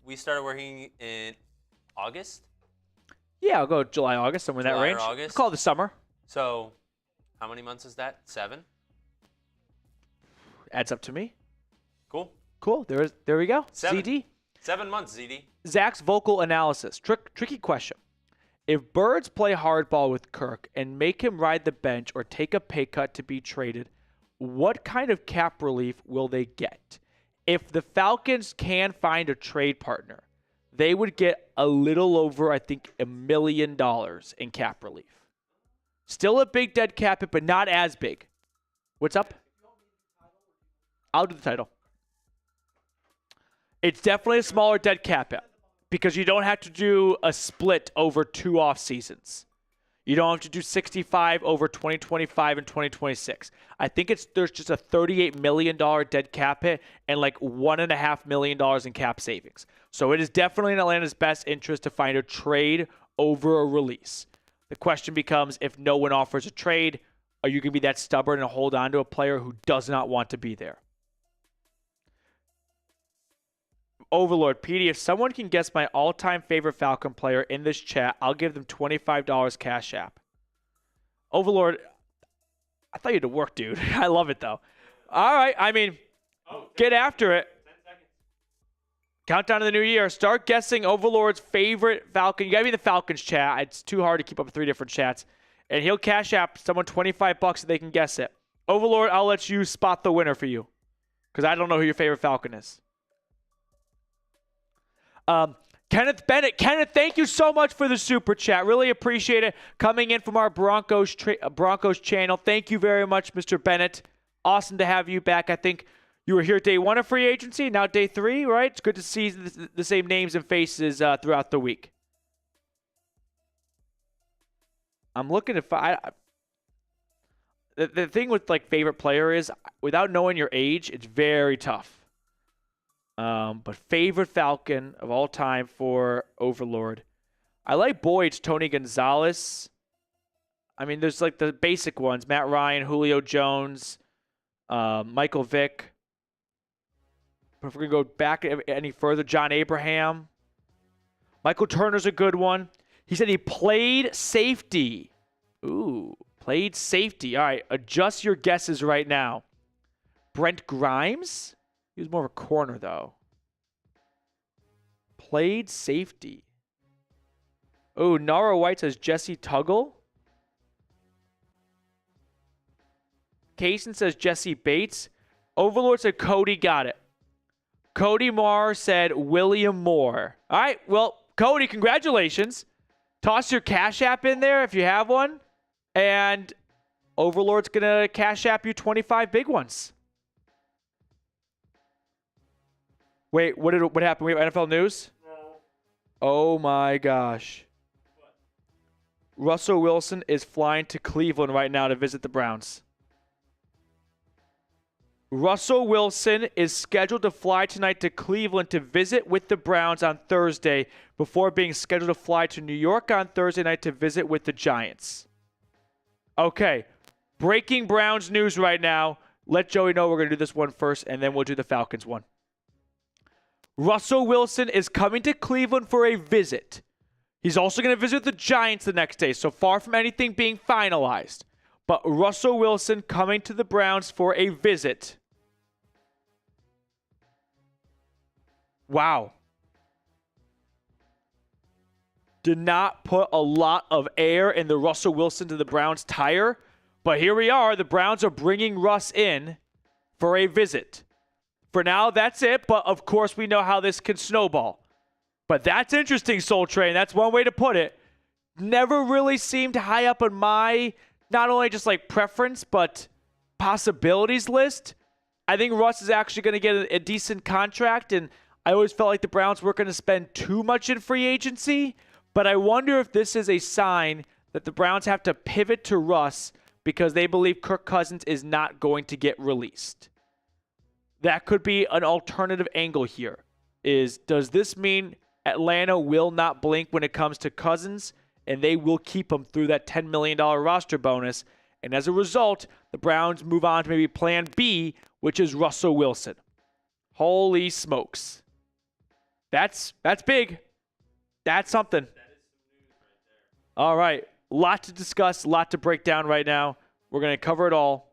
we started working in August. Yeah, I'll go July, August, somewhere in that range. August. I'll call it the summer. So how many months is that? 7? Adds up to me. Cool. Cool. There we go. ZD. 7 months, ZD. Zach's vocal analysis. Tricky question. If Birds play hardball with Kirk and make him ride the bench or take a pay cut to be traded, what kind of cap relief will they get? If the Falcons can find a trade partner, they would get a little over, I think, $1 million in cap relief. Still a big dead cap hit, but not as big. What's up? I'll do the title. It's definitely a smaller dead cap hit because you don't have to do a split over 2 off seasons. You don't have to do 65 over 2025 and 2026. I think there's just a $38 million dead cap hit and like $1.5 million in cap savings. So it is definitely in Atlanta's best interest to find a trade over a release. The question becomes, if no one offers a trade, are you going to be that stubborn and hold on to a player who does not want to be there? Overlord, PD, if someone can guess my all-time favorite Falcon player in this chat, I'll give them $25 Cash App. Overlord, I thought you had to work, dude. I love it, though. All right, I mean, get after it. 10 seconds. Countdown to the new year. Start guessing Overlord's favorite Falcon. You got to be in the Falcons chat. It's too hard to keep up with 3 different chats. And he'll Cash App someone $25 if they can guess it. Overlord, I'll let you spot the winner for you because I don't know who your favorite Falcon is. Kenneth Bennett. Kenneth, thank you so much for the super chat. Really appreciate it. Coming in from our Broncos channel. Thank you very much, Mr. Bennett. Awesome to have you back. I think you were here day 1 of free agency, now day 3, right? It's good to see the same names and faces throughout the week. I'm looking at the thing with like favorite player is without knowing your age, it's very tough. But favorite Falcon of all time for Overlord. I like Boyd's Tony Gonzalez. I mean, there's like the basic ones. Matt Ryan, Julio Jones, Michael Vick. But if we're going to go back any further, John Abraham. Michael Turner's a good one. He said he played safety. Ooh, played safety. All right, adjust your guesses right now. Brent Grimes? He was more of a corner, though. Played safety. Oh, Nara White says Jesse Tuggle. Kaysen says Jesse Bates. Overlord said Cody got it. Cody Marr said William Moore. All right, well, Cody, congratulations. Toss your Cash App in there if you have one. And Overlord's going to Cash App you 25 big ones. Wait, what happened? We have NFL news? No. Oh my gosh. What? Russell Wilson is flying to Cleveland right now to visit the Browns. Russell Wilson is scheduled to fly tonight to Cleveland to visit with the Browns on Thursday before being scheduled to fly to New York on Thursday night to visit with the Giants. Okay, breaking Browns news right now. Let Joey know we're going to do this one first, and then we'll do the Falcons one. Russell Wilson is coming to Cleveland for a visit. He's also going to visit the Giants the next day, so far from anything being finalized. But Russell Wilson coming to the Browns for a visit. Wow. Did not put a lot of air in the Russell Wilson to the Browns tire, but here we are. The Browns are bringing Russ in for a visit. For now, that's it, but of course we know how this can snowball. But that's interesting, Soul Train. That's one way to put it. Never really seemed high up on my, not only just like preference, but possibilities list. I think Russ is actually going to get a decent contract, and I always felt like the Browns weren't going to spend too much in free agency, but I wonder if this is a sign that the Browns have to pivot to Russ because they believe Kirk Cousins is not going to get released. That could be an alternative angle here. Does this mean Atlanta will not blink when it comes to Cousins, and they will keep him through that $10 million roster bonus? And as a result, the Browns move on to maybe plan B, which is Russell Wilson. Holy smokes. That's big. That's something. That is some news right there. All right. A lot to discuss, a lot to break down right now. We're going to cover it all.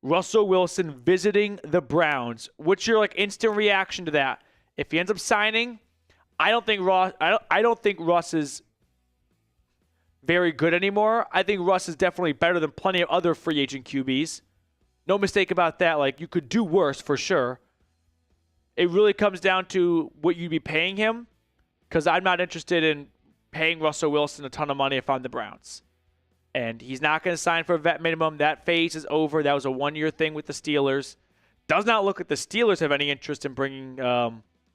Russell Wilson visiting the Browns. What's your instant reaction to that? If he ends up signing, I don't think Russ is very good anymore. I think Russ is definitely better than plenty of other free agent QBs. No mistake about that. You could do worse for sure. It really comes down to what you'd be paying him, because I'm not interested in paying Russell Wilson a ton of money if I'm the Browns. And he's not going to sign for a vet minimum. That phase is over. That was a one-year thing with the Steelers. Does not look like the Steelers have any interest in bringing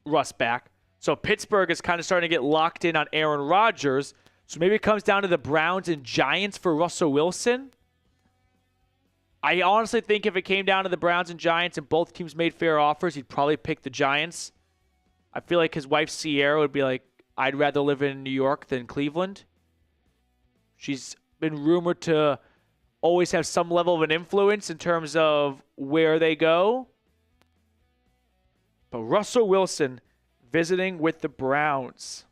Russ back. So Pittsburgh is kind of starting to get locked in on Aaron Rodgers. So maybe it comes down to the Browns and Giants for Russell Wilson. I honestly think if it came down to the Browns and Giants and both teams made fair offers, he'd probably pick the Giants. I feel like his wife Sierra would be like, I'd rather live in New York than Cleveland. She's been rumored to always have some level of an influence in terms of where they go. But Russell Wilson visiting with the Browns.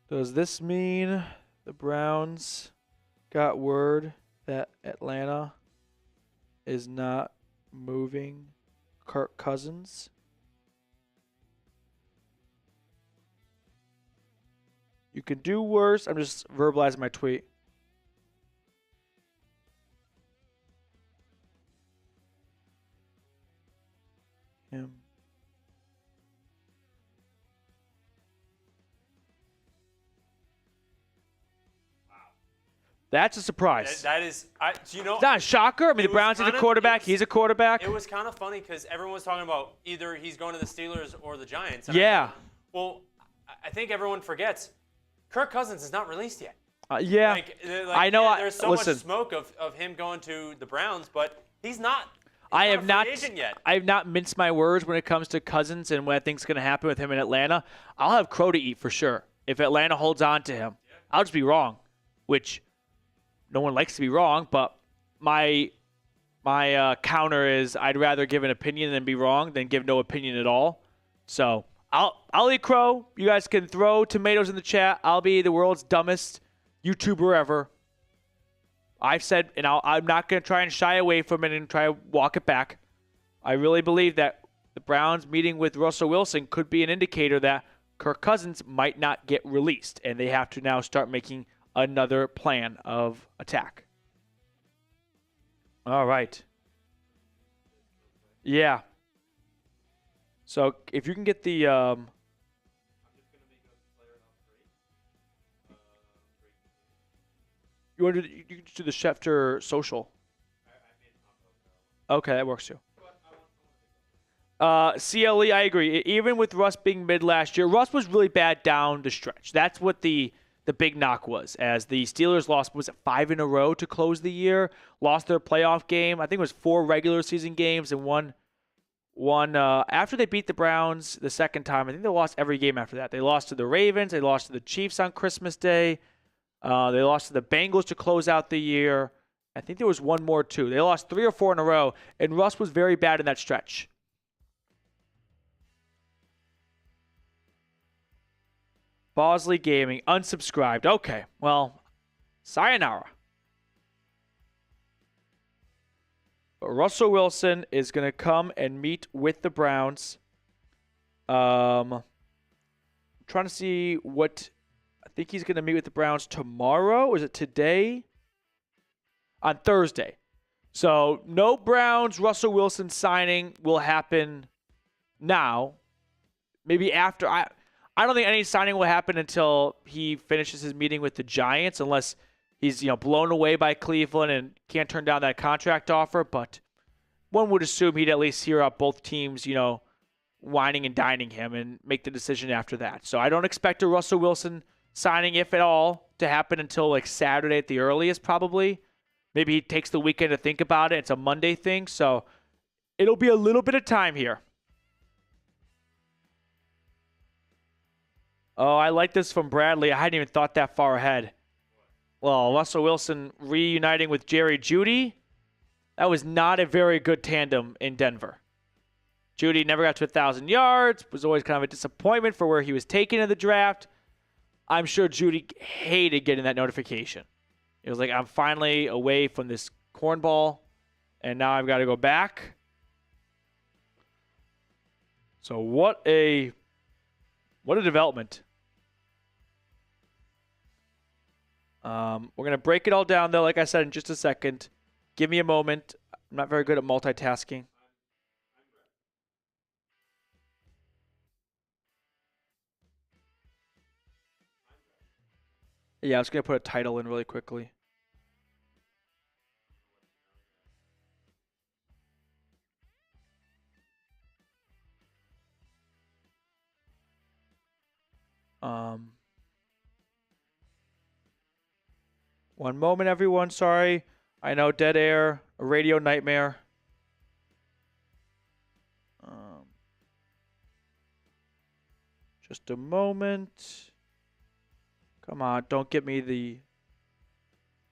Does this mean the Browns got word that Atlanta is not moving Kirk Cousins? You can do worse. I'm just verbalizing my tweet. Him. That's a surprise. That is, it's not a shocker. I mean, the Browns need a quarterback. He's a quarterback. It was kind of funny because everyone was talking about either he's going to the Steelers or the Giants. Yeah. I think everyone forgets Kirk Cousins is not released yet. Yeah. I know. Yeah, there's so much smoke of him going to the Browns, but he's not. I have not. Agent yet. I have not minced my words when it comes to Cousins and what I think is going to happen with him in Atlanta. I'll have crow to eat for sure if Atlanta holds on to him. Yeah. I'll just be wrong, which. No one likes to be wrong, but my counter is I'd rather give an opinion than be wrong than give no opinion at all. So I'll eat crow. You guys can throw tomatoes in the chat. I'll be the world's dumbest YouTuber ever. I've said, and I'm not going to try and shy away from it and try to walk it back. I really believe that the Browns meeting with Russell Wilson could be an indicator that Kirk Cousins might not get released, and they have to now start making another plan of attack. All right. Yeah. So if you can get the I'm just gonna make a player not great. You want to you can do the Schefter social. Okay, that works too. CLE, I agree. Even with Russ being mid last year, Russ was really bad down the stretch. That's what the big knock was, as the Steelers lost, was it 5 in a row to close the year, lost their playoff game. I think it was 4 regular season games and one after they beat the Browns the second time. I think they lost every game after that. They lost to the Ravens. They lost to the Chiefs on Christmas Day. They lost to the Bengals to close out the year. I think there was one more too. They lost 3 or 4 in a row, and Russ was very bad in that stretch. Bosley Gaming, unsubscribed. Okay, well, sayonara. But Russell Wilson is going to come and meet with the Browns. I'm trying to see what... I think he's going to meet with the Browns tomorrow. Or is it today? On Thursday. So, no Browns Russell Wilson signing will happen now. Maybe after... I don't think any signing will happen until he finishes his meeting with the Giants, unless he's blown away by Cleveland and can't turn down that contract offer. But one would assume he'd at least hear out both teams, whining and dining him and make the decision after that. So I don't expect a Russell Wilson signing, if at all, to happen until Saturday at the earliest, probably. Maybe he takes the weekend to think about it. It's a Monday thing, so it'll be a little bit of time here. Oh, I like this from Bradley. I hadn't even thought that far ahead. Well, Russell Wilson reuniting with Jerry Jeudy. That was not a very good tandem in Denver. Judy never got to 1,000 yards, was always kind of a disappointment for where he was taken in the draft. I'm sure Judy hated getting that notification. It was like, I'm finally away from this cornball, and now I've got to go back. So what a development. We're going to break it all down, though, like I said, in just a second. Give me a moment. I'm not very good at multitasking. Yeah, I was going to put a title in really quickly. One moment, everyone. Sorry. I know, dead air, a radio nightmare. Just a moment. Come on, don't get me the...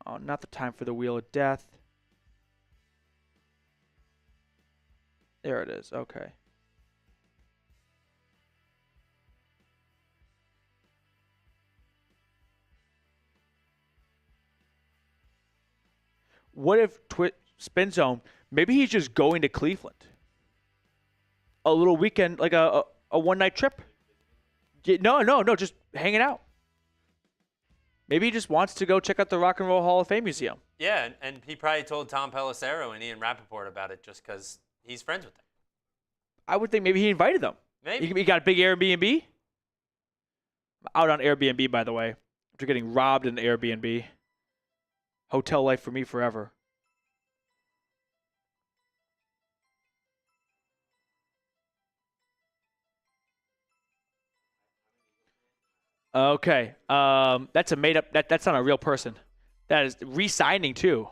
Oh, not the time for the Wheel of Death. There it is. Okay. What if Spin Zone, maybe he's just going to Cleveland? A little weekend, like a one-night trip? No, just hanging out. Maybe he just wants to go check out the Rock and Roll Hall of Fame Museum. Yeah, and he probably told Tom Pelissero and Ian Rappaport about it just because he's friends with them. I would think maybe he invited them. Maybe. He got a big Airbnb? I'm out on Airbnb, by the way. After getting robbed in Airbnb. Hotel life for me forever. Okay. That's a made up. That's not a real person. That is re-signing too.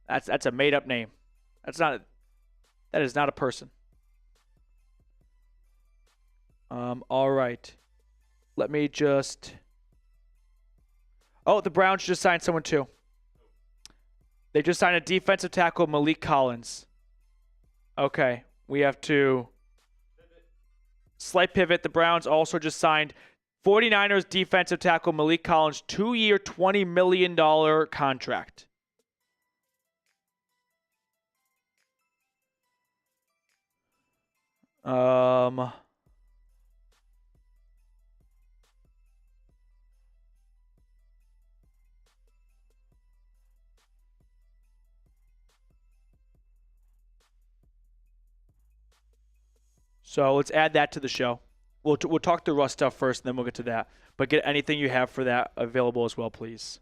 That's a made up name. That is not a person. All right. Let me just. Oh, the Browns just signed someone too. They just signed a defensive tackle, Malik Collins. Okay, we have to slight pivot. The Browns also just signed 49ers defensive tackle Malik Collins, 2-year, $20 million contract. So let's add that to the show. We'll talk the Russ stuff first, and then we'll get to that. But get anything you have for that available as well, please.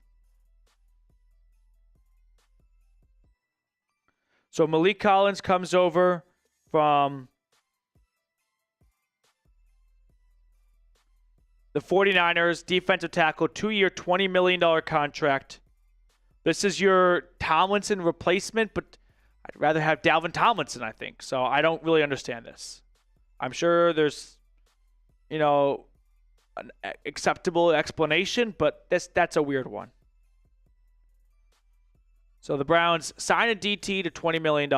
So Malik Collins comes over from the 49ers, defensive tackle, 2-year, $20 million contract. This is your Tomlinson replacement, but I'd rather have Dalvin Tomlinson, I think. So I don't really understand this. I'm sure there's, an acceptable explanation, but that's a weird one. So the Browns sign a DT to $20 million,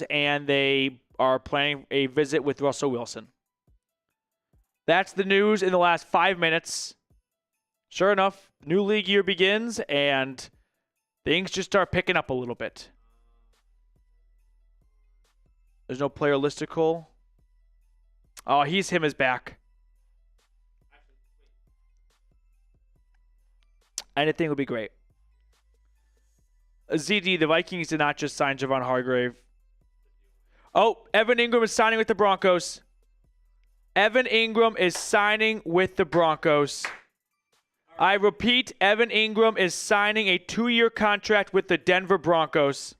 and they are planning a visit with Russell Wilson. That's the news in the last 5 minutes. Sure enough, new league year begins, and things just start picking up a little bit. There's no player listicle. Oh, him is back. Anything would be great. ZD, the Vikings did not just sign Javon Hargrave. Oh, Evan Ingram is signing with the Broncos. Evan Ingram is signing with the Broncos. I repeat, Evan Ingram is signing a 2-year contract with the Denver Broncos.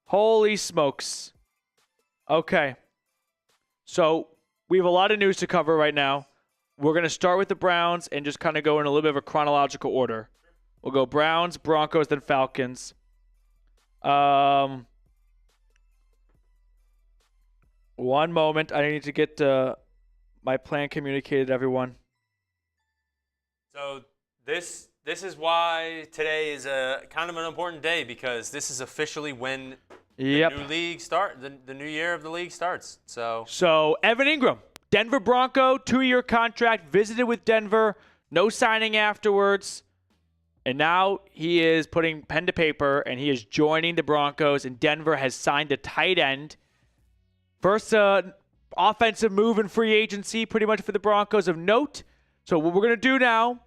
Holy smokes. Okay. So we have a lot of news to cover right now. We're going to start with the Browns and just kind of go in a little bit of a chronological order. We'll go Browns, Broncos, then Falcons. One moment. I need to get my plan communicated to everyone. So this is why today is a kind of an important day, because this is officially when Yep. The new league the new year of the league starts. So Evan Ingram, Denver Bronco, 2-year contract, visited with Denver, no signing afterwards. And now he is putting pen to paper, and he is joining the Broncos, and Denver has signed a tight end. First offensive move in free agency pretty much for the Broncos of note. So what we're going to do now,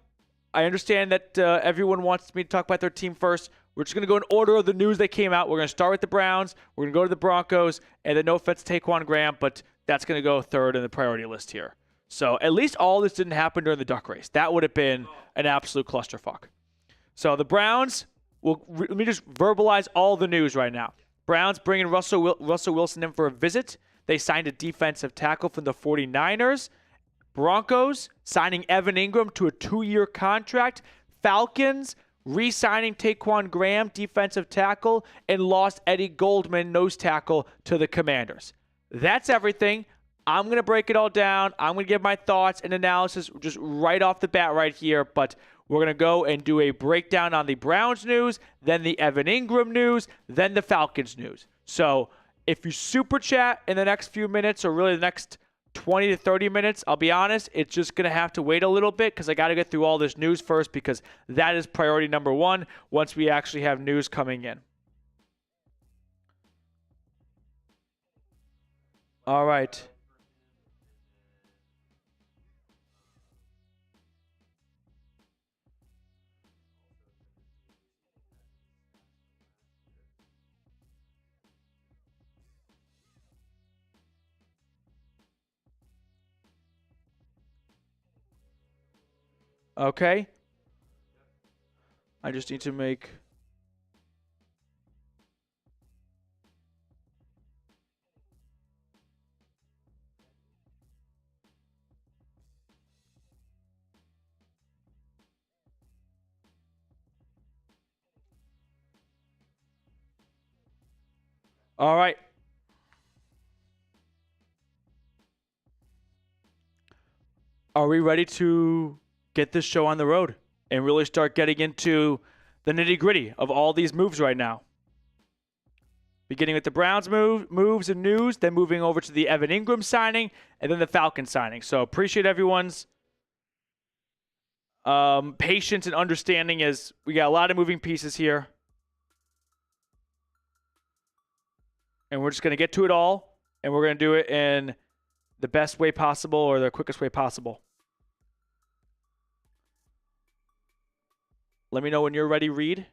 I understand that everyone wants me to talk about their team first. We're just going to go in order of the news that came out. We're going to start with the Browns. We're going to go to the Broncos, and then no offense to Taquan Graham, but that's going to go third in the priority list here. So at least all this didn't happen during the duck race. That would have been an absolute clusterfuck. So the Browns, let me just verbalize all the news right now. Browns bringing Russell Wilson in for a visit. They signed a defensive tackle from the 49ers. Broncos signing Evan Ingram to a 2-year contract. Falcons re-signing Taquan Graham, defensive tackle, and lost Eddie Goldman, nose tackle, to the Commanders. That's everything. I'm going to break it all down. I'm going to give my thoughts and analysis just right off the bat right here, but we're going to go and do a breakdown on the Browns news, then the Evan Ingram news, then the Falcons news. So if you super chat in the next few minutes, or really the next 20 to 30 minutes, I'll be honest, it's just going to have to wait a little bit because I got to get through all this news first, because that is priority number one once we actually have news coming in. All right. Okay. I just need to make... All right. Are we ready to get this show on the road and really start getting into the nitty-gritty of all these moves right now? Beginning with the Browns moves and news, then moving over to the Evan Ingram signing, and then the Falcons signing. So appreciate everyone's patience and understanding, as we got a lot of moving pieces here. And we're just going to get to it all, and we're going to do it in the best way possible, or the quickest way possible. Let me know when you're ready, Reed.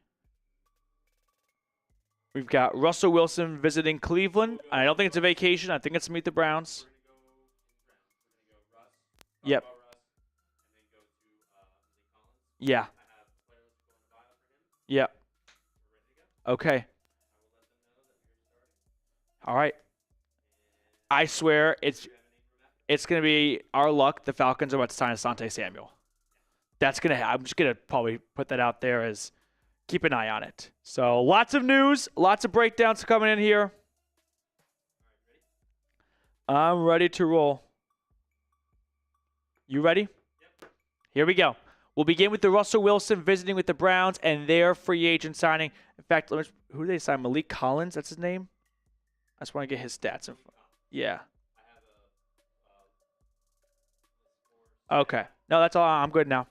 We've got Russell Wilson visiting Cleveland. I don't think it's a vacation. I think it's to meet the Browns. Yep. Yeah. Yep. Okay. All right. I swear it's going to be our luck. The Falcons are about to sign Asante Samuel. That's going to I'm just going to probably put that out there as keep an eye on it. So lots of news, lots of breakdowns coming in here. I'm ready to roll. You ready? Yep. Here we go. We'll begin with the Russell Wilson visiting with the Browns and their free agent signing. In fact, who did they sign? Malik Collins, that's his name? I just want to get his stats. Yeah. Okay. No, that's all. I'm good now.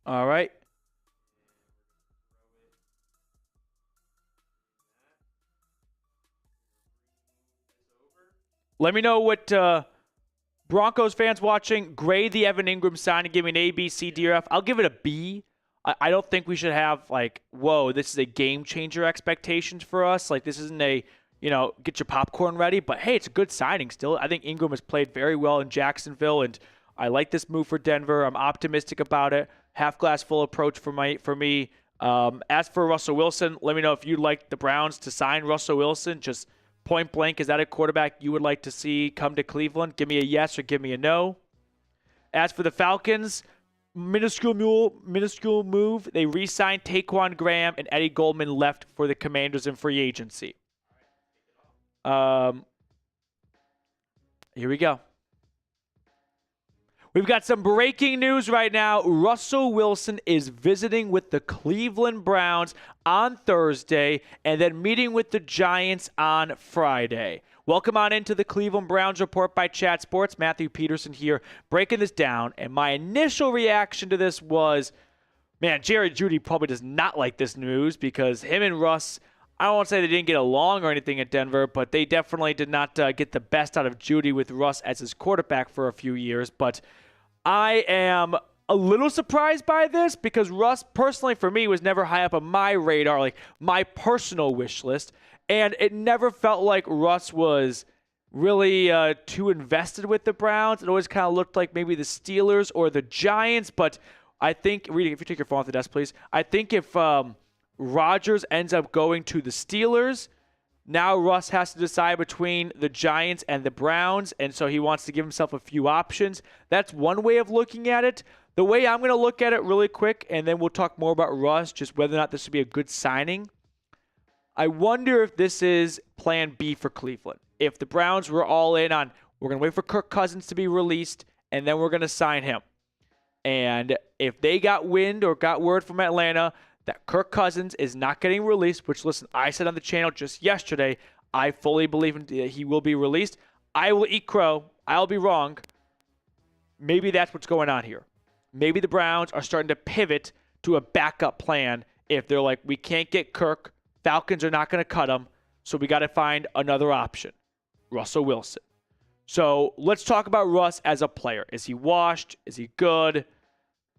All right. Let me know what Broncos fans watching grade the Evan Ingram signing. Give me an A, B, C, D, or F. I'll give it a B. I don't think we should have, like, whoa, this is a game changer expectations for us. Like, this isn't a, get your popcorn ready. But, hey, it's a good signing still. I think Ingram has played very well in Jacksonville, and I like this move for Denver. I'm optimistic about it. Half glass full approach for me. As for Russell Wilson, let me know if you'd like the Browns to sign Russell Wilson. Just point blank, is that a quarterback you would like to see come to Cleveland? Give me a yes or give me a no. As for the Falcons, minuscule move. They re-signed Taquan Graham, and Eddie Goldman left for the Commanders in free agency. Here we go. We've got some breaking news right now. Russell Wilson is visiting with the Cleveland Browns on Thursday and then meeting with the Giants on Friday. Welcome on into the Cleveland Browns Report by Chat Sports. Matthew Peterson here, breaking this down. And my initial reaction to this was, man, Jerry Jeudy probably does not like this news because him and Russ, I don't want to say they didn't get along or anything at Denver, but they definitely did not get the best out of Jeudy with Russ as his quarterback for a few years. But I am a little surprised by this because Russ, personally for me, was never high up on my radar, like my personal wish list. And it never felt like Russ was really too invested with the Browns. It always kind of looked like maybe the Steelers or the Giants. But I think, reading, if you take your phone off the desk, please. I think if Rodgers ends up going to the Steelers, now Russ has to decide between the Giants and the Browns, and so he wants to give himself a few options. That's one way of looking at it. The way I'm going to look at it really quick, and then we'll talk more about Russ, just whether or not this would be a good signing. I wonder if this is plan B for Cleveland. If the Browns were all in on, we're going to wait for Kirk Cousins to be released, and then we're going to sign him. And if they got wind or got word from Atlanta that Kirk Cousins is not getting released, which, listen, I said on the channel just yesterday, I fully believe he will be released. I will eat crow. I'll be wrong. Maybe that's what's going on here. Maybe the Browns are starting to pivot to a backup plan if they're like, we can't get Kirk. Falcons are not going to cut him, so we got to find another option. Russell Wilson. So let's talk about Russ as a player. Is he washed? Is he good?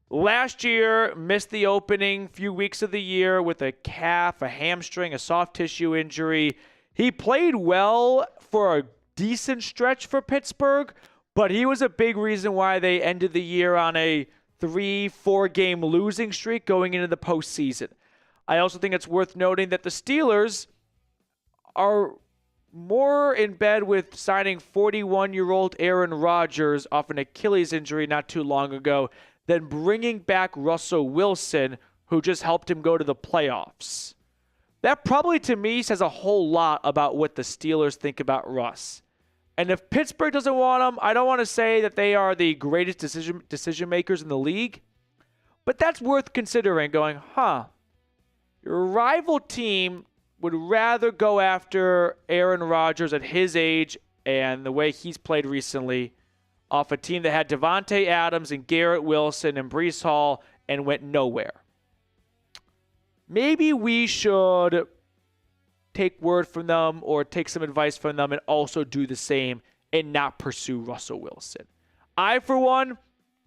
Last year, missed the opening few weeks of the year with a calf, a hamstring, a soft tissue injury. He played well for a decent stretch for Pittsburgh, but he was a big reason why they ended the year on a 3-4 game losing streak going into the postseason. I also think it's worth noting that the Steelers are more in bed with signing 41-year-old Aaron Rodgers off an Achilles injury not too long ago than bringing back Russell Wilson, who just helped him go to the playoffs. That probably, to me, says a whole lot about what the Steelers think about Russ. And if Pittsburgh doesn't want him, I don't want to say that they are the greatest decision makers in the league, but that's worth considering, going, your rival team would rather go after Aaron Rodgers at his age and the way he's played recently off a team that had Devontae Adams and Garrett Wilson and Breece Hall and went nowhere. Maybe we should take word from them or take some advice from them and also do the same and not pursue Russell Wilson. I, for one,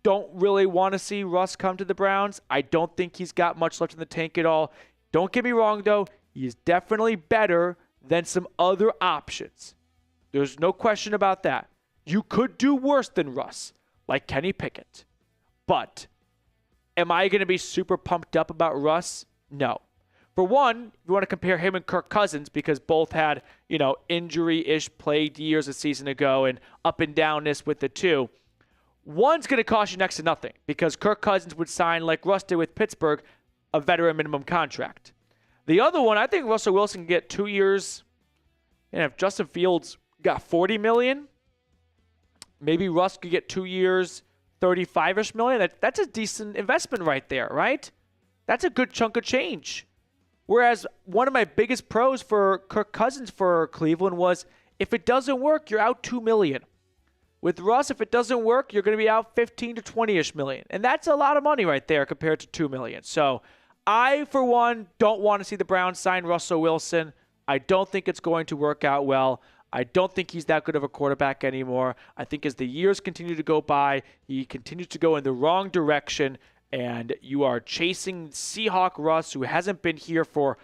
don't really want to see Russ come to the Browns. I don't think he's got much left in the tank at all. Don't get me wrong, though. He is definitely better than some other options. There's no question about that. You could do worse than Russ, like Kenny Pickett. But am I going to be super pumped up about Russ? No. For one, if you want to compare him and Kirk Cousins, because both had, injury-ish plagued years a season ago and up and downness with the two, one's going to cost you next to nothing because Kirk Cousins would sign, like Russ did with Pittsburgh, a veteran minimum contract. The other one, I think Russell Wilson can get 2 years, and if Justin Fields got $40 million, maybe Russ could get 2 years, $35-ish million. That's a decent investment right there, right? That's a good chunk of change. Whereas one of my biggest pros for Kirk Cousins for Cleveland was, if it doesn't work, you're out $2 million. With Russ, if it doesn't work, you're going to be out 15 to 20-ish million. And that's a lot of money right there compared to $2 million. So I, for one, don't want to see the Browns sign Russell Wilson. I don't think it's going to work out well. I don't think he's that good of a quarterback anymore. I think as the years continue to go by, he continues to go in the wrong direction, and you are chasing Seahawk Russ, who hasn't been here for,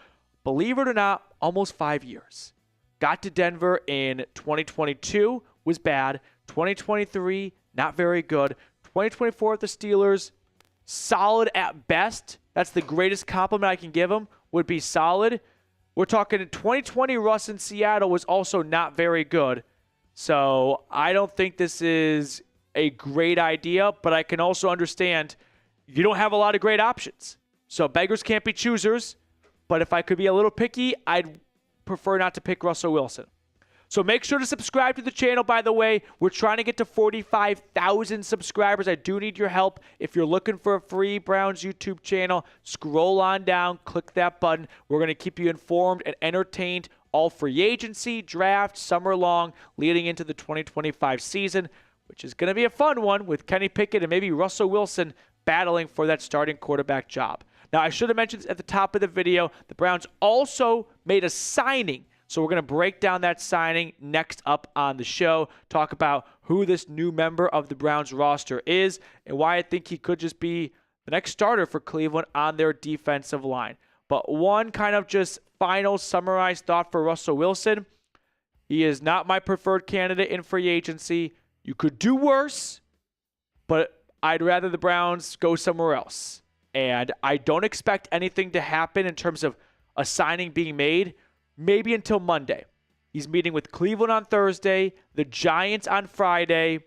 believe it or not, almost 5 years. Got to Denver in 2022, was bad. 2023, not very good. 2024 at the Steelers, solid at best. That's the greatest compliment I can give him, would be solid. We're talking 2020 Russ in Seattle was also not very good. So I don't think this is a great idea, but I can also understand you don't have a lot of great options. So beggars can't be choosers. But if I could be a little picky, I'd prefer not to pick Russell Wilson. So make sure to subscribe to the channel, by the way. We're trying to get to 45,000 subscribers. I do need your help. If you're looking for a free Browns YouTube channel, scroll on down, click that button. We're going to keep you informed and entertained all free agency, draft, summer long, leading into the 2025 season, which is going to be a fun one with Kenny Pickett and maybe Russell Wilson battling for that starting quarterback job. Now, I should have mentioned at the top of the video, the Browns also made a signing. So we're going to break down that signing next up on the show, talk about who this new member of the Browns roster is and why I think he could just be the next starter for Cleveland on their defensive line. But one kind of just final summarized thought for Russell Wilson. He is not my preferred candidate in free agency. You could do worse, but I'd rather the Browns go somewhere else. And I don't expect anything to happen in terms of a signing being made maybe until Monday. He's meeting with Cleveland on Thursday, the Giants on Friday.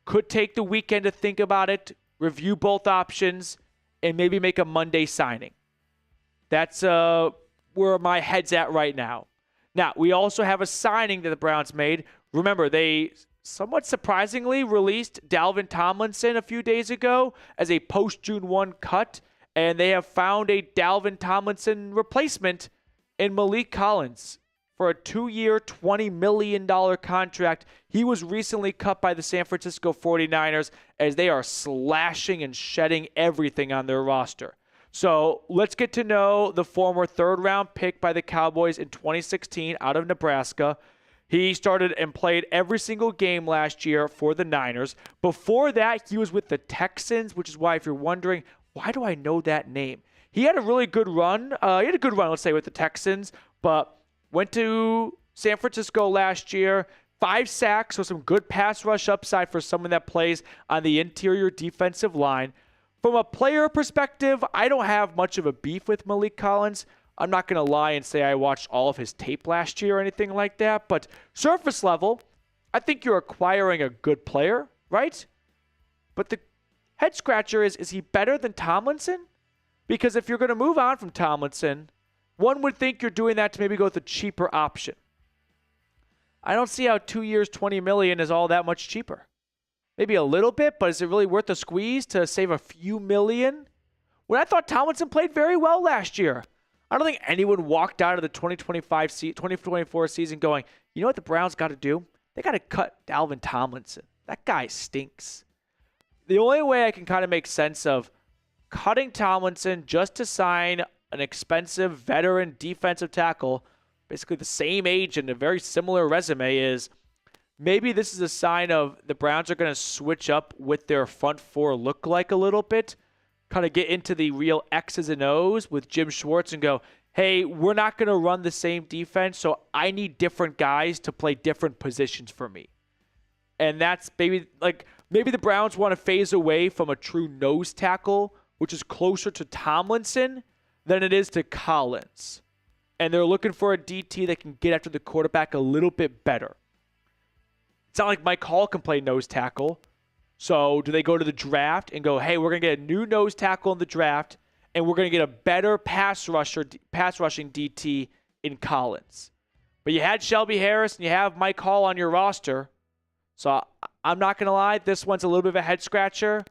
Could take the weekend to think about it, review both options, and maybe make a Monday signing. That's where my head's at right now. Now, we also have a signing that the Browns made. Remember, they somewhat surprisingly released Dalvin Tomlinson a few days ago as a post-June 1 cut, and they have found a Dalvin Tomlinson replacement in Malik Collins for a 2-year, $20 million contract. He was recently cut by the San Francisco 49ers as they are slashing and shedding everything on their roster. So let's get to know the former third-round pick by the Cowboys in 2016 out of Nebraska. He started and played every single game last year for the Niners. Before that, he was with the Texans, which is why if you're wondering, why do I know that name? He had a really good run. Let's say, with the Texans, but went to San Francisco last year. 5 sacks, so some good pass rush upside for someone that plays on the interior defensive line. From a player perspective, I don't have much of a beef with Malik Collins. I'm not going to lie and say I watched all of his tape last year or anything like that, but surface level, I think you're acquiring a good player, right? But the head scratcher is he better than Tomlinson? Because if you're going to move on from Tomlinson, one would think you're doing that to maybe go with a cheaper option. I don't see how 2 years, $20 million is all that much cheaper. Maybe a little bit, but is it really worth the squeeze to save a few million? When I thought Tomlinson played very well last year, I don't think anyone walked out of the 2024 season going, you know what the Browns got to do? They got to cut Dalvin Tomlinson. That guy stinks. The only way I can kind of make sense of cutting Tomlinson just to sign an expensive veteran defensive tackle, basically the same age and a very similar resume, is maybe this is a sign of the Browns are going to switch up with their front four look like a little bit, kind of get into the real X's and O's with Jim Schwartz and go, hey, we're not going to run the same defense, so I need different guys to play different positions for me. And that's maybe the Browns want to phase away from a true nose tackle, which is closer to Tomlinson than it is to Collins. And they're looking for a DT that can get after the quarterback a little bit better. It's not like Mike Hall can play nose tackle. So do they go to the draft and go, hey, we're going to get a new nose tackle in the draft, and we're going to get a better pass rushing DT in Collins? But you had Shelby Harris and you have Mike Hall on your roster. So I'm not going to lie, this one's a little bit of a head scratcher.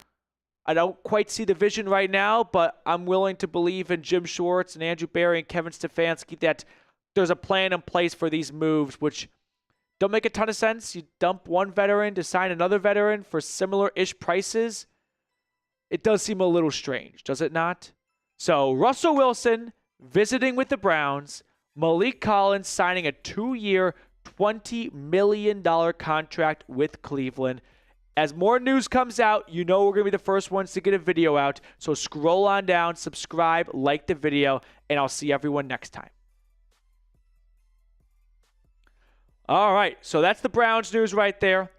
I don't quite see the vision right now, but I'm willing to believe in Jim Schwartz and Andrew Berry and Kevin Stefanski that there's a plan in place for these moves, which don't make a ton of sense. You dump one veteran to sign another veteran for similar-ish prices. It does seem a little strange, does it not? So Russell Wilson visiting with the Browns, Malik Collins signing a 2-year, $20 million contract with Cleveland. As more news comes out, you know we're going to be the first ones to get a video out. So scroll on down, subscribe, like the video, and I'll see everyone next time. All right, so that's the Browns news right there.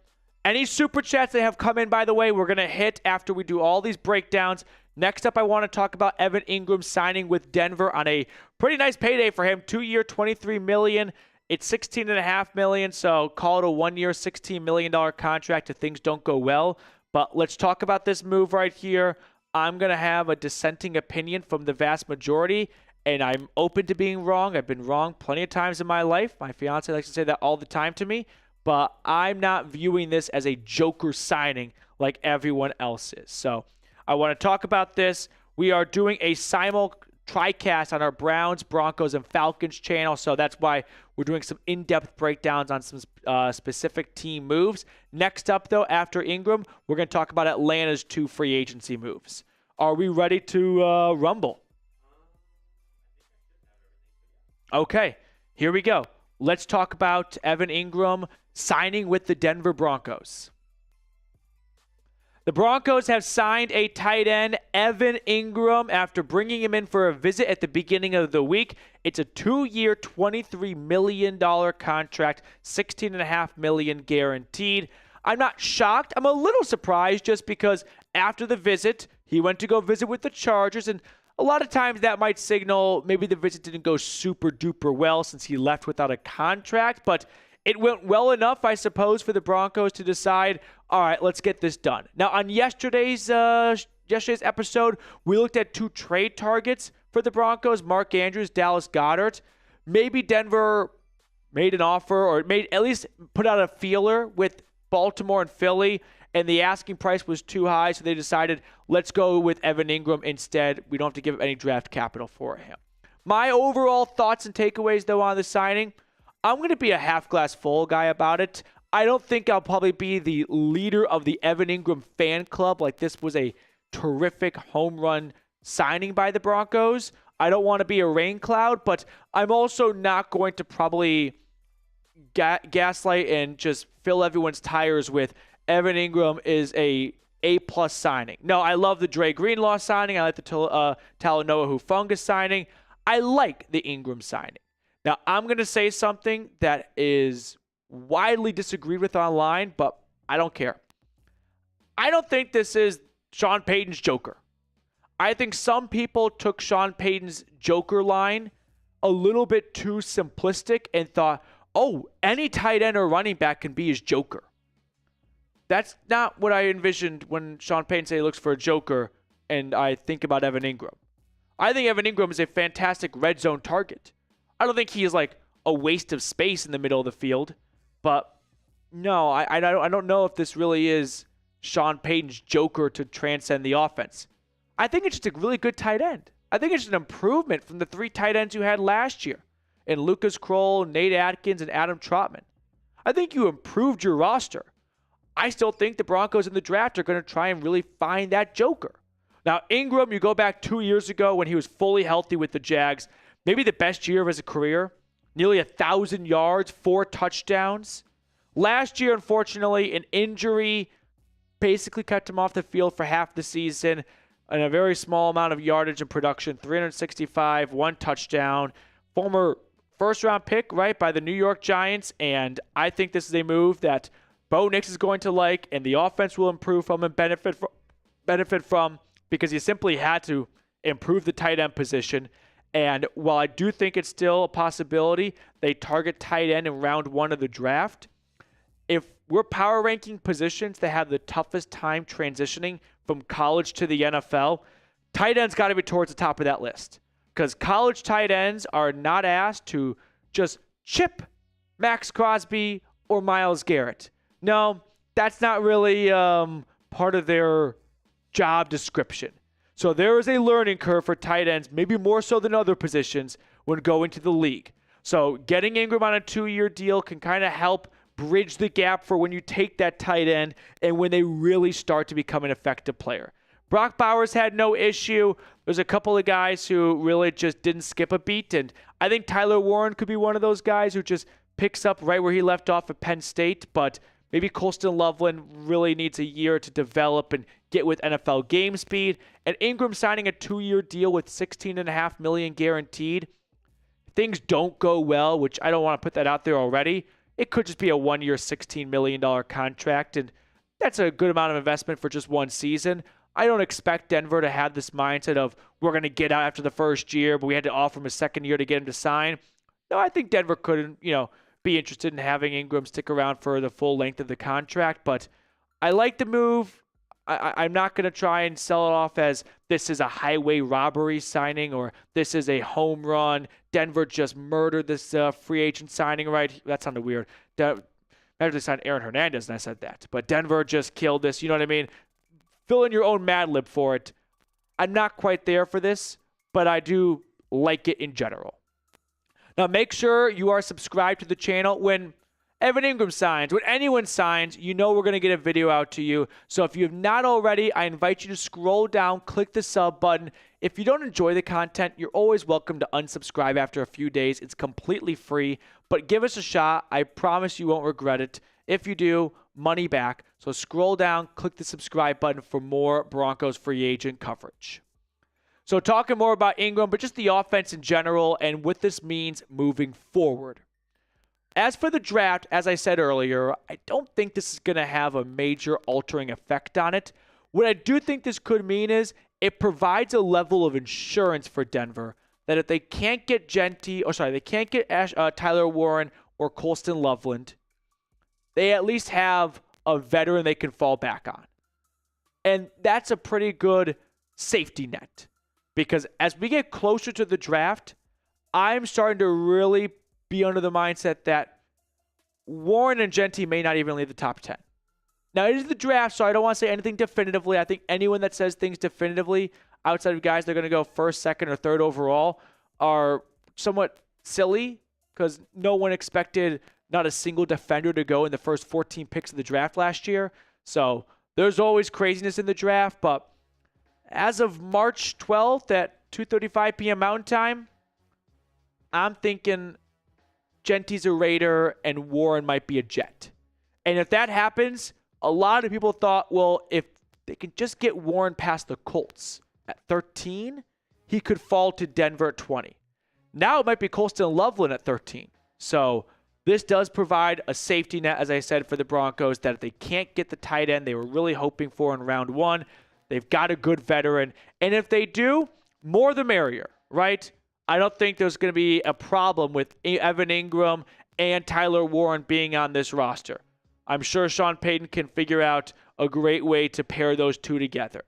Any super chats that have come in, by the way, we're going to hit after we do all these breakdowns. Next up, I want to talk about Evan Ingram signing with Denver on a pretty nice payday for him. 2-year, $23 million. It's $16.5 million, so call it a 1-year, $16 million contract if things don't go well. But let's talk about this move right here. I'm going to have a dissenting opinion from the vast majority, and I'm open to being wrong. I've been wrong plenty of times in my life. My fiance likes to say that all the time to me, but I'm not viewing this as a joker signing like everyone else is. So I want to talk about this. We are doing a TriCast on our Browns, Broncos, and Falcons channel, so that's why we're doing some in-depth breakdowns on some specific team moves. Next up, though, after Ingram, we're going to talk about Atlanta's 2 free agency moves. Are we ready to rumble? Okay, here we go. Let's talk about Evan Ingram signing with the Denver Broncos. The Broncos have signed a tight end, Evan Ingram, after bringing him in for a visit at the beginning of the week. It's a 2-year, $23 million contract, $16.5 million guaranteed. I'm not shocked. I'm a little surprised just because after the visit, he went to go visit with the Chargers, and a lot of times that might signal maybe the visit didn't go super duper well since he left without a contract, but it went well enough, I suppose, for the Broncos to decide, all right, let's get this done. Now, on yesterday's episode, we looked at 2 trade targets for the Broncos, Mark Andrews, Dallas Goedert. Maybe Denver made an offer or at least put out a feeler with Baltimore and Philly, and the asking price was too high, so they decided, let's go with Evan Ingram instead. We don't have to give up any draft capital for him. My overall thoughts and takeaways, though, on the signing, I'm going to be a half-glass full guy about it. I don't think I'll probably be the leader of the Evan Ingram fan club. Like, this was a terrific home run signing by the Broncos. I don't want to be a rain cloud, but I'm also not going to probably gaslight and just fill everyone's tires with Evan Ingram is a A-plus signing. No, I love the Dre Greenlaw signing. I like the Talanoa Hufanga signing. I like the Ingram signing. Now, I'm going to say something that is widely disagreed with online, but I don't care. I don't think this is Sean Payton's Joker. I think some people took Sean Payton's Joker line a little bit too simplistic and thought, oh, any tight end or running back can be his Joker. That's not what I envisioned when Sean Payton said he looks for a Joker and I think about Evan Ingram. I think Evan Ingram is a fantastic red zone target. I don't think he is like a waste of space in the middle of the field, but no, I don't know if this really is Sean Payton's Joker to transcend the offense. I think it's just a really good tight end. I think it's an improvement from the 3 tight ends you had last year in Lucas Kroll, Nate Atkins, and Adam Trotman. I think you improved your roster. I still think the Broncos in the draft are going to try and really find that Joker. Now, Ingram, you go back 2 years ago when he was fully healthy with the Jags, maybe the best year of his career, nearly 1,000 yards, 4 touchdowns. Last year, unfortunately, an injury basically kept him off the field for half the season and a very small amount of yardage and production, 365, 1 touchdown. Former first-round pick, right, by the New York Giants, and I think this is a move that Bo Nix is going to like, and the offense will improve from and benefit from because he simply had to improve the tight end position. And while I do think it's still a possibility they target tight end in round 1 of the draft, if we're power ranking positions that have the toughest time transitioning from college to the NFL, tight end's got to be towards the top of that list. Because college tight ends are not asked to just chip Max Crosby or Myles Garrett. No, that's not really part of their job description. So there is a learning curve for tight ends, maybe more so than other positions, when going to the league. So getting Ingram on a 2-year deal can kind of help bridge the gap for when you take that tight end and when they really start to become an effective player. Brock Bowers had no issue. There's a couple of guys who really just didn't skip a beat, and I think Tyler Warren could be one of those guys who just picks up right where he left off at Penn State, but maybe Colston Loveland really needs a year to develop and get with NFL game speed. And Ingram signing a 2-year deal with $16.5 million guaranteed. Things don't go well, which I don't want to put that out there already. It could just be a 1-year, $16 million contract, and that's a good amount of investment for just 1 season. I don't expect Denver to have this mindset of we're going to get out after the first year, but we had to offer him a 2nd year to get him to sign. No, I think Denver could, be interested in having Ingram stick around for the full length of the contract, but I like the move. I'm not going to try and sell it off as this is a highway robbery signing or this is a home run. Denver just murdered this free agent signing, right? That sounded weird. Imagine they signed Aaron Hernandez and I said that. But Denver just killed this. You know what I mean? Fill in your own Mad Lib for it. I'm not quite there for this, but I do like it in general. Now, make sure you are subscribed to the channel. When Evan Ingram signs, when anyone signs, you know we're going to get a video out to you. So if you have not already, I invite you to scroll down, click the sub button. If you don't enjoy the content, you're always welcome to unsubscribe after a few days. It's completely free, but give us a shot. I promise you won't regret it. If you do, money back. So scroll down, click the subscribe button for more Broncos free agent coverage. So talking more about Ingram, but just the offense in general and what this means moving forward. As for the draft, as I said earlier, I don't think this is going to have a major altering effect on it. What I do think this could mean is it provides a level of insurance for Denver that if they can't get Tyler Warren or Colston Loveland, they at least have a veteran they can fall back on. And that's a pretty good safety net. Because as we get closer to the draft, I'm starting to really be under the mindset that Warren and Genty may not even leave the top 10. Now, it is the draft, so I don't want to say anything definitively. I think anyone that says things definitively outside of guys that are going to go first, second, or third overall are somewhat silly because no one expected not a single defender to go in the first 14 picks of the draft last year. So there's always craziness in the draft, but as of March 12th at 2:35 p.m. Mountain Time, I'm thinking Genty's a Raider and Warren might be a Jet. And if that happens, a lot of people thought, well, if they can just get Warren past the Colts at 13, he could fall to Denver at 20. Now it might be Colston Loveland at 13. So this does provide a safety net, as I said, for the Broncos, that if they can't get the tight end they were really hoping for in round one, they've got a good veteran. And if they do, more the merrier, right? I don't think there's going to be a problem with Evan Ingram and Tyler Warren being on this roster. I'm sure Sean Payton can figure out a great way to pair those two together.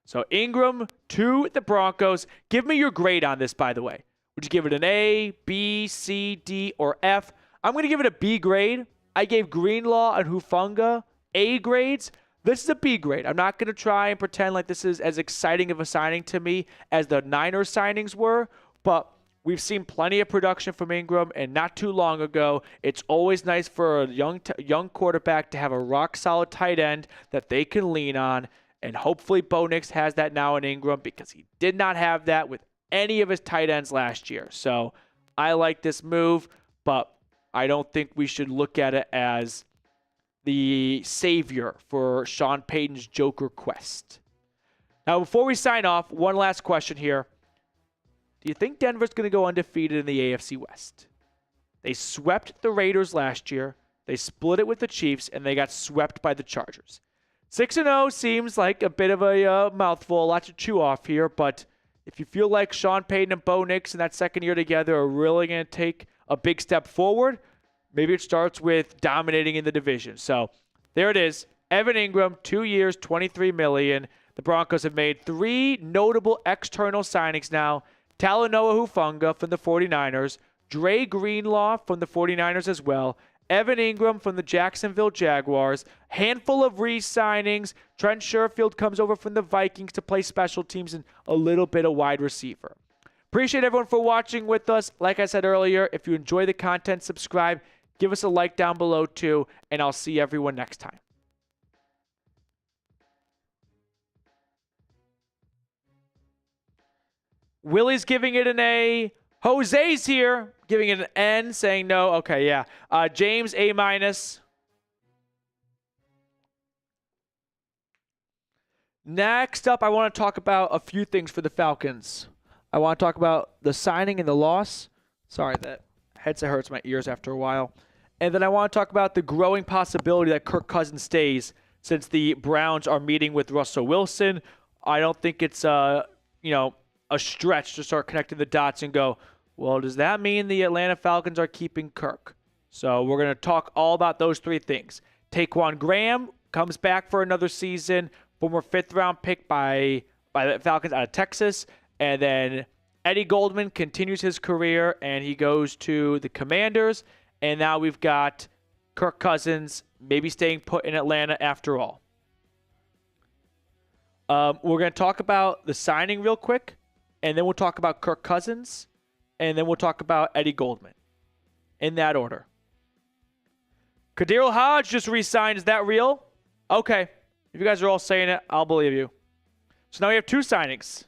So Ingram to the Broncos. Give me your grade on this, by the way. Would you give it an A, B, C, D, or F? I'm going to give it a B grade. I gave Greenlaw and Hufanga A grades. This is a B grade. I'm not going to try and pretend like this is as exciting of a signing to me as the Niners signings were, but we've seen plenty of production from Ingram, and not too long ago, it's always nice for a young quarterback to have a rock-solid tight end that they can lean on, and hopefully Bo Nix has that now in Ingram because he did not have that with any of his tight ends last year. So I like this move, but I don't think we should look at it as the savior for Sean Payton's Joker quest. Now, before we sign off, one last question here. Do you think Denver's going to go undefeated in the AFC West? They swept the Raiders last year. They split it with the Chiefs, and they got swept by the Chargers. 6-0 seems like a bit of a mouthful, a lot to chew off here, but if you feel like Sean Payton and Bo Nix in that second year together are really going to take a big step forward, maybe it starts with dominating in the division. So there it is. Evan Ingram, 2 years, $23 million. The Broncos have made 3 notable external signings now. Talanoa Hufanga from the 49ers, Dre Greenlaw from the 49ers as well, Evan Ingram from the Jacksonville Jaguars, handful of re-signings. Trent Sherfield comes over from the Vikings to play special teams and a little bit of wide receiver. Appreciate everyone for watching with us. Like I said earlier, if you enjoy the content, subscribe. Give us a like down below too, and I'll see everyone next time. Willie's giving it an A. Jose's here, giving it an N, saying no. Okay, yeah. James, A-. Next up, I want to talk about a few things for the Falcons. I want to talk about the signing and the loss. Sorry, that headset hurts my ears after a while. And then I want to talk about the growing possibility that Kirk Cousins stays since the Browns are meeting with Russell Wilson. I don't think it's a stretch to start connecting the dots and go, well, does that mean the Atlanta Falcons are keeping Kirk? So we're going to talk all about those 3 things. Taquan Graham comes back for another season. former 5th-round pick by the Falcons out of Texas. And then Eddie Goldman continues his career, and he goes to the Commanders. And now we've got Kirk Cousins maybe staying put in Atlanta after all. We're going to talk about the signing real quick, and then we'll talk about Kirk Cousins, and then we'll talk about Eddie Goldman. In that order. Kadiro Hodge just re-signed. Is that real? Okay. If you guys are all saying it, I'll believe you. So now we have 2 signings.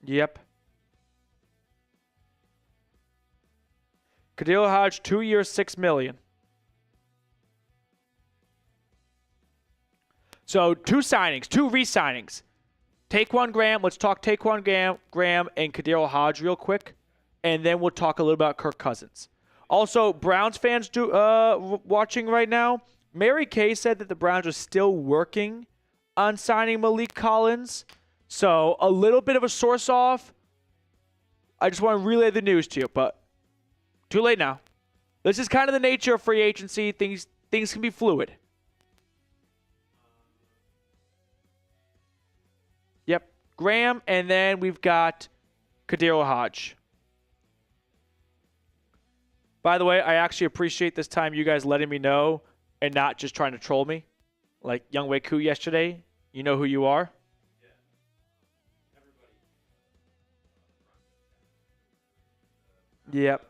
Yep. Kadiro Hodge, 2 years, $6 million. So 2 signings, 2 re-signings. Taquan Graham. Let's talk Taquan Graham and Kadiro Hodge real quick, and then we'll talk a little about Kirk Cousins. Also, Browns fans watching right now, Mary Kay said that the Browns are still working on signing Malik Collins. So a little bit of a source off. I just want to relay the news to you, but too late now. This is kind of the nature of free agency. Things can be fluid. Yep, Graham, and then we've got Kadiro Hodge. By the way, I actually appreciate this time you guys letting me know and not just trying to troll me. Like Young Wei Koo yesterday. You know who you are. Yep.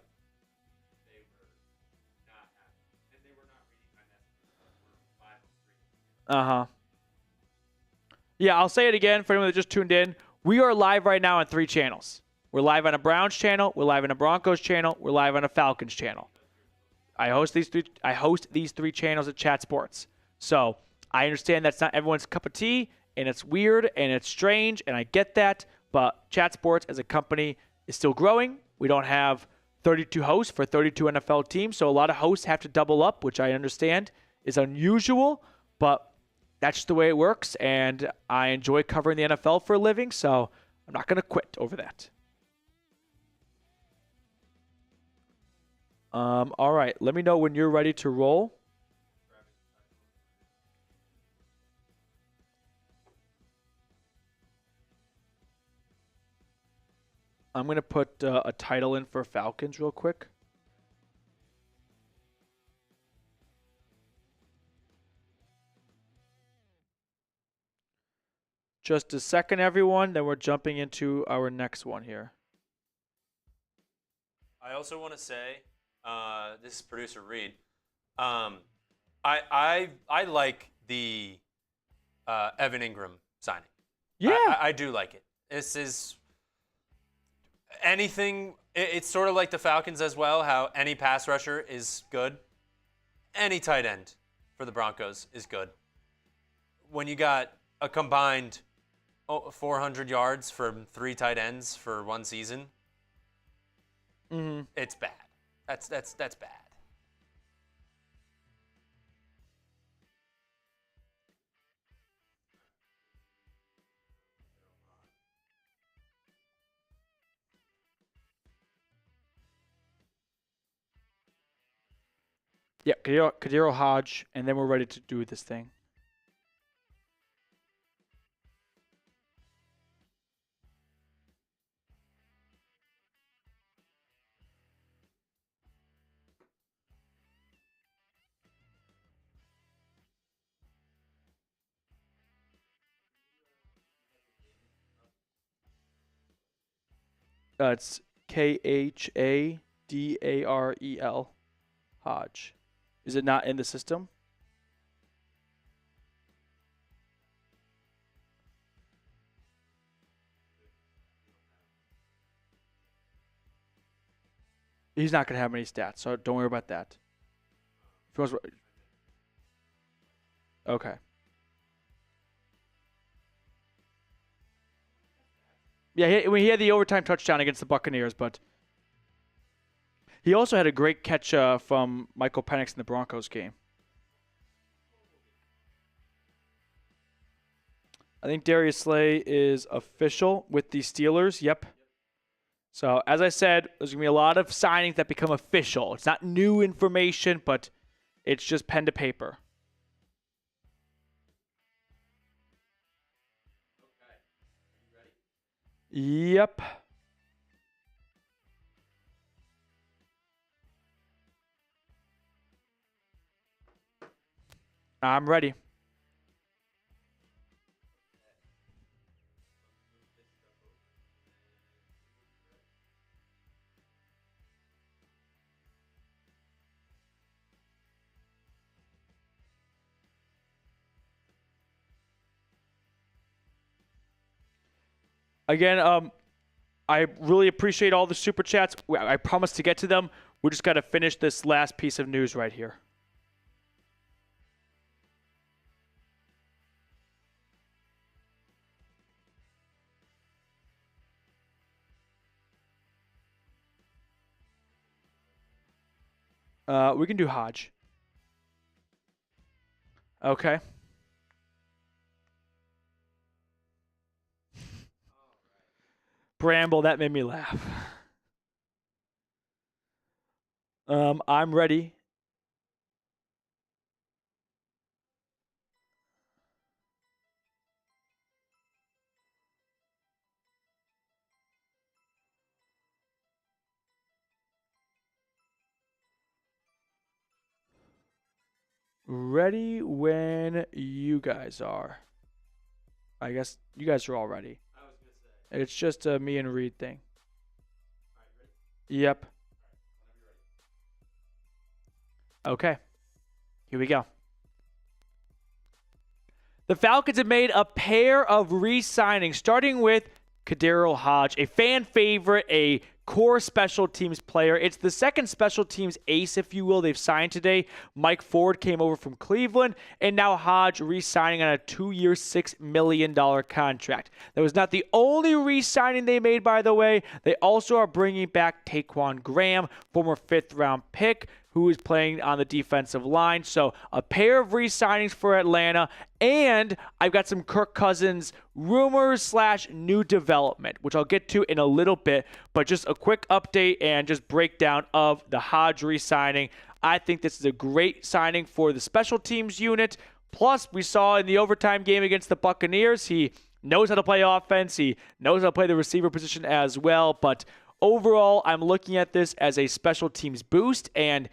Uh-huh. Yeah, I'll say it again for anyone that just tuned in. We are live right now on 3 channels. We're live on a Browns channel, we're live on a Broncos channel, we're live on a Falcons channel. I host these 3 channels at Chat Sports. So I understand that's not everyone's cup of tea, and it's weird and it's strange, and I get that. But Chat Sports as a company is still growing. We don't have 32 hosts for 32 NFL teams, so a lot of hosts have to double up, which I understand is unusual, but that's just the way it works, and I enjoy covering the NFL for a living, so I'm not going to quit over that. All right, let me know when you're ready to roll. I'm going to put a title in for Falcons real quick. Just a second, everyone. Then we're jumping into our next one here. I also want to say, this is producer Reed. I like the Evan Ingram signing. Yeah, I do like it. This is anything. It's sort of like the Falcons as well. How any pass rusher is good. Any tight end for the Broncos is good. When you got a combined 400 yards from 3 tight ends for one season, it's bad. That's bad. Yeah, Kadiro Hodge, and then we're ready to do this thing. It's Khadarel, Hodge. Is it not in the system? He's not going to have any stats, so don't worry about that. If he wants, okay. Yeah, he had the overtime touchdown against the Buccaneers, but he also had a great catch from Michael Penix in the Broncos game. I think Darius Slay is official with the Steelers. Yep. So, as I said, there's going to be a lot of signings that become official. It's not new information, but It's just pen to paper. Yep. I'm ready. Again, I really appreciate all the super chats. I promise to get to them. We just got to finish this last piece of news right here. We can do Hodge. Okay. Bramble, that made me laugh. I'm ready. Ready when you guys are. I guess you guys are all ready. I was going to say. It's just a me and Reed thing. All right, ready? Yep. All right, whenever you're ready. Okay. Here we go. The Falcons have made a pair of re-signings, starting with Kadarius Hodge, a fan favorite, a core special teams player. It's the second special teams ace, if you will, they've signed today. Mike Ford came over from Cleveland, and now Hodge re-signing on a 2-year, $6 million contract. That was not the only re-signing they made, by the way. They also are bringing back Taquan Graham, former 5th-round pick, who is playing on the defensive line. So a pair of re-signings for Atlanta, and I've got some Kirk Cousins rumors / new development, which I'll get to in a little bit, but just a quick update and just breakdown of the Hodge re-signing. I think this is a great signing for the special teams unit. Plus, we saw in the overtime game against the Buccaneers, he knows how to play offense. He knows how to play the receiver position as well, but overall, I'm looking at this as a special teams boost, and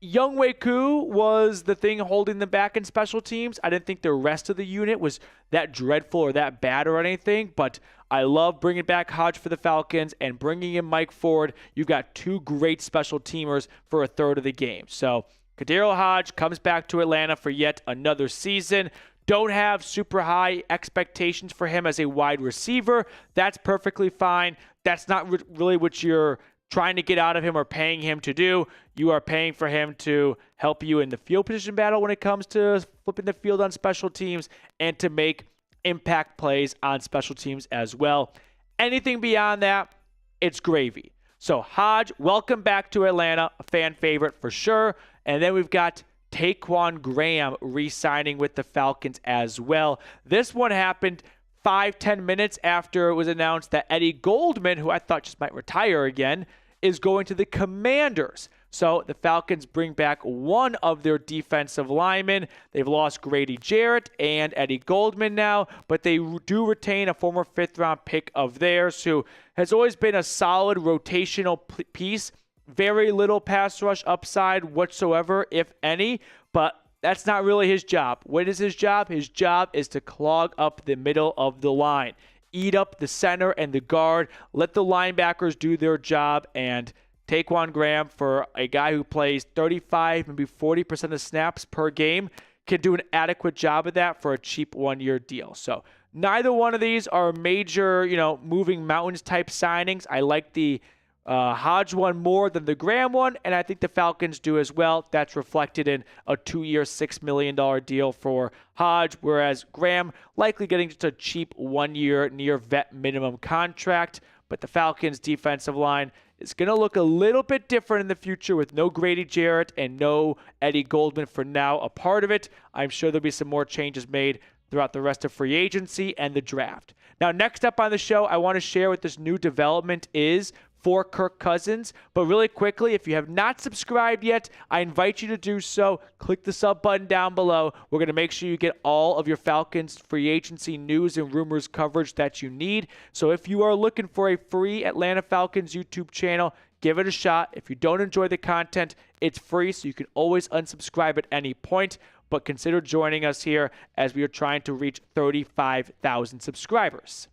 Younghoe Koo was the thing holding them back in special teams. I didn't think the rest of the unit was that dreadful or that bad or anything, but I love bringing back Hodge for the Falcons and bringing in Mike Ford. You've got two great special teamers for a third of the game. So Kadarius Hodge comes back to Atlanta for yet another season. Don't have super high expectations for him as a wide receiver. That's perfectly fine. That's not really what you're trying to get out of him or paying him to do. You are paying for him to help you in the field position battle when it comes to flipping the field on special teams and to make impact plays on special teams as well. Anything beyond that, it's gravy. So Hodge, welcome back to Atlanta, a fan favorite for sure. And then we've got Taquan Graham re-signing with the Falcons as well. This one happened 5-10 minutes after it was announced that Eddie Goldman, who I thought just might retire again, is going to the Commanders. So the Falcons bring back one of their defensive linemen. They've lost Grady Jarrett and Eddie Goldman now, but they do retain a former 5th-round pick of theirs who has always been a solid rotational piece. Very little pass rush upside whatsoever, if any, but that's not really his job. What is his job? His job is to clog up the middle of the line, eat up the center and the guard, let the linebackers do their job, and Taquan Graham, for a guy who plays 35, maybe 40% of snaps per game, can do an adequate job of that for a cheap 1-year deal. So neither one of these are major, moving mountains type signings. I like the Hodge one more than the Graham one, and I think the Falcons do as well. That's reflected in a 2-year, $6 million deal for Hodge, whereas Graham likely getting just a cheap 1-year near vet minimum contract. But the Falcons defensive line is going to look a little bit different in the future with no Grady Jarrett and no Eddie Goldman for now a part of it. I'm sure there'll be some more changes made throughout the rest of free agency and the draft. Now, next up on the show, I want to share what this new development is for Kirk Cousins. But really quickly, if you have not subscribed yet, I invite you to do so. Click the sub button down below. We're going to make sure you get all of your Falcons free agency news and rumors coverage that you need. So if you are looking for a free Atlanta Falcons YouTube channel, give it a shot. If you don't enjoy the content, it's free, so you can always unsubscribe at any point. But consider joining us here as we are trying to reach 35,000 subscribers.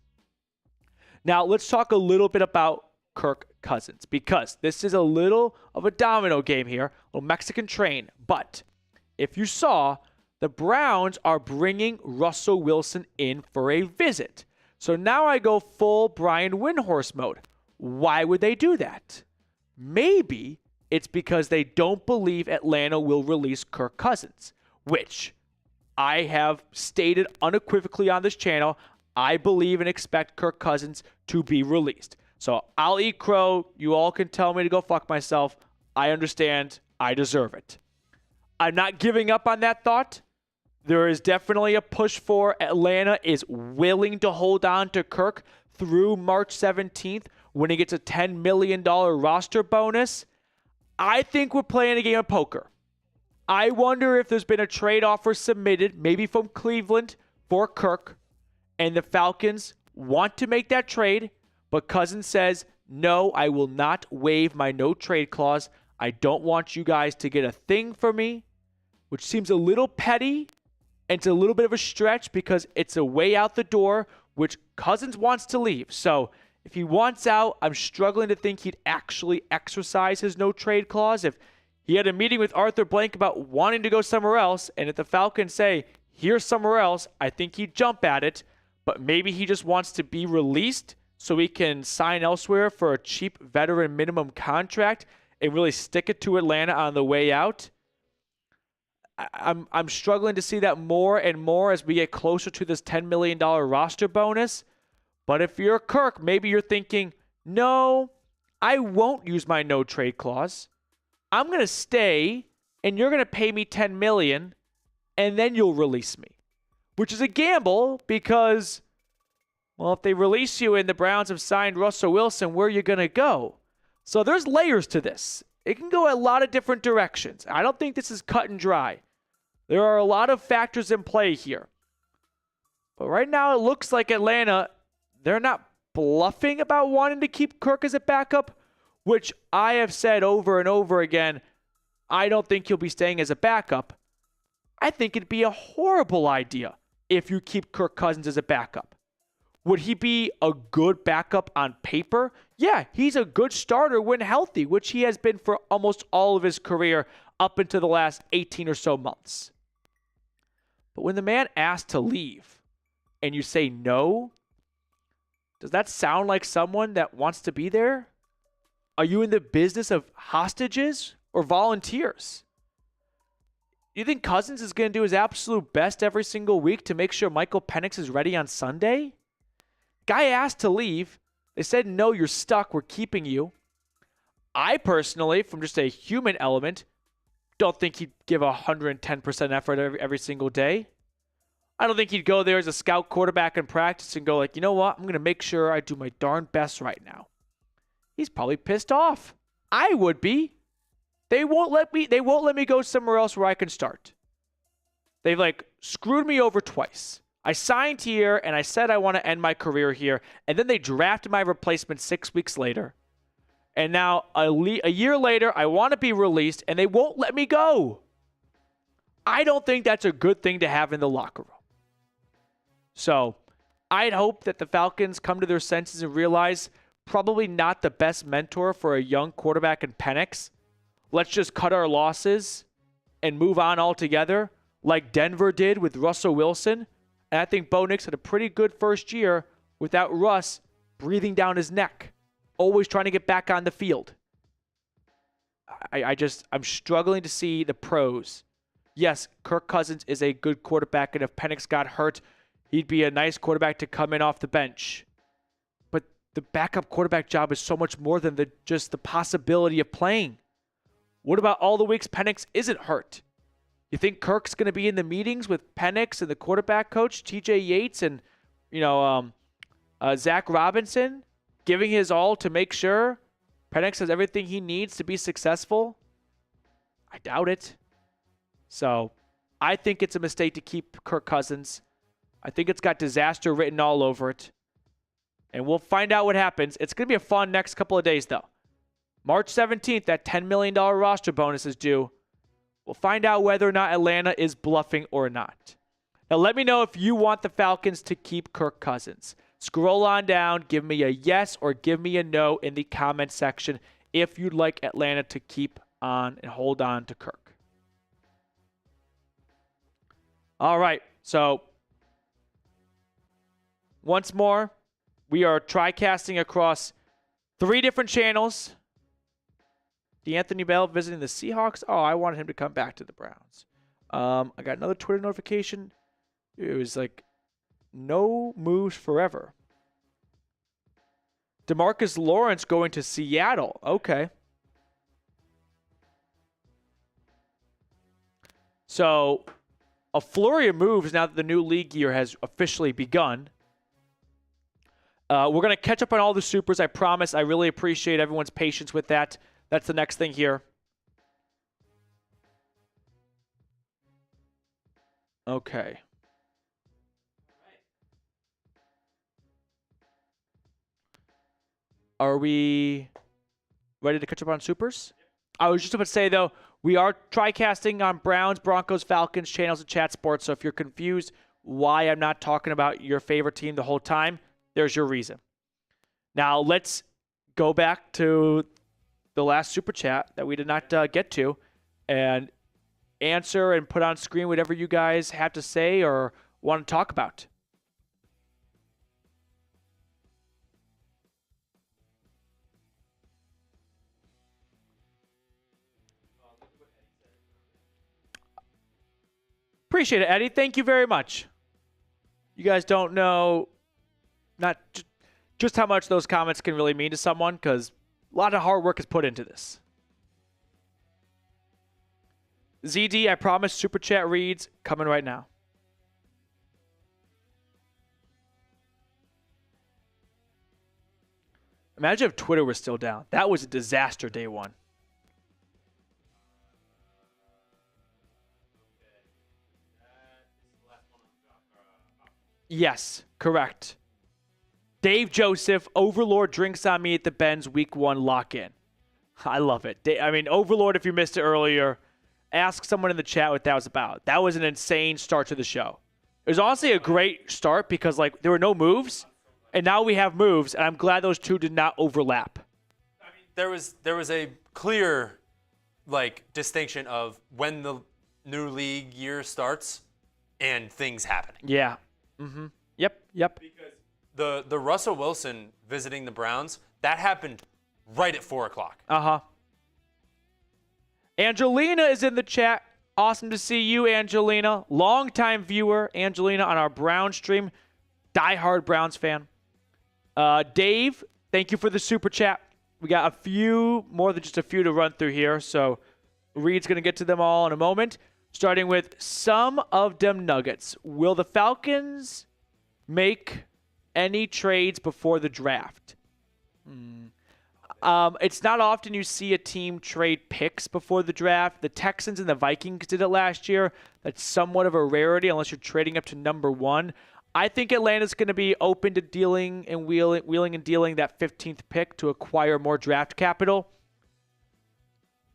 Now, let's talk a little bit about Kirk Cousins, because this is a little of a domino game here, a little Mexican train. But if you saw, the Browns are bringing Russell Wilson in for a visit. So now I go full Brian Windhorst mode. Why would they do that? Maybe it's because they don't believe Atlanta will release Kirk Cousins, which I have stated unequivocally on this channel. I believe and expect Kirk Cousins to be released. So I'll eat crow. You all can tell me to go fuck myself. I understand. I deserve it. I'm not giving up on that thought. There is definitely a push for Atlanta is willing to hold on to Kirk through March 17th when he gets a $10 million roster bonus. I think we're playing a game of poker. I wonder if there's been a trade offer submitted, maybe from Cleveland, for Kirk, and the Falcons want to make that trade, but Cousins says, no, I will not waive my no trade clause. I don't want you guys to get a thing for me, which seems a little petty, and it's a little bit of a stretch because it's a way out the door, which Cousins wants to leave. So if he wants out, I'm struggling to think he'd actually exercise his no trade clause. If he had a meeting with Arthur Blank about wanting to go somewhere else, and if the Falcons say, here's somewhere else, I think he'd jump at it. But maybe he just wants to be released so he can sign elsewhere for a cheap veteran minimum contract and really stick it to Atlanta on the way out. I'm struggling to see that more and more as we get closer to this $10 million roster bonus. But if you're Kirk, maybe you're thinking, no, I won't use my no trade clause. I'm going to stay, and you're going to pay me $10 million, and then you'll release me. Which is a gamble because, well, if they release you and the Browns have signed Russell Wilson, where are you going to go? So there's layers to this. It can go a lot of different directions. I don't think this is cut and dry. There are a lot of factors in play here. But right now it looks like Atlanta, they're not bluffing about wanting to keep Kirk as a backup, which I have said over and over again, I don't think he'll be staying as a backup. I think it'd be a horrible idea if you keep Kirk Cousins as a backup. Would he be a good backup on paper? Yeah, he's a good starter when healthy, which he has been for almost all of his career up into the last 18 or so months. But when the man asks to leave and you say no, does that sound like someone that wants to be there? Are you in the business of hostages or volunteers? You think Cousins is going to do his absolute best every single week to make sure Michael Penix is ready on Sunday? Guy asked to leave. They said, no, you're stuck. We're keeping you. I personally, from just a human element, don't think he'd give 110% effort every single day. I don't think he'd go there as a scout quarterback in practice and go like, you know what? I'm going to make sure I do my darn best right now. He's probably pissed off. I would be. They won't let me go somewhere else where I can start. They've screwed me over twice. I signed here and I said I want to end my career here, and then they drafted my replacement 6 weeks later. And now a year later, I want to be released and they won't let me go. I don't think that's a good thing to have in the locker room. So I'd hope that the Falcons come to their senses and realize probably not the best mentor for a young quarterback in Penix. Let's just cut our losses and move on altogether like Denver did with Russell Wilson. And I think Bo Nix had a pretty good first year without Russ breathing down his neck, always trying to get back on the field. I'm struggling to see the pros. Yes, Kirk Cousins is a good quarterback, and if Penix got hurt, he'd be a nice quarterback to come in off the bench. But the backup quarterback job is so much more than just the possibility of playing. What about all the weeks Penix isn't hurt? You think Kirk's going to be in the meetings with Penix and the quarterback coach, TJ Yates, and Zach Robinson, giving his all to make sure Penix has everything he needs to be successful? I doubt it. So I think it's a mistake to keep Kirk Cousins. I think it's got disaster written all over it. And we'll find out what happens. It's going to be a fun next couple of days, though. March 17th, that $10 million roster bonus is due. We'll find out whether or not Atlanta is bluffing or not. Now, let me know if you want the Falcons to keep Kirk Cousins. Scroll on down, give me a yes or give me a no in the comment section if you'd like Atlanta to keep on and hold on to Kirk. All right, so once more, we are tri-casting across 3 different channels. D'Anthony Bell visiting the Seahawks. Oh, I wanted him to come back to the Browns. I got another Twitter notification. It was like, no moves forever. DeMarcus Lawrence going to Seattle. Okay. So, a flurry of moves now that the new league year has officially begun. We're going to catch up on all the supers, I promise. I really appreciate everyone's patience with that. That's the next thing here. Okay. Are we ready to catch up on supers? I was just about to say, though, we are tri-casting on Browns, Broncos, Falcons channels and Chat Sports. So if you're confused why I'm not talking about your favorite team the whole time, there's your reason. Now, let's go back to the last super chat that we did not get to and answer and put on screen whatever you guys have to say or want to talk about. Appreciate it, Eddie. Thank you very much. You guys don't know not just how much those comments can really mean to someone because a lot of hard work is put into this. ZD, I promise super chat reads coming right now. Imagine if Twitter was still down. That was a disaster day one. Yes, correct. Dave Joseph, Overlord drinks on me at the Benz week 1 lock-in. I love it. I mean, Overlord, if you missed it earlier, ask someone in the chat what that was about. That was an insane start to the show. It was honestly a great start because, like, there were no moves, and now we have moves, and I'm glad those two did not overlap. I mean, there was a clear, like, distinction of when the new league year starts and things happening. Yeah. Mm-hmm. Yep. Because the Russell Wilson visiting the Browns, that happened right at 4 o'clock. Uh-huh. Angelina is in the chat. Awesome to see you, Angelina. Longtime viewer, Angelina, on our Browns stream. Diehard Browns fan. Dave, thank you for the super chat. We got a few, more than just a few to run through here, so Reed's going to get to them all in a moment. Starting with some of them Nuggets. Will the Falcons make any trades before the draft? It's not often you see a team trade picks before the draft. The Texans and the Vikings did it last year. That's somewhat of a rarity unless you're trading up to number 1. I think Atlanta's going to be open to dealing and wheeling and dealing that 15th pick to acquire more draft capital.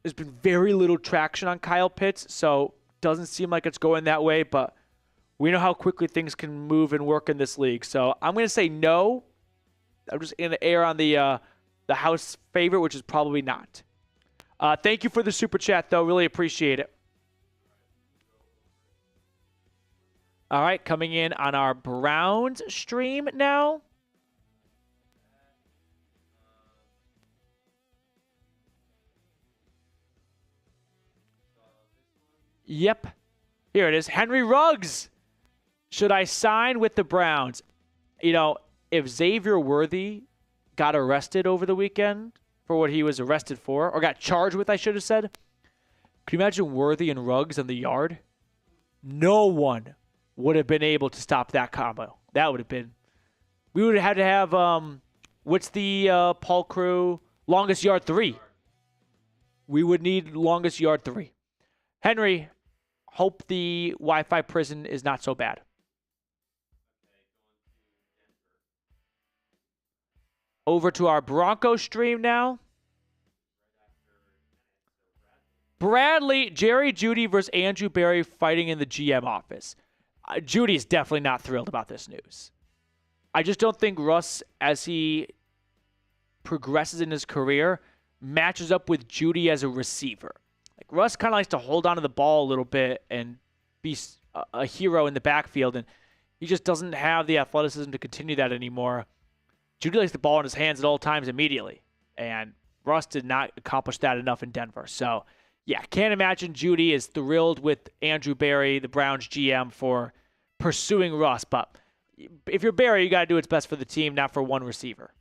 There's been very little traction on Kyle Pitts, so doesn't seem like it's going that way, but we know how quickly things can move and work in this league. So I'm going to say no. I'm just going to err on the house favorite, which is probably not. Thank you for the super chat, though. Really appreciate it. All right, coming in on our Browns stream now. Yep. Here it is. Henry Ruggs. Should I sign with the Browns? You know, if Xavier Worthy got arrested over the weekend for what he was arrested for, or got charged with, I should have said, can you imagine Worthy and Ruggs in the yard? No one would have been able to stop that combo. That would have been. We would have had to have, what's the Paul Crew, Longest yard 3. We would need longest yard 3. Henry, hope the Wi-Fi prison is not so bad. Over to our Broncos stream now. Bradley, Jerry Jeudy versus Andrew Berry fighting in the GM office. Judy's definitely not thrilled about this news. I just don't think Russ, as he progresses in his career, matches up with Jeudy as a receiver. Like Russ kind of likes to hold on to the ball a little bit and be a hero in the backfield, and he just doesn't have the athleticism to continue that anymore. Jeudy likes the ball in his hands at all times immediately, and Russ did not accomplish that enough in Denver. So, yeah, can't imagine Jeudy is thrilled with Andrew Berry, the Browns GM, for pursuing Russ. But if you're Berry, you got to do what's best for the team, not for one receiver.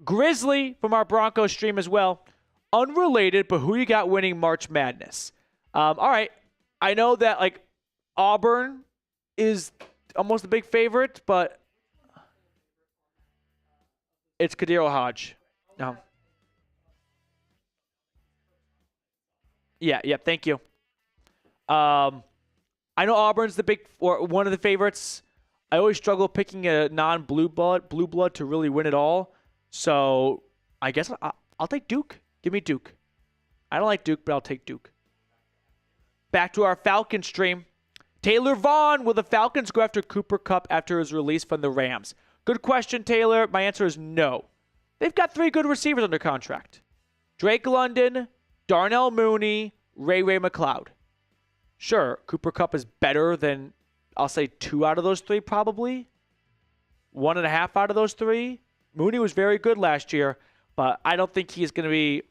Grizzly from our Broncos stream as well. Unrelated, but who you got winning March Madness? All right, I know that like Auburn is almost a big favorite, but it's Kadiro Hodge. No. Yeah, thank you. I know Auburn's the big or one of the favorites. I always struggle picking a non-blue blood to really win it all. So I guess I'll take Duke. Give me Duke. I don't like Duke, but I'll take Duke. Back to our Falcon stream. Taylor Vaughn, will the Falcons go after Cooper Kupp after his release from the Rams? Good question, Taylor. My answer is no. They've got 3 good receivers under contract. Drake London, Darnell Mooney, Ray McLeod. Sure, Cooper Kupp is better than, I'll say, 2 out of those 3 probably. 1.5 out of those 3. Mooney was very good last year, but I don't think he's going to be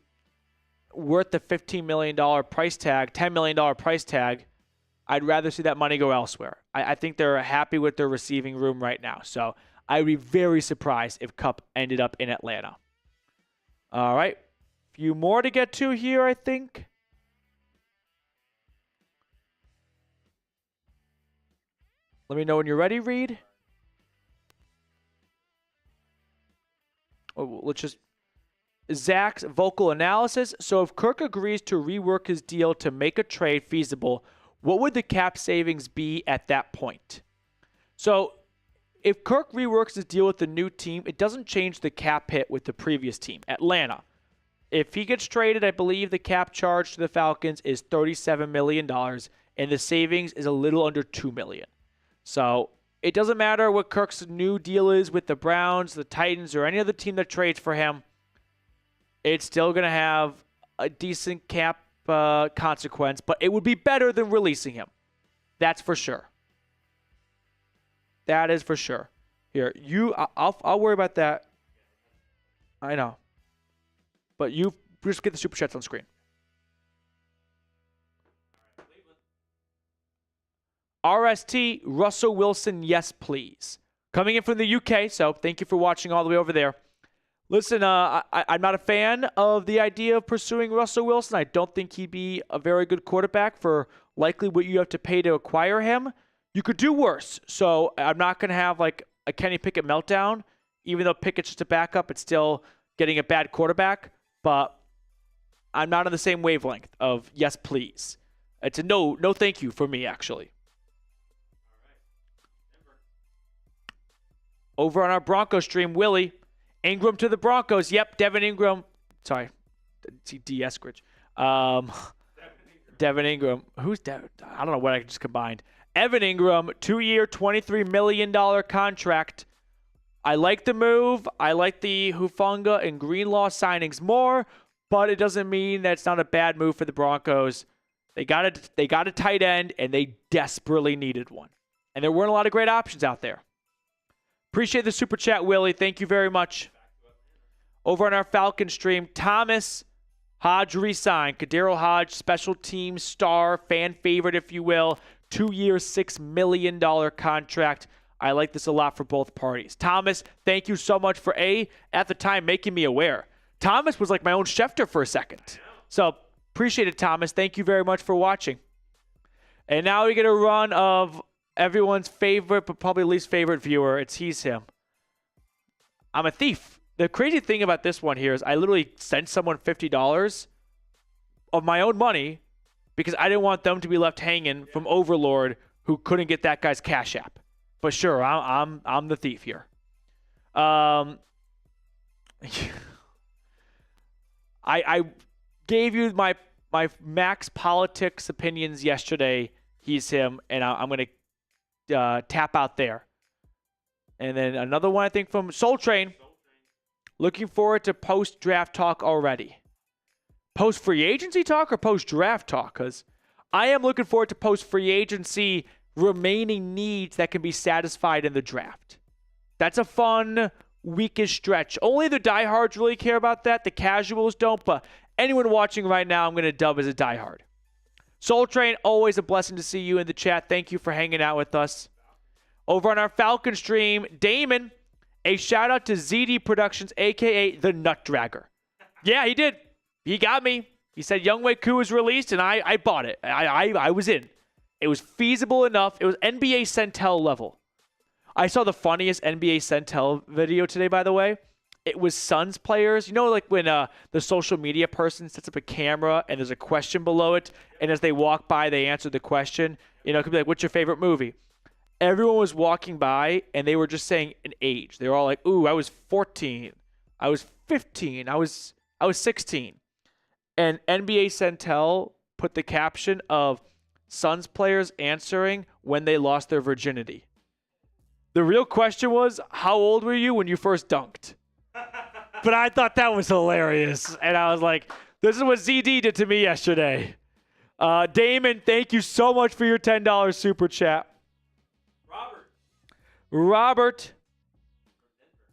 worth the $15 million price tag, $10 million price tag. I'd rather see that money go elsewhere. I think they're happy with their receiving room right now. So I'd be very surprised if Kupp ended up in Atlanta. All right. Few more to get to here, I think. Let me know when you're ready, Reed. Oh, let's just... Zach's vocal analysis. So if Kirk agrees to rework his deal to make a trade feasible, what would the cap savings be at that point? So if Kirk reworks his deal with the new team, it doesn't change the cap hit with the previous team, Atlanta. If he gets traded, I believe the cap charge to the Falcons is $37 million, and the savings is a little under $2 million. So it doesn't matter what Kirk's new deal is with the Browns, the Titans, or any other team that trades for him. It's still going to have a decent cap consequence, but it would be better than releasing him. That's for sure. That is for sure. Here, I'll worry about that. I know. But you just get the super chats on screen. RST, Russell Wilson, yes, please. Coming in from the UK, so thank you for watching all the way over there. Listen, I'm not a fan of the idea of pursuing Russell Wilson. I don't think he'd be a very good quarterback for likely what you have to pay to acquire him. You could do worse. So I'm not going to have like a Kenny Pickett meltdown. Even though Pickett's just a backup, it's still getting a bad quarterback. But I'm not on the same wavelength of yes, please. It's a no thank you for me, actually. Over on our Broncos stream, Willie. Ingram to the Broncos. Yep, Devin Ingram. Sorry, D. Eskridge. Devin Ingram. Who's Devin? I don't know what I just combined. Evan Ingram, 2-year, $23 million contract. I like the move. I like the Hufanga and Greenlaw signings more, but it doesn't mean that it's not a bad move for the Broncos. They got a tight end, and they desperately needed one. And there weren't a lot of great options out there. Appreciate the super chat, Willie. Thank you very much. Over on our Falcon stream, Thomas Hodge re-signed. Kadero Hodge, special team star, fan favorite, if you will. 2-year, $6 million contract. I like this a lot for both parties. Thomas, thank you so much for, at the time, making me aware. Thomas was like my own Schefter for a second. So, appreciate it, Thomas. Thank you very much for watching. And now we get a run of everyone's favorite, but probably least favorite viewer. It's He's Him. I'm a thief. the crazy thing about this one here is I literally sent someone $50 of my own money because I didn't want them to be left hanging from Overlord who couldn't get that guy's Cash App. But sure, I'm the thief here. I gave you my Max Politics opinions yesterday. He's him, and I'm going to tap out there. And then another one, I think, from Soul Train. Looking forward to post-draft talk already. Post-free agency talk or post-draft talk? Because I am looking forward to post-free agency remaining needs that can be satisfied in the draft. That's a fun weekish stretch. Only the diehards really care about that. The casuals don't, but anyone watching right now, I'm going to dub as a diehard. Soul Train, always a blessing to see you in the chat. Thank you for hanging out with us. Over on our Falcon stream, Damon, a shout out to ZD Productions, a.k.a. the Nut Dragger. Yeah, he did. He got me. He said Younghoe Koo was released, and I bought it. I was in. It was feasible enough. It was NBA Centel level. I saw the funniest NBA Centel video today, by the way. It was Suns players. You know, like when the social media person sets up a camera and there's a question below it, and as they walk by, they answer the question. You know, it could be like, what's your favorite movie? Everyone was walking by, and they were just saying an age. They were all like, ooh, I was 14. I was 15. I was 16. And NBA Centel put the caption of Suns players answering when they lost their virginity. The real question was, how old were you when you first dunked? But I thought that was hilarious. And I was like, this is what ZD did to me yesterday. Damon, thank you so much for your $10 super chat. Robert,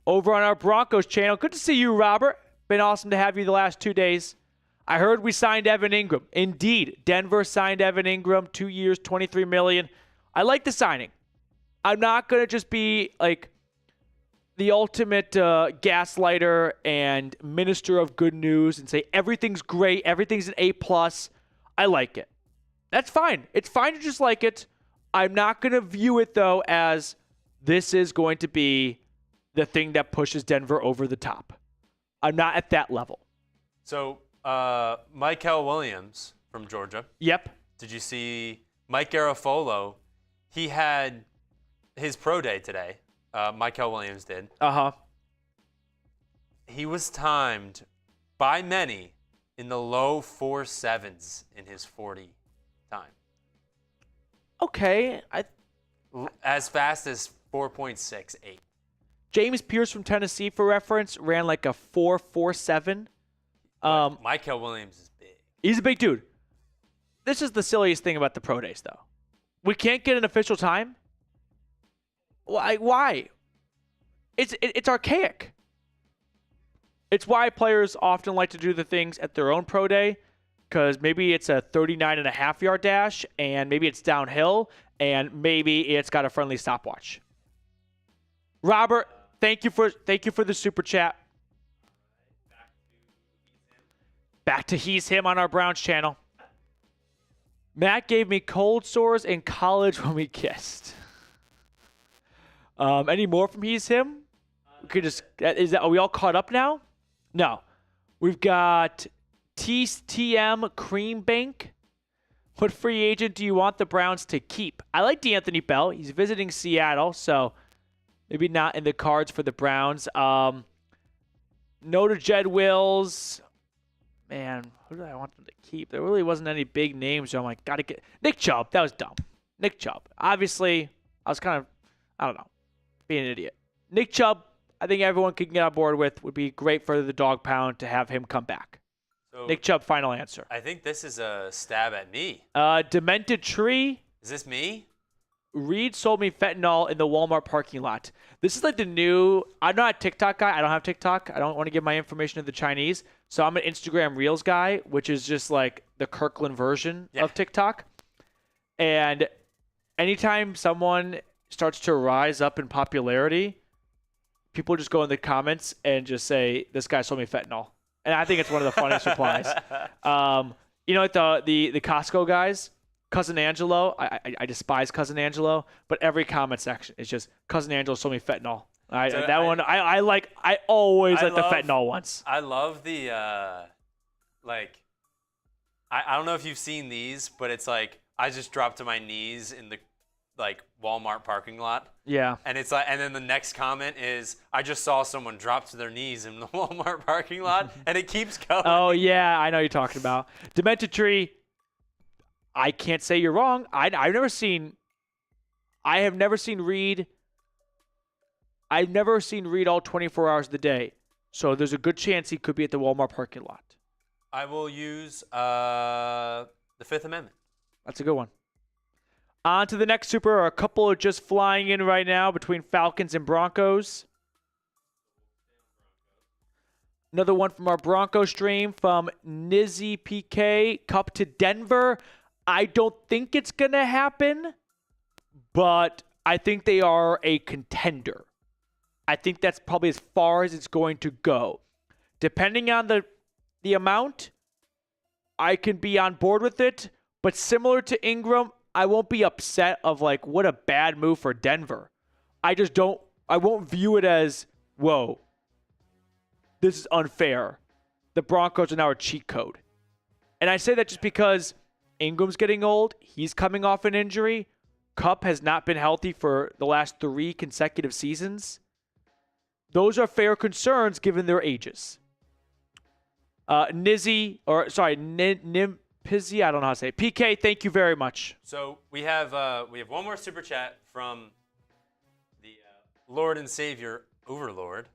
over on our Broncos channel. Good to see you, Robert. Been awesome to have you the last 2 days. I heard we signed Evan Ingram. Indeed, Denver signed Evan Ingram, 2 years, $23 million. I like the signing. I'm not going to just be like the ultimate gaslighter and minister of good news and say everything's great, everything's an A+. I like it. That's fine. It's fine to just like it. I'm not going to view it, though, as this is going to be the thing that pushes Denver over the top. I'm not at that level. So, Michael Williams from Georgia. Yep. Did you see Mike Garafolo? He had his pro day today. Michael Williams did. Uh-huh. He was timed by many in the low 4.7s in his 40 time. Okay. As fast as 4.68. James Pierce from Tennessee, for reference, ran like a 4.47. Michael Williams is big. He's a big dude. This is the silliest thing about the pro days, though. We can't get an official time. Why? It's archaic. It's why players often like to do the things at their own pro day, because maybe it's a 39.5-yard dash, and maybe it's downhill, and maybe it's got a friendly stopwatch. Robert, thank you for the super chat. Back to He's Him on our Browns channel. Matt gave me cold sores in college when we kissed. Any more from He's Him? We could just are we all caught up now? No. We've got TM Cream Bank. What free agent do you want the Browns to keep? I like D'Anthony Bell. He's visiting Seattle, so maybe not in the cards for the Browns. No to Jed Wills. Man, who do I want them to keep? There really wasn't any big names, so I'm like, gotta get Nick Chubb. That was dumb. Nick Chubb. Obviously, I was kind of, I don't know, being an idiot. Nick Chubb, I think everyone can get on board with. Would be great for the dog pound to have him come back. So, Nick Chubb, final answer. I think this is a stab at me. Demented Tree. Is this me? Reed sold me fentanyl in the Walmart parking lot. This is like the new, I'm not a TikTok guy. I don't have TikTok. I don't want to give my information to the Chinese. So I'm an Instagram Reels guy, which is just like the Kirkland version of TikTok. And anytime someone starts to rise up in popularity, people just go in the comments and just say, this guy sold me fentanyl. And I think it's one of the funniest replies. You know, like the Costco guys, Cousin Angelo. I despise Cousin Angelo, but every comment section is just Cousin Angelo sold me fentanyl. I always like the fentanyl ones. I love the I don't know if you've seen these, but it's like I just dropped to my knees in the Walmart parking lot. Yeah. And it's like, and then the next comment is, I just saw someone drop to their knees in the Walmart parking lot, and it keeps going. Oh yeah, I know what you're talking about. Demented Tree. I can't say you're wrong. I have never seen Reed. I've never seen Reed all 24 hours of the day. So there's a good chance he could be at the Walmart parking lot. I will use the Fifth Amendment. That's a good one. On to the next super. A couple are just flying in right now between Falcons and Broncos. Another one from our Broncos stream from Nizzy PK. Cup to Denver. I don't think it's going to happen, but I think they are a contender. I think that's probably as far as it's going to go. Depending on the amount, I can be on board with it. But similar to Ingram, I won't be upset of like, what a bad move for Denver. I won't view it as, whoa, this is unfair. The Broncos are now a cheat code. And I say that just because Ingram's getting old. He's coming off an injury. Kupp has not been healthy for the last 3 consecutive seasons. Those are fair concerns given their ages. Nizzy, or sorry, Nimpizzy, I don't know how to say it. PK, thank you very much. So we have one more super chat from the Lord and Savior Overlord.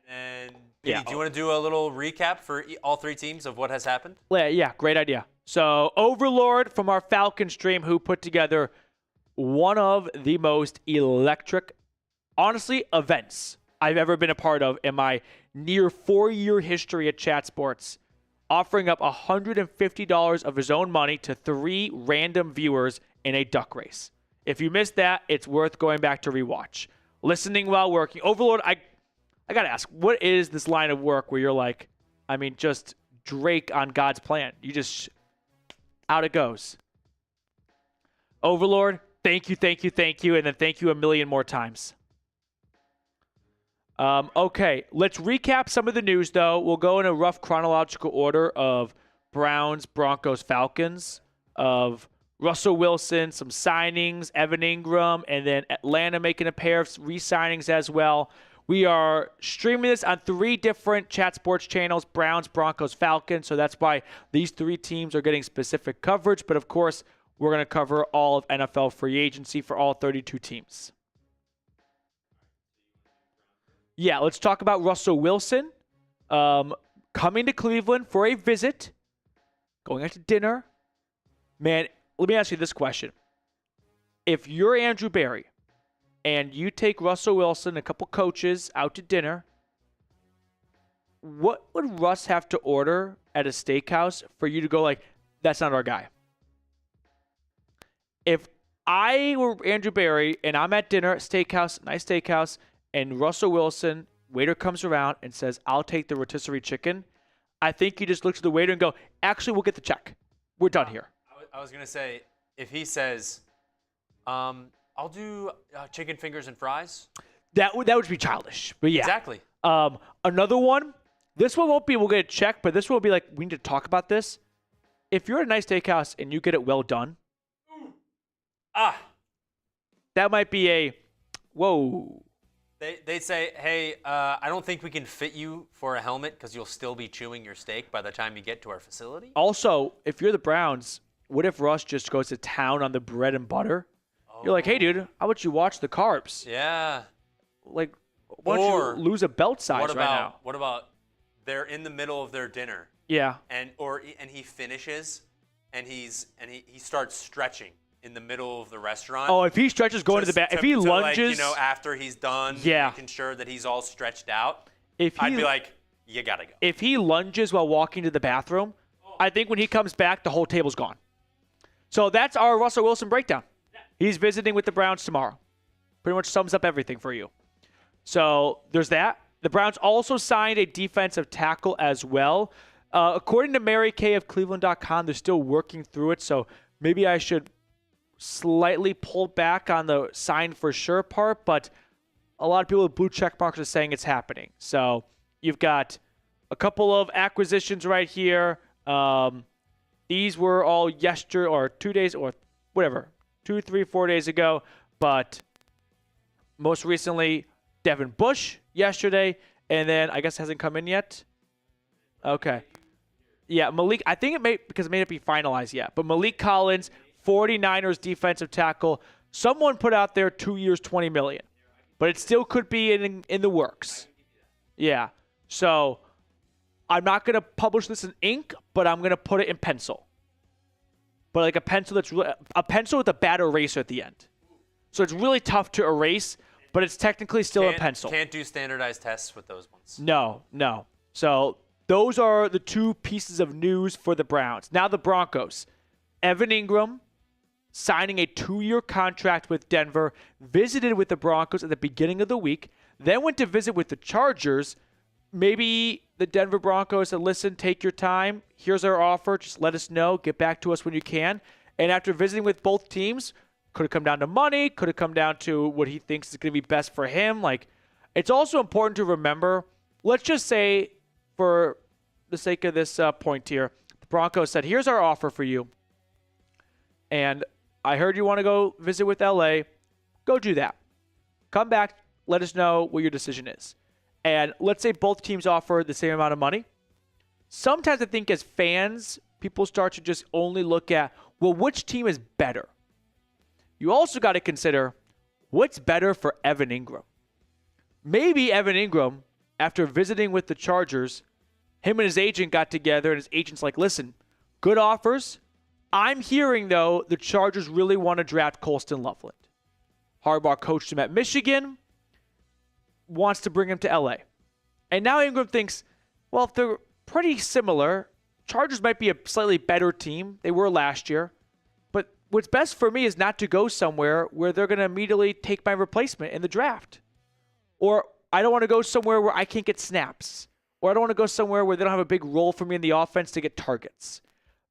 And then, do you want to do a little recap for all 3 teams of what has happened? Yeah, great idea. So Overlord from our Falcon stream, who put together one of the most electric, honestly, events I've ever been a part of in my near 4-year history at Chat Sports, offering up $150 of his own money to 3 random viewers in a duck race. If you missed that, it's worth going back to rewatch. Listening while working. Overlord, I got to ask, what is this line of work where you're like, I mean, just Drake on God's plan? You just, out it goes. Overlord, thank you, and then thank you a million more times. Okay, let's recap some of the news, though. We'll go in a rough chronological order of Browns, Broncos, Falcons, of Russell Wilson, some signings, Evan Ingram, and then Atlanta making a pair of re-signings as well. We are streaming this on 3 different Chat Sports channels, Browns, Broncos, Falcons, so that's why these 3 teams are getting specific coverage, but of course, we're going to cover all of NFL free agency for all 32 teams. Yeah, let's talk about Russell Wilson coming to Cleveland for a visit, going out to dinner. Man, let me ask you this question. If you're Andrew Berry and you take Russell Wilson, a couple coaches, out to dinner, what would Russ have to order at a steakhouse for you to go like, that's not our guy? If I were Andrew Berry and I'm at dinner, steakhouse, nice steakhouse, and Russell Wilson, waiter comes around and says, I'll take the rotisserie chicken, I think you just look to the waiter and go, actually, we'll get the check. We're done here. I was going to say, if he says, I'll do chicken fingers and fries. That would be childish, but yeah. Exactly. Another one, this one won't be, we'll get a check, but this one will be like, we need to talk about this. If you're at a nice steakhouse and you get it well done, that might be a, whoa. They'd say, hey, I don't think we can fit you for a helmet because you'll still be chewing your steak by the time you get to our facility. Also, if you're the Browns, what if Russ just goes to town on the bread and butter? Oh. You're like, hey, dude, how about you watch the carbs? Yeah. Like, why don't you lose a belt size right now? What about they're in the middle of their dinner? Yeah. And he finishes, and he starts stretching in the middle of the restaurant. Oh, if he stretches going to the back, if he lunges, like, after he's done, making sure that he's all stretched out, I'd be like, you gotta go. If he lunges while walking to the bathroom, I think when he comes back, the whole table's gone. So that's our Russell Wilson breakdown. He's visiting with the Browns tomorrow. Pretty much sums up everything for you. So there's that. The Browns also signed a defensive tackle as well. According to Mary Kay of Cleveland.com, they're still working through it, so maybe I should slightly pull back on the sign for sure part, but a lot of people with blue check marks are saying it's happening. So you've got a couple of acquisitions right here. These were all yesterday or 2 days or whatever, 2, 3, 4 days ago. But most recently, Devin Bush yesterday, and then I guess it hasn't come in yet. Okay. Yeah, Malik, I think because it may not be finalized yet, but Malik Collins, 49ers defensive tackle, someone put out there 2 years, $20 million, but it still could be in the works. Yeah. So I'm not going to publish this in ink, but I'm going to put it in pencil. But like a pencil a pencil with a bad eraser at the end. So it's really tough to erase, but it's technically still a pencil. Can't do standardized tests with those ones. No. So those are the two pieces of news for the Browns. Now the Broncos. Evan Ingram signing a 2-year contract with Denver, visited with the Broncos at the beginning of the week, then went to visit with the Chargers. Maybe the Denver Broncos said, listen, take your time. Here's our offer. Just let us know. Get back to us when you can. And after visiting with both teams, could have come down to money, could have come down to what he thinks is going to be best for him. Like, it's also important to remember, let's just say, for the sake of this point here, the Broncos said, here's our offer for you. And I heard you want to go visit with LA. Go do that. Come back. Let us know what your decision is. And let's say both teams offer the same amount of money. Sometimes I think as fans, people start to just only look at, well, which team is better? You also got to consider what's better for Evan Ingram. Maybe Evan Ingram, after visiting with the Chargers, him and his agent got together, and his agent's like, listen, good offers. I'm hearing, though, the Chargers really want to draft Colston Loveland. Harbaugh coached him at Michigan, wants to bring him to LA. And now Ingram thinks, well, if they're pretty similar, Chargers might be a slightly better team. They were last year. But what's best for me is not to go somewhere where they're going to immediately take my replacement in the draft. Or I don't want to go somewhere where I can't get snaps. Or I don't want to go somewhere where they don't have a big role for me in the offense to get targets.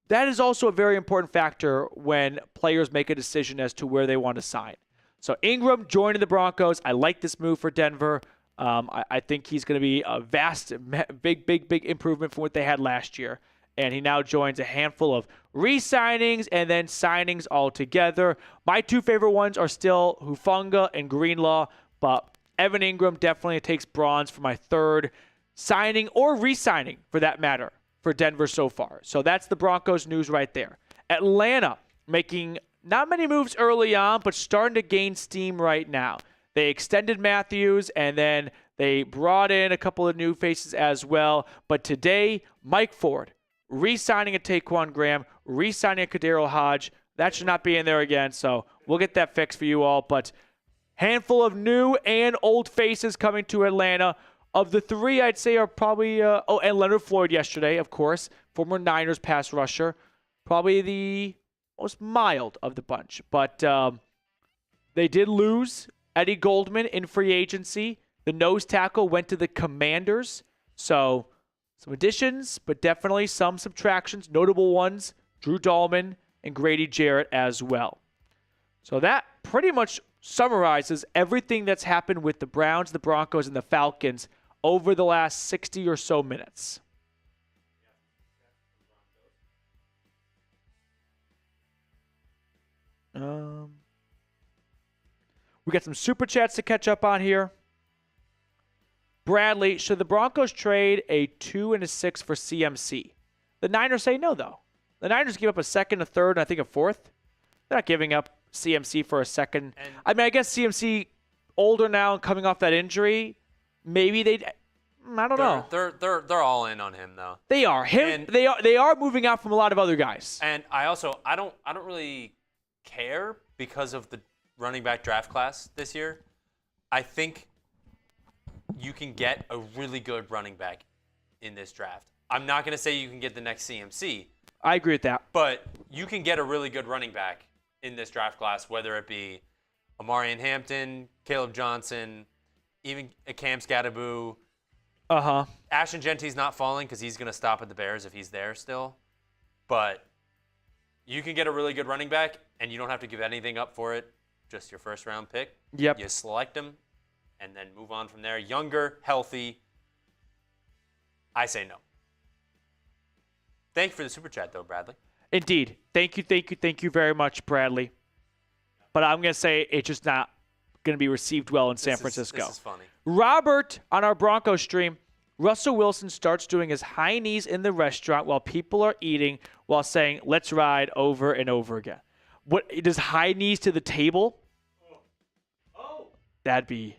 That is also a very important factor when players make a decision as to where they want to sign. So Ingram joining the Broncos. I like this move for Denver. I think he's going to be a big improvement from what they had last year. And he now joins a handful of re-signings and then signings altogether. My two favorite ones are still Hufanga and Greenlaw, but Evan Ingram definitely takes bronze for my third signing or re-signing for that matter for Denver so far. So that's the Broncos news right there. Atlanta making not many moves early on, but starting to gain steam right now. They extended Matthews, and then they brought in a couple of new faces as well. But today, Mike Ford, re-signing a Taquan Graham, re-signing a Kadero Hodge. That should not be in there again, so we'll get that fixed for you all. But handful of new and old faces coming to Atlanta. Of the three, I'd say are probably, and Leonard Floyd yesterday, of course, former Niners pass rusher. Probably the most mild of the bunch. But they did lose Eddie Goldman in free agency. The nose tackle went to the Commanders. So some additions, but definitely some subtractions. Notable ones, Drew Dahlman and Grady Jarrett as well. So that pretty much summarizes everything that's happened with the Browns, the Broncos, and the Falcons over the last 60 or so minutes. We got some super chats to catch up on here. Bradley, should the Broncos trade a 2 and a 6 for CMC? The Niners say no, though. The Niners give up a second, a third, and I think a fourth. They're not giving up CMC for a second. I guess CMC older now and coming off that injury. Maybe they'd. I don't know. They're all in on him though. They are. They are moving out from a lot of other guys. And I don't really care because of the running back draft class this year. I think you can get a really good running back in this draft. I'm not going to say you can get the next CMC. I agree with that. But you can get a really good running back in this draft class, whether it be Amarian Hampton, Caleb Johnson, even Cam Scadaboo. Ashton Genty's not falling because he's going to stop at the Bears if he's there still. But you can get a really good running back, and you don't have to give anything up for it. Just your first-round pick. Yep. You select him, and then move on from there. Younger, healthy. I say no. Thank you for the super chat, though, Bradley. Indeed. Thank you very much, Bradley. But I'm going to say it's just not going to be received well in San Francisco. This is funny. Robert, on our Broncos stream, Russell Wilson starts doing his high knees in the restaurant while people are eating while saying, let's ride over and over again. What does high knees to the table? Oh. That'd be.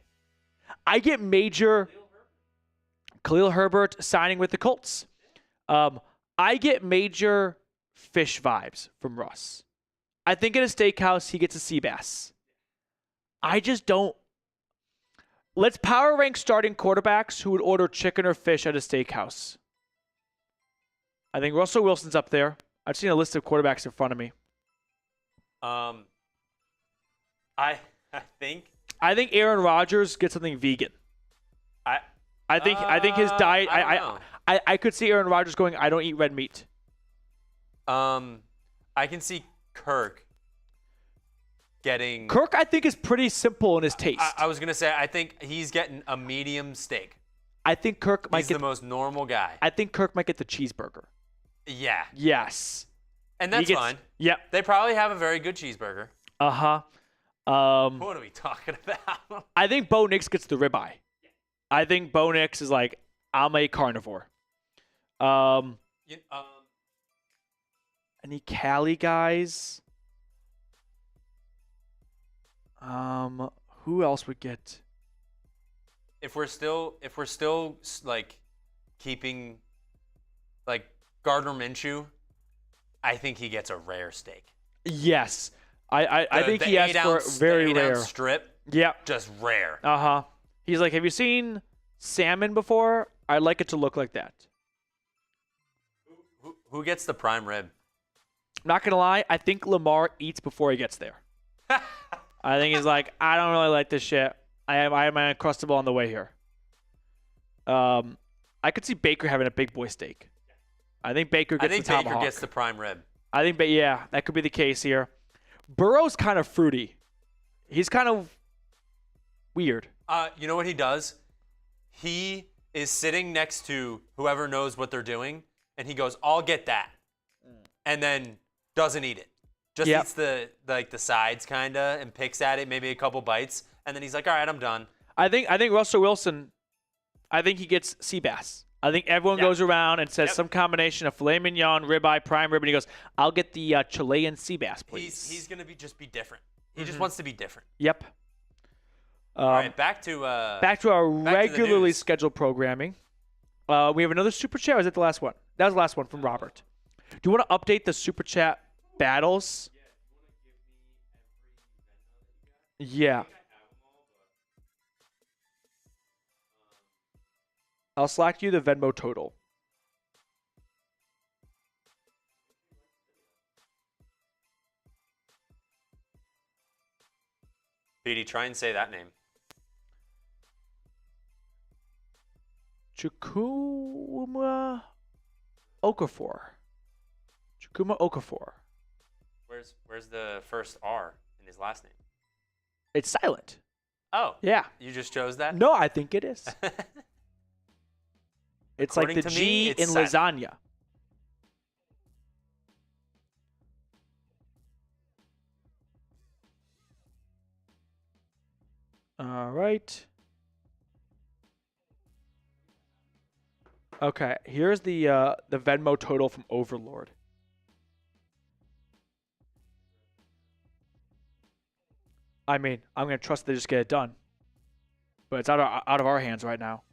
I get major Khalil Herbert signing with the Colts. I get major fish vibes from Russ. I think in a steakhouse, he gets a sea bass. I just don't. Let's power rank starting quarterbacks who would order chicken or fish at a steakhouse. I think Russell Wilson's up there. I've seen a list of quarterbacks in front of me. I think Aaron Rodgers gets something vegan. I think his diet. I could see Aaron Rodgers going, I don't eat red meat. I can see Kirk getting. Kirk, I think, is pretty simple in his taste. I was gonna say, I think he's getting a medium steak. I think Kirk might He's the most normal guy. I think Kirk might get the cheeseburger. Yeah. Yes. And that's fine. Yep. They probably have a very good cheeseburger. Uh-huh. What are we talking about? I think Bo Nix gets the ribeye. I think Bo Nix is like, I'm a carnivore. Any Cali guys? Who else would get? If we're still like keeping like Gardner Minshew, I think he gets a rare steak. Yes. I think he asked for very rare. Strip. Yep. Just rare. Uh-huh. He's like, have you seen salmon before? I'd like it to look like that. Who gets the prime rib? I'm not going to lie. I think Lamar eats before he gets there. I think he's like, I don't really like this shit. I am Uncrustable on the way here. I could see Baker having a big boy steak. I think Baker gets the tomahawk. Baker gets the prime rib. I think, yeah, that could be the case here. Burrow's kind of fruity. He's kind of weird. You know what he does? He is sitting next to whoever knows what they're doing, and he goes, I'll get that. And then doesn't eat it. Just eats the sides kind of and picks at it, maybe a couple bites, and then he's like, all right, I'm done. I think Russell Wilson, I think he gets sea bass. I think everyone goes around and says some combination of filet mignon, ribeye, prime rib, and he goes, I'll get the Chilean sea bass, please. He's going to just be different. He just wants to be different. Yep. All right, back to our regularly scheduled programming. We have another super chat. Or is that the last one? That was the last one from Robert. Do you want to update the super chat battles? Yeah. I'll Slack you the Venmo total. BD, try and say that name. Chukuma Okafor. Chukuma Okafor. Where's the first R in his last name? It's silent. Oh. Yeah. You just chose that? No, I think it is. It's According like the to G me, in silent. lasagna. All right. Okay, here's the Venmo total from Overlord. I mean, I'm gonna trust they just get it done, but it's out of our hands right now.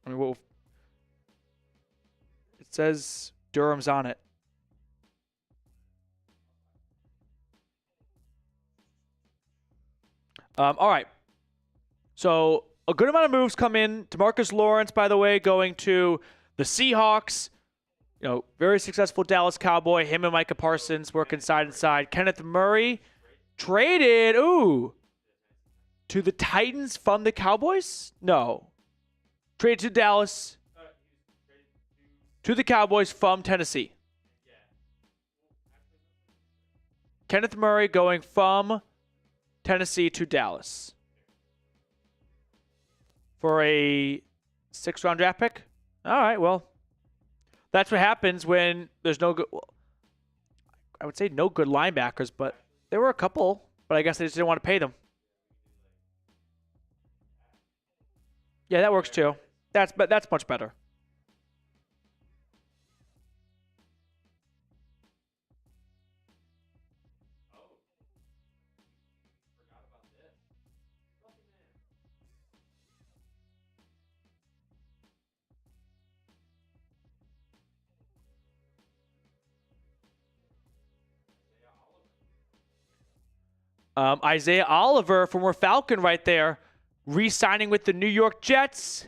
I mean, well, it says Durham's on it. All right. So a good amount of moves come in. DeMarcus Lawrence, by the way, going to the Seahawks. You know, very successful Dallas Cowboy. Him and Micah Parsons working side and side. Kenneth Murray traded, to the Titans from the Cowboys? No. Traded to Dallas. To the Cowboys from Tennessee. Kenneth Murray going from Tennessee to Dallas for a 6th-round draft pick. All right, well, that's what happens when there's no good. Well, I would say no good linebackers, but there were a couple. But I guess they just didn't want to pay them. Yeah, that works too. That's much better. Isaiah Oliver, former Falcon right there, re-signing with the New York Jets.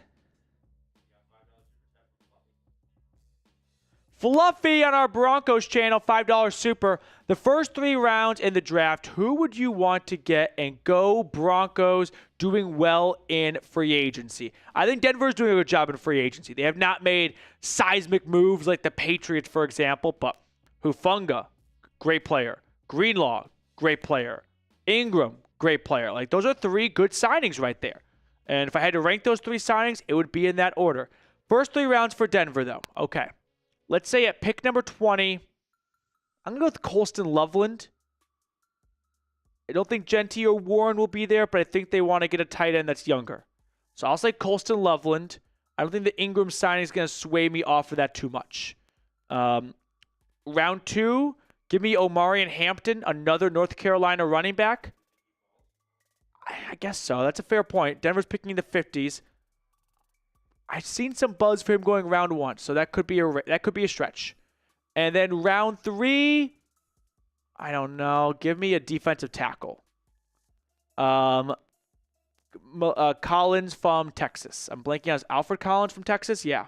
Fluffy on our Broncos channel, $5 super. The first 3 rounds in the draft, who would you want to get? And go Broncos, doing well in free agency. I think Denver's doing a good job in free agency. They have not made seismic moves like the Patriots, for example, but Hufanga, great player. Greenlaw, great player. Ingram, great player. Like, those are 3 good signings right there. And if I had to rank those 3 signings, it would be in that order. First 3 rounds for Denver, though. Okay. Let's say at pick number 20, I'm going to go with Colston Loveland. I don't think Genty or Warren will be there, but I think they want to get a tight end that's younger. So I'll say Colston Loveland. I don't think the Ingram signing is going to sway me off of that too much. Round 2, give me Omarion Hampton, another North Carolina running back. I guess so. That's a fair point. Denver's picking in the 50s. I've seen some buzz for him going round 1, so that could be a stretch. And then round 3, I don't know. Give me a defensive tackle. Collins from Texas. I'm blanking on Alfred Collins from Texas. Yeah.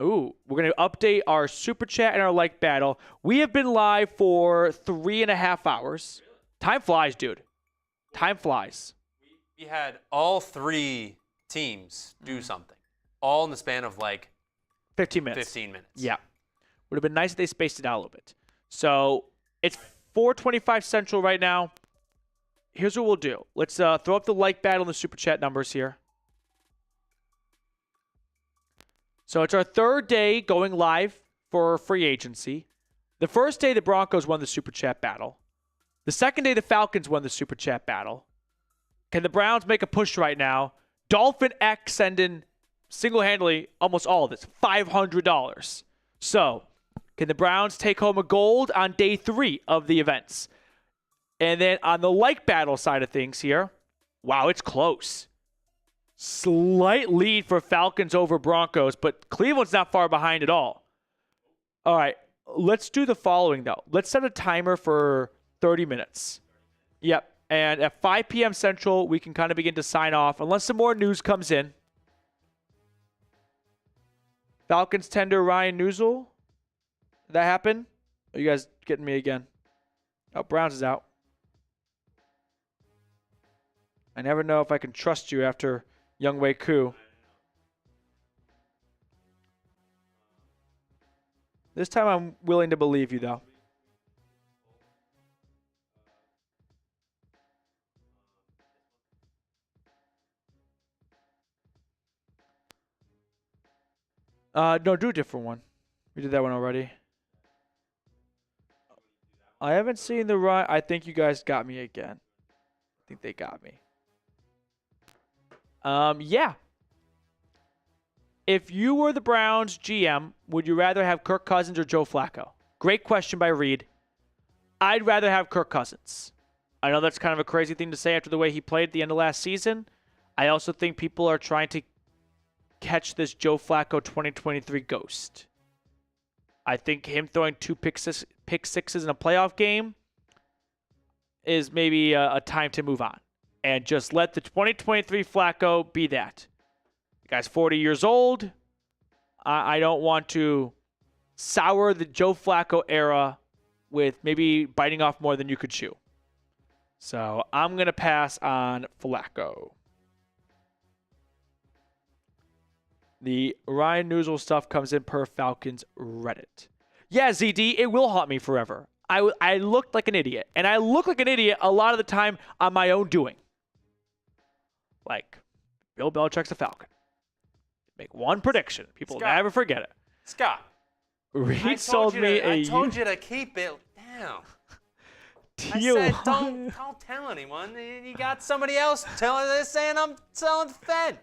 Ooh, we're going to update our super chat and our like battle. We have been live for 3.5 hours. Time flies, dude. Time flies. We had all 3 teams do something, all in the span of like 15 minutes. 15 minutes. Yeah. Would have been nice if they spaced it out a little bit. So it's 4:25 Central right now. Here's what we'll do. Let's throw up the like battle and the super chat numbers here. So it's our 3rd day going live for free agency. The first day, the Broncos won the super chat battle. The second day, the Falcons won the super chat battle. Can the Browns make a push right now? Dolphin X sending single-handedly almost all of this, $500. So can the Browns take home a gold on day 3 of the events? And then on the like battle side of things here, wow, it's close. Slight lead for Falcons over Broncos, but Cleveland's not far behind at all. All right, let's do the following, though. Let's set a timer for 30 minutes. Yep, and at 5 p.m. Central, we can kind of begin to sign off, unless some more news comes in. Falcons tender Ryan Newsel. Did that happen? Are you guys getting me again? Oh, Browns is out. I never know if I can trust you after Younghoe Koo. This time I'm willing to believe you, though. No, do a different one. We did that one already. I haven't seen the run. I think you guys got me again. I think they got me. Yeah. If you were the Browns GM, would you rather have Kirk Cousins or Joe Flacco? Great question by Reed. I'd rather have Kirk Cousins. I know that's kind of a crazy thing to say after the way he played at the end of last season. I also think people are trying to catch this Joe Flacco 2023 ghost. I think him throwing 2 pick sixes in a playoff game is maybe a time to move on. And just let the 2023 Flacco be that. The guy's 40 years old. I don't want to sour the Joe Flacco era with maybe biting off more than you could chew. So I'm going to pass on Flacco. The Ryan Newsel stuff comes in per Falcons Reddit. Yeah, ZD, it will haunt me forever. I looked like an idiot. And I look like an idiot a lot of the time on my own doing. Like, Bill Belichick's a Falcon. Make one prediction. People will never forget it. Scott. Reed sold me I told you to keep it down. I said don't tell anyone. You got somebody else telling this saying I'm selling Fed.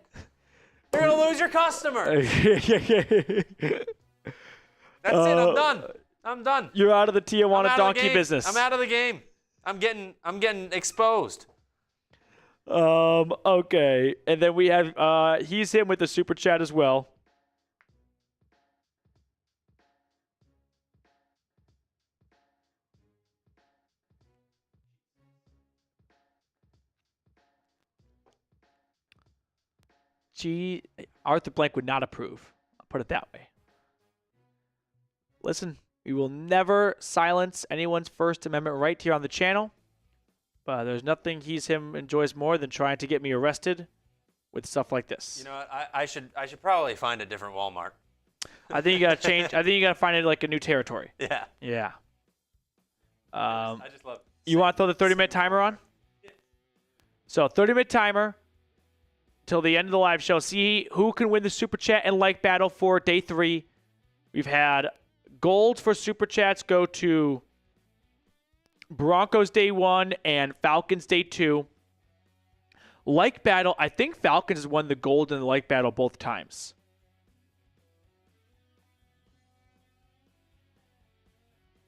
You're going to lose your customer. That's it. I'm done. I'm done. You're out of the Tijuana donkey business. I'm out of the game. I'm getting exposed. Okay. And then we have he's him with the super chat as well. Arthur Blank would not approve. I'll put it that way. Listen, we will never silence anyone's First Amendment right here on the channel. But there's nothing him enjoys more than trying to get me arrested with stuff like this. You know what? I should probably find a different Walmart. I think you gotta change. I think you gotta find it like a new territory. Yeah. Yeah. I just love. You want to throw the 30-minute timer on? Yeah. So 30-minute timer till the end of the live show. See who can win the super chat and like battle for day 3. We've had gold for super chats go to Broncos day 1 and Falcons day 2. Like battle, I think Falcons has won the gold and the like battle both times.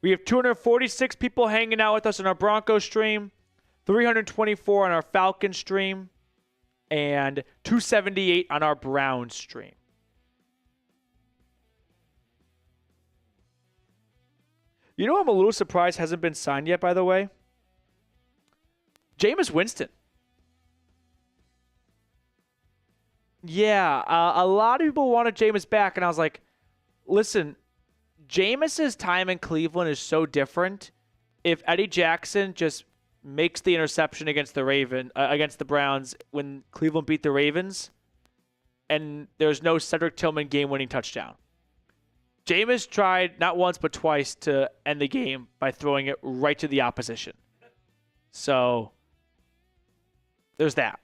We have 246 people hanging out with us on our Broncos stream, 324 on our Falcons stream, and 278 on our Browns stream. You know, I'm a little surprised hasn't been signed yet, by the way. Jameis Winston. Yeah, a lot of people wanted Jameis back, and I was like, listen, Jameis's time in Cleveland is so different. If Eddie Jackson just makes the interception against the Browns when Cleveland beat the Ravens, and there's no Cedric Tillman game-winning touchdown. Jameis tried not once but twice to end the game by throwing it right to the opposition. So there's that.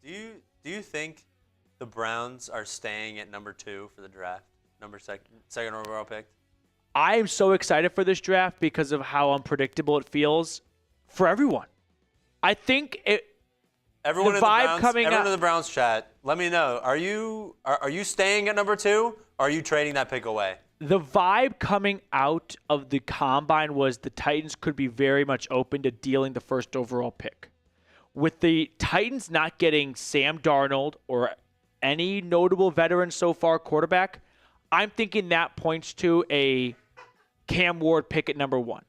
Do you think the Browns are staying at number 2 for the draft? Second overall pick? I am so excited for this draft because of how unpredictable it feels for everyone. I think Everyone, the in, the vibe Browns, coming everyone out, in the Browns chat, let me know. Are you staying at number 2? Or are you trading that pick away? The vibe coming out of the combine was the Titans could be very much open to dealing the first overall pick. With the Titans not getting Sam Darnold or any notable veteran so far quarterback, I'm thinking that points to a Cam Ward pick at number 1.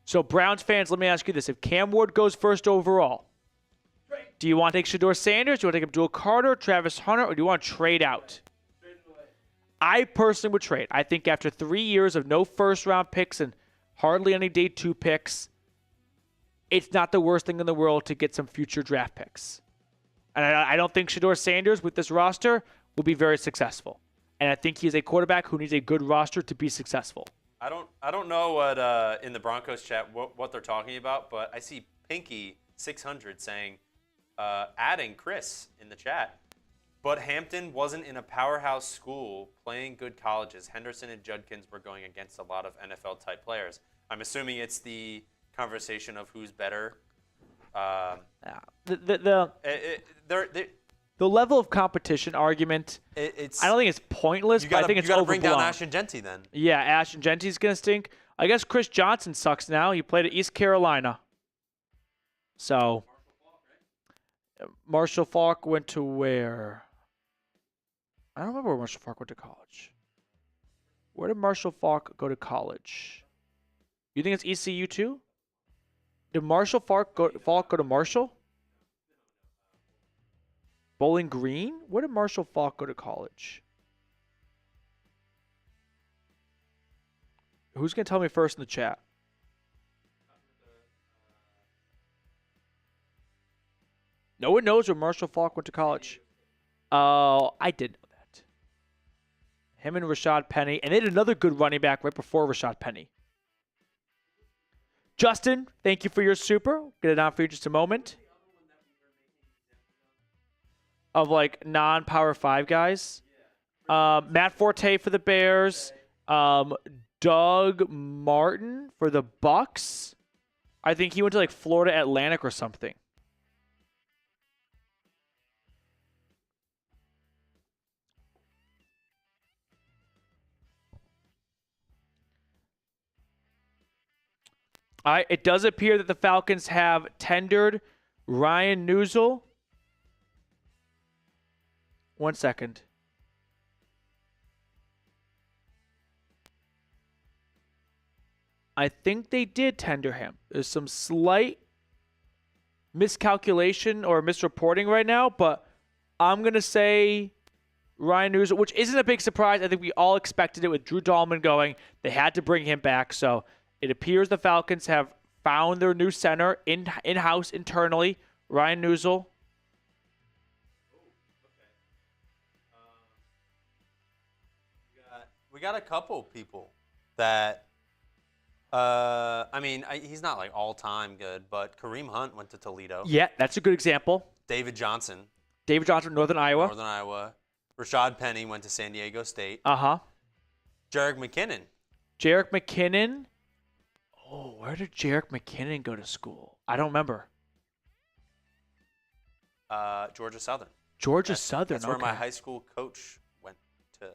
So Browns fans, let me ask you this. If Cam Ward goes first overall, do you want to take Shedeur Sanders? Do you want to take Abdul Carter, Travis Hunter, or do you want to trade out? I personally would trade. I think after 3 years of no first-round picks and hardly any day 2 picks, it's not the worst thing in the world to get some future draft picks. And I don't think Shedeur Sanders with this roster will be very successful. And I think he's a quarterback who needs a good roster to be successful. I don't know what in the Broncos chat what they're talking about, but I see Pinky 600 saying adding Chris in the chat. But Hampton wasn't in a powerhouse school playing good colleges. Henderson and Judkins were going against a lot of NFL-type players. I'm assuming it's the conversation of who's better. The level of competition argument, I don't think it's pointless, but I think it's overblown. You got to bring down Ashton Genty then. Yeah, Ashton Genty's going to stink. I guess Chris Johnson sucks now. He played at East Carolina. So, Marshall Faulk went to where? I don't remember where Marshall Faulk went to college. Where did Marshall Faulk go to college? You think it's ECU too? Did Marshall Faulk go to Marshall? Bowling Green? Where did Marshall Faulk go to college? Who's going to tell me first in the chat? No one knows where Marshall Faulk went to college. Oh, I did know that. Him and Rashad Penny. And they had another good running back right before Rashad Penny. Justin, thank you for your super. Get it on for you just a moment. Of like non-Power 5 guys. Matt Forte for the Bears. Doug Martin for the Bucks. I think he went to like Florida Atlantic or something. It does appear that the Falcons have tendered Ryan Newsel. 1 second. I think they did tender him. There's some slight miscalculation or misreporting right now, but I'm going to say Ryan Newsel, which isn't a big surprise. I think we all expected it with Drew Dahlman going. They had to bring him back, so it appears the Falcons have found their new center in-house internally, Ryan Newsel. We got a couple people that, he's not like all-time good, but Kareem Hunt went to Toledo. Yeah, that's a good example. David Johnson, Northern Iowa. Rashad Penny went to San Diego State. Uh-huh. Jerick McKinnon. Oh, where did Jerick McKinnon go to school? I don't remember. Georgia Southern. Southern. That's where my high school coach went to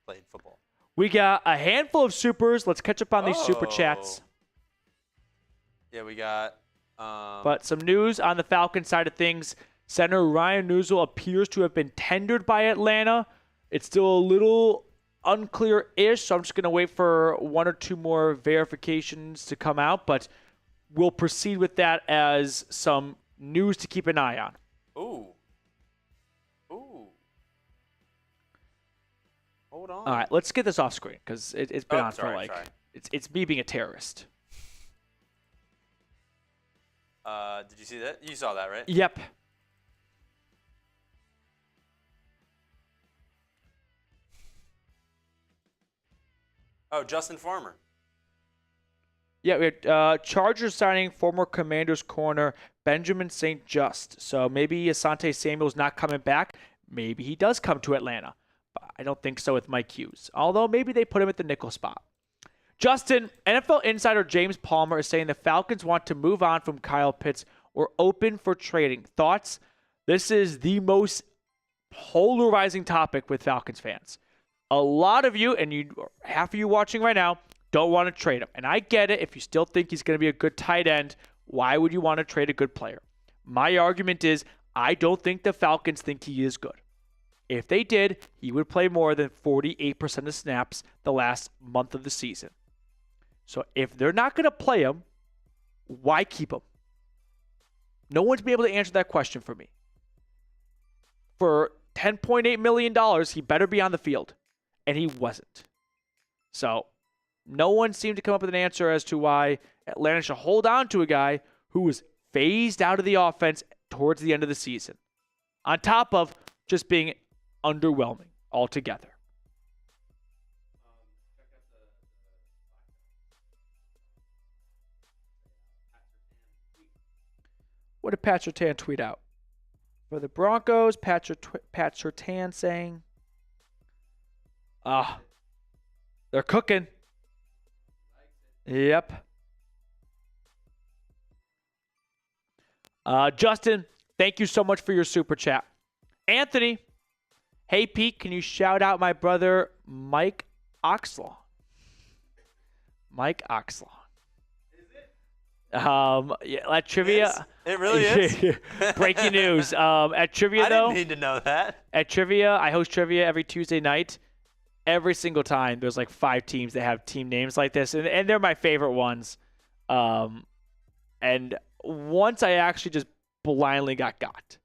play football. We got a handful of supers. Let's catch up on these super chats. Yeah, we got. But some news on the Falcons side of things. Center Ryan Newsel appears to have been tendered by Atlanta. It's still a little unclear-ish, so I'm just going to wait for one or two more verifications to come out, but we'll proceed with that as some news to keep an eye on. Ooh. Hold on. All right, let's get this off screen because it's been on for it's me being a terrorist. Did you see that? You saw that, right? Yep. Oh, Justin Farmer. Yeah, we had Chargers signing former Commanders corner Benjamin St. Just. So maybe Asante Samuel's not coming back. Maybe he does come to Atlanta. But I don't think so with Mike Hughes. Although maybe they put him at the nickel spot. Justin, NFL insider James Palmer is saying the Falcons want to move on from Kyle Pitts or open for trading. Thoughts? This is the most polarizing topic with Falcons fans. A lot of you, and half of you watching right now, don't want to trade him. And I get it. If you still think he's going to be a good tight end, why would you want to trade a good player? My argument is I don't think the Falcons think he is good. If they did, he would play more than 48% of snaps the last month of the season. So if they're not going to play him, why keep him? No one's been able to answer that question for me. For $10.8 million, he better be on the field. And he wasn't. So no one seemed to come up with an answer as to why Atlanta should hold on to a guy who was phased out of the offense towards the end of the season. On top of just being underwhelming altogether. What did Pat Surtain tweet out? For the Broncos, Pat Surtain saying, they're cooking. Yep. Justin, thank you so much for your super chat. Anthony, hey Pete, can you shout out my brother Mike Oxlaw? Mike Oxlaw. At trivia. It really is. Breaking news. At trivia, though. I didn't need to know that. At trivia, I host trivia every Tuesday night. Every single time, there's like 5 teams that have team names like this, and they're my favorite ones. And once I actually just blindly got.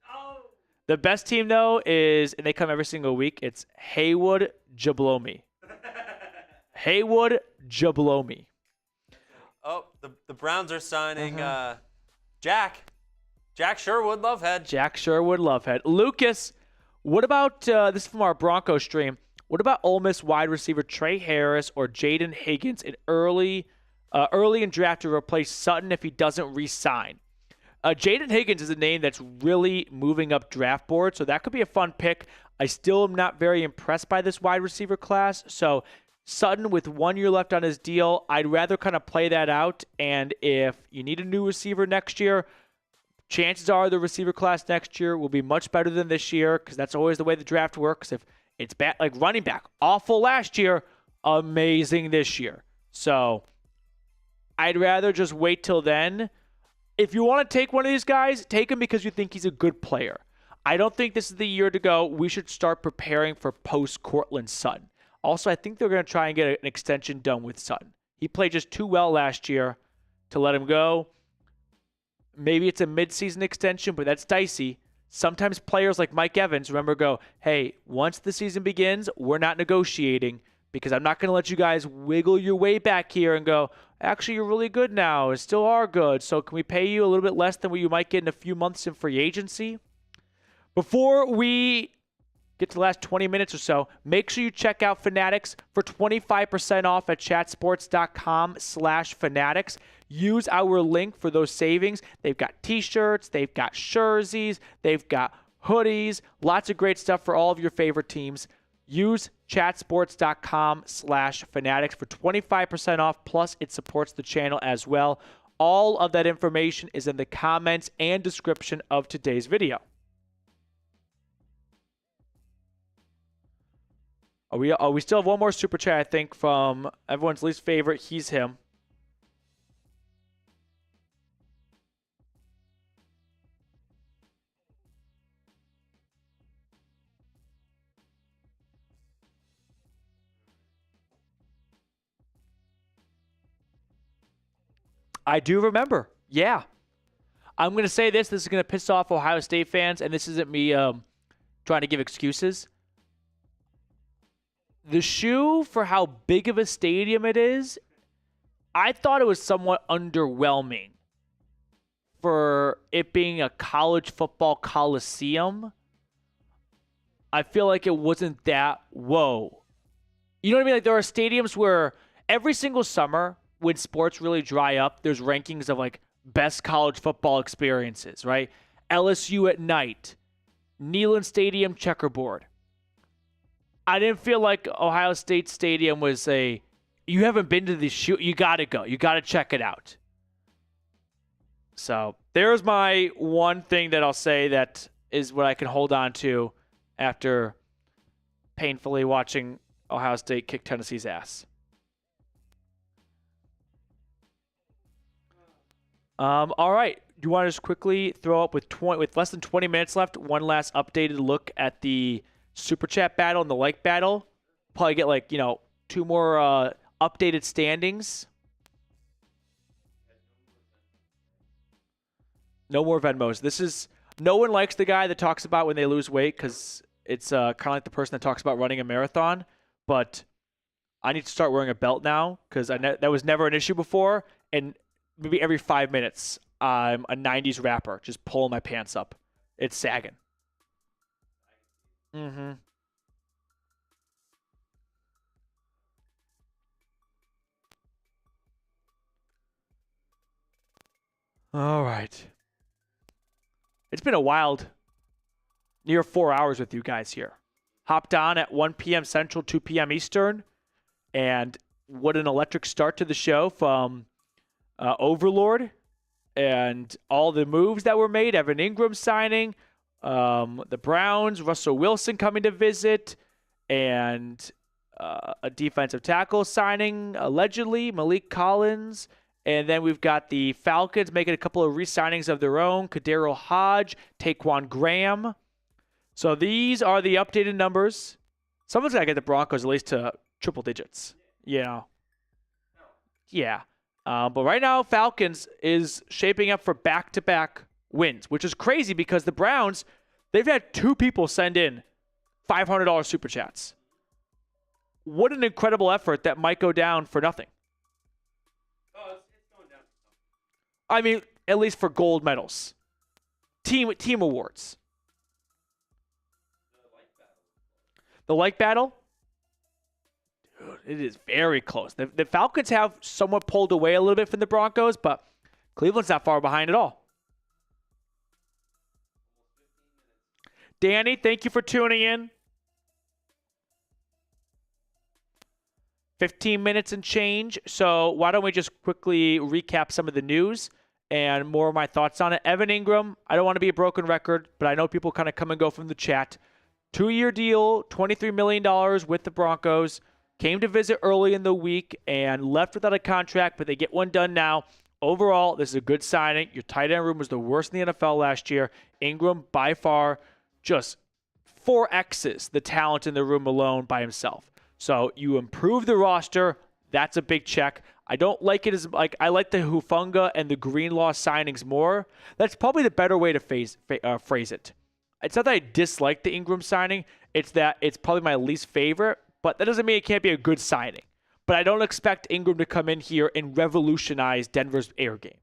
The best team, though, is, and they come every single week, it's Haywood Jablomi. Haywood Jablomi. Oh, the Browns are signing Jack Jack Sherwood, Lovehead. Jack Sherwood, Lovehead. Lucas, what about, this is from our Broncos stream, what about Ole Miss wide receiver Trey Harris or Jaden Higgins early in draft to replace Sutton if he doesn't re-sign? Jaden Higgins is a name that's really moving up draft board, so that could be a fun pick. I still am not very impressed by this wide receiver class, so Sutton with 1 year left on his deal, I'd rather kind of play that out, and if you need a new receiver next year, chances are the receiver class next year will be much better than this year because that's always the way the draft works. If it's bad, like running back, awful last year, amazing this year. So I'd rather just wait till then. If you want to take one of these guys, take him because you think he's a good player. I don't think this is the year to go. We should start preparing for post-Cortland Sutton. Also, I think they're going to try and get an extension done with Sutton. He played just too well last year to let him go. Maybe it's a midseason extension, but that's dicey. Sometimes players like Mike Evans, remember, go, hey, once the season begins, we're not negotiating because I'm not going to let you guys wiggle your way back here and go, actually, you're really good now. You still are good. So can we pay you a little bit less than what you might get in a few months in free agency? Before we get to the last 20 minutes or so, make sure you check out Fanatics for 25% off at chatsports.com/Fanatics. Use our link for those savings. They've got t-shirts, they've got jerseys, they've got hoodies, lots of great stuff for all of your favorite teams. Use chatsports.com/Fanatics for 25% off, plus it supports the channel as well. All of that information is in the comments and description of today's video. We still have one more super chat, I think, from everyone's least favorite. He's him. I do remember. Yeah. I'm going to say this. This is going to piss off Ohio State fans, and this isn't me trying to give excuses. The shoe, for how big of a stadium it is, I thought it was somewhat underwhelming for it being a college football coliseum. I feel like it wasn't that, whoa. You know what I mean? Like there are stadiums where every single summer when sports really dry up, there's rankings of like best college football experiences, right? LSU at night, Neyland Stadium checkerboard. I didn't feel like Ohio State Stadium was you haven't been to the shoot, you got to go. You got to check it out. So there's my one thing that I'll say that is what I can hold on to after painfully watching Ohio State kick Tennessee's ass. All right. Do you want to just quickly throw up with less than 20 minutes left, one last updated look at the Super Chat battle and the like battle? Probably get two more updated standings. No more Venmos. No one likes the guy that talks about when they lose weight because it's kind of like the person that talks about running a marathon. But I need to start wearing a belt now because that was never an issue before. And maybe every 5 minutes, I'm a 90s rapper just pulling my pants up. It's sagging. Mm-hmm. All right. It's been a wild near 4 hours with you guys here. Hopped on at 1 p.m. Central, 2 p.m. Eastern. And what an electric start to the show from Overlord and all the moves that were made. Evan Ingram signing, the Browns, Russell Wilson coming to visit, and a defensive tackle signing, allegedly, Malik Collins. And then we've got the Falcons making a couple of re-signings of their own, Kadero Hodge, Taquan Graham. So these are the updated numbers. Someone's got to get the Broncos at least to triple digits. Yeah. But right now, Falcons is shaping up for back-to-back wins, which is crazy because the Browns, they've had 2 people send in $500 super chats. What an incredible effort that might go down for nothing. Oh, it's going down. I mean, at least for gold medals. team awards. The like battle? Dude, it is very close. The Falcons have somewhat pulled away a little bit from the Broncos, but Cleveland's not far behind at all. Danny, thank you for tuning in. 15 minutes and change. So why don't we just quickly recap some of the news and more of my thoughts on it. Evan Ingram, I don't want to be a broken record, but I know people kind of come and go from the chat. 2-year deal, $23 million with the Broncos. Came to visit early in the week and left without a contract, but they get one done now. Overall, this is a good signing. Your tight end room was the worst in the NFL last year. Ingram, by far, just 4X's the talent in the room alone by himself. So you improve the roster. That's a big check. I don't like it as like I like the Hufanga and the Greenlaw signings more. That's probably the better way to phrase it. It's not that I dislike the Ingram signing. It's that it's probably my least favorite, but that doesn't mean it can't be a good signing. But I don't expect Ingram to come in here and revolutionize Denver's air game.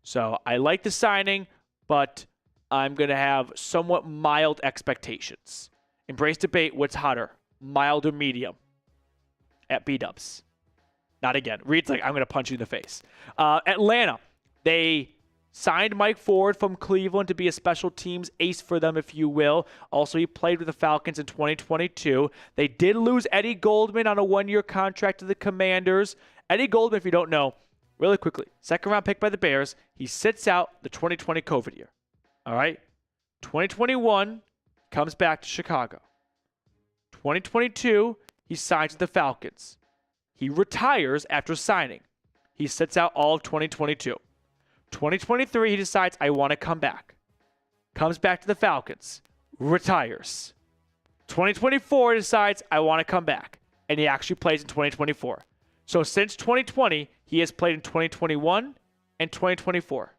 So I like the signing, but I'm going to have somewhat mild expectations. Embrace debate. What's hotter, mild or medium? At B-dubs. Not again. Reed's like, I'm going to punch you in the face. Atlanta, they signed Mike Ford from Cleveland to be a special teams ace for them, if you will. Also, he played with the Falcons in 2022. They did lose Eddie Goldman on a one-year contract to the Commanders. Eddie Goldman, if you don't know, really quickly, second-round pick by the Bears. He sits out the 2020 COVID year. All right? 2021, comes back to Chicago. 2022, he signs with the Falcons. He retires after signing. He sits out all of 2022. 2023, he decides, I want to come back. Comes back to the Falcons. Retires. 2024, he decides, I want to come back. And he actually plays in 2024. So since 2020, he has played in 2021 and 2024.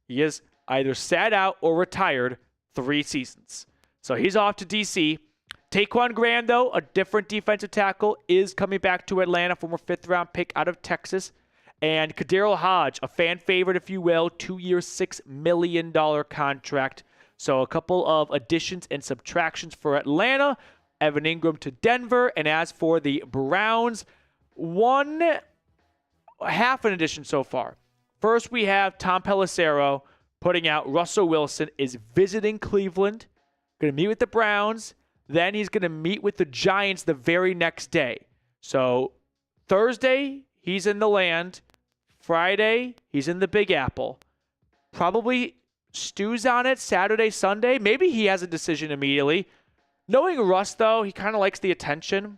He has either sat out or retired 3 seasons. So he's off to D.C. Taquan Graham, though, a different defensive tackle, is coming back to Atlanta, former 5th-round pick out of Texas. And Kadarius Hodge, a fan favorite, if you will, 2-year, $6 million contract. So a couple of additions and subtractions for Atlanta. Evan Ingram to Denver. And as for the Browns, half an addition so far. First, we have Tom Pelissero putting out Russell Wilson is visiting Cleveland, going to meet with the Browns. Then he's going to meet with the Giants the very next day. So Thursday, he's in the land. Friday, he's in the Big Apple. Probably stews on it Saturday, Sunday. Maybe he has a decision immediately. Knowing Russ, though, he kind of likes the attention.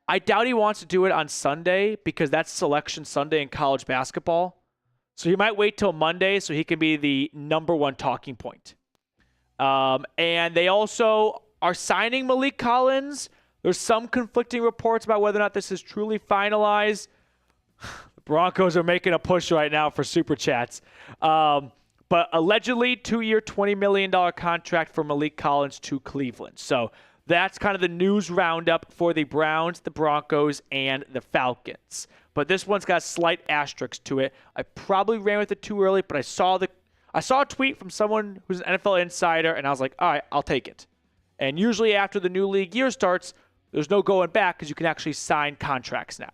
I doubt he wants to do it on Sunday because that's Selection Sunday in college basketball. So he might wait till Monday so he can be the number one talking point. And they also are signing Malik Collins. There's some conflicting reports about whether or not this is truly finalized. The Broncos are making a push right now for Super Chats. But allegedly, 2-year, $20 million contract for Malik Collins to Cleveland. So that's kind of the news roundup for the Browns, the Broncos, and the Falcons. But this one's got a slight asterisk to it. I probably ran with it too early, but I saw a tweet from someone who's an NFL insider, and I was like, all right, I'll take it. And usually after the new league year starts, there's no going back because you can actually sign contracts now.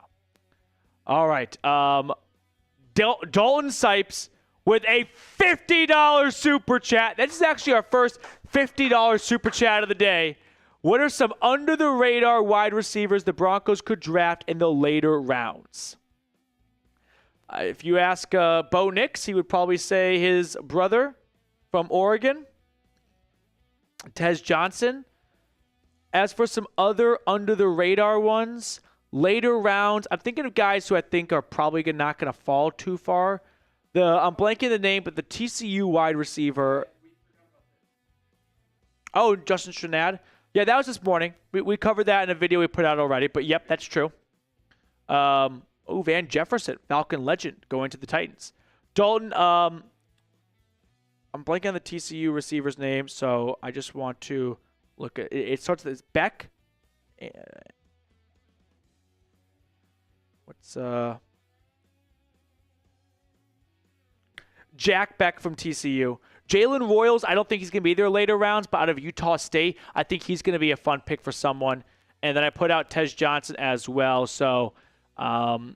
All right. Dalton Sipes with a $50 super chat. This is actually our first $50 super chat of the day. What are some under-the-radar wide receivers the Broncos could draft in the later rounds? If you ask Bo Nix, he would probably say his brother from Oregon, Tez Johnson. As for some other under-the-radar ones, later rounds, I'm thinking of guys who I think are probably not going to fall too far. I'm blanking the name, but the TCU wide receiver. Oh, Justin Stranad. Yeah, that was this morning. We covered that in a video we put out already, but yep, that's true. Van Jefferson, Falcon legend, going to the Titans. Dalton, I'm blanking on the TCU receiver's name, so I just want to look at it. It starts with Beck. Jack Beck from TCU. Jalen Royals, I don't think he's going to be there later rounds, but out of Utah State, I think he's going to be a fun pick for someone. And then I put out Tej Johnson as well. So I'll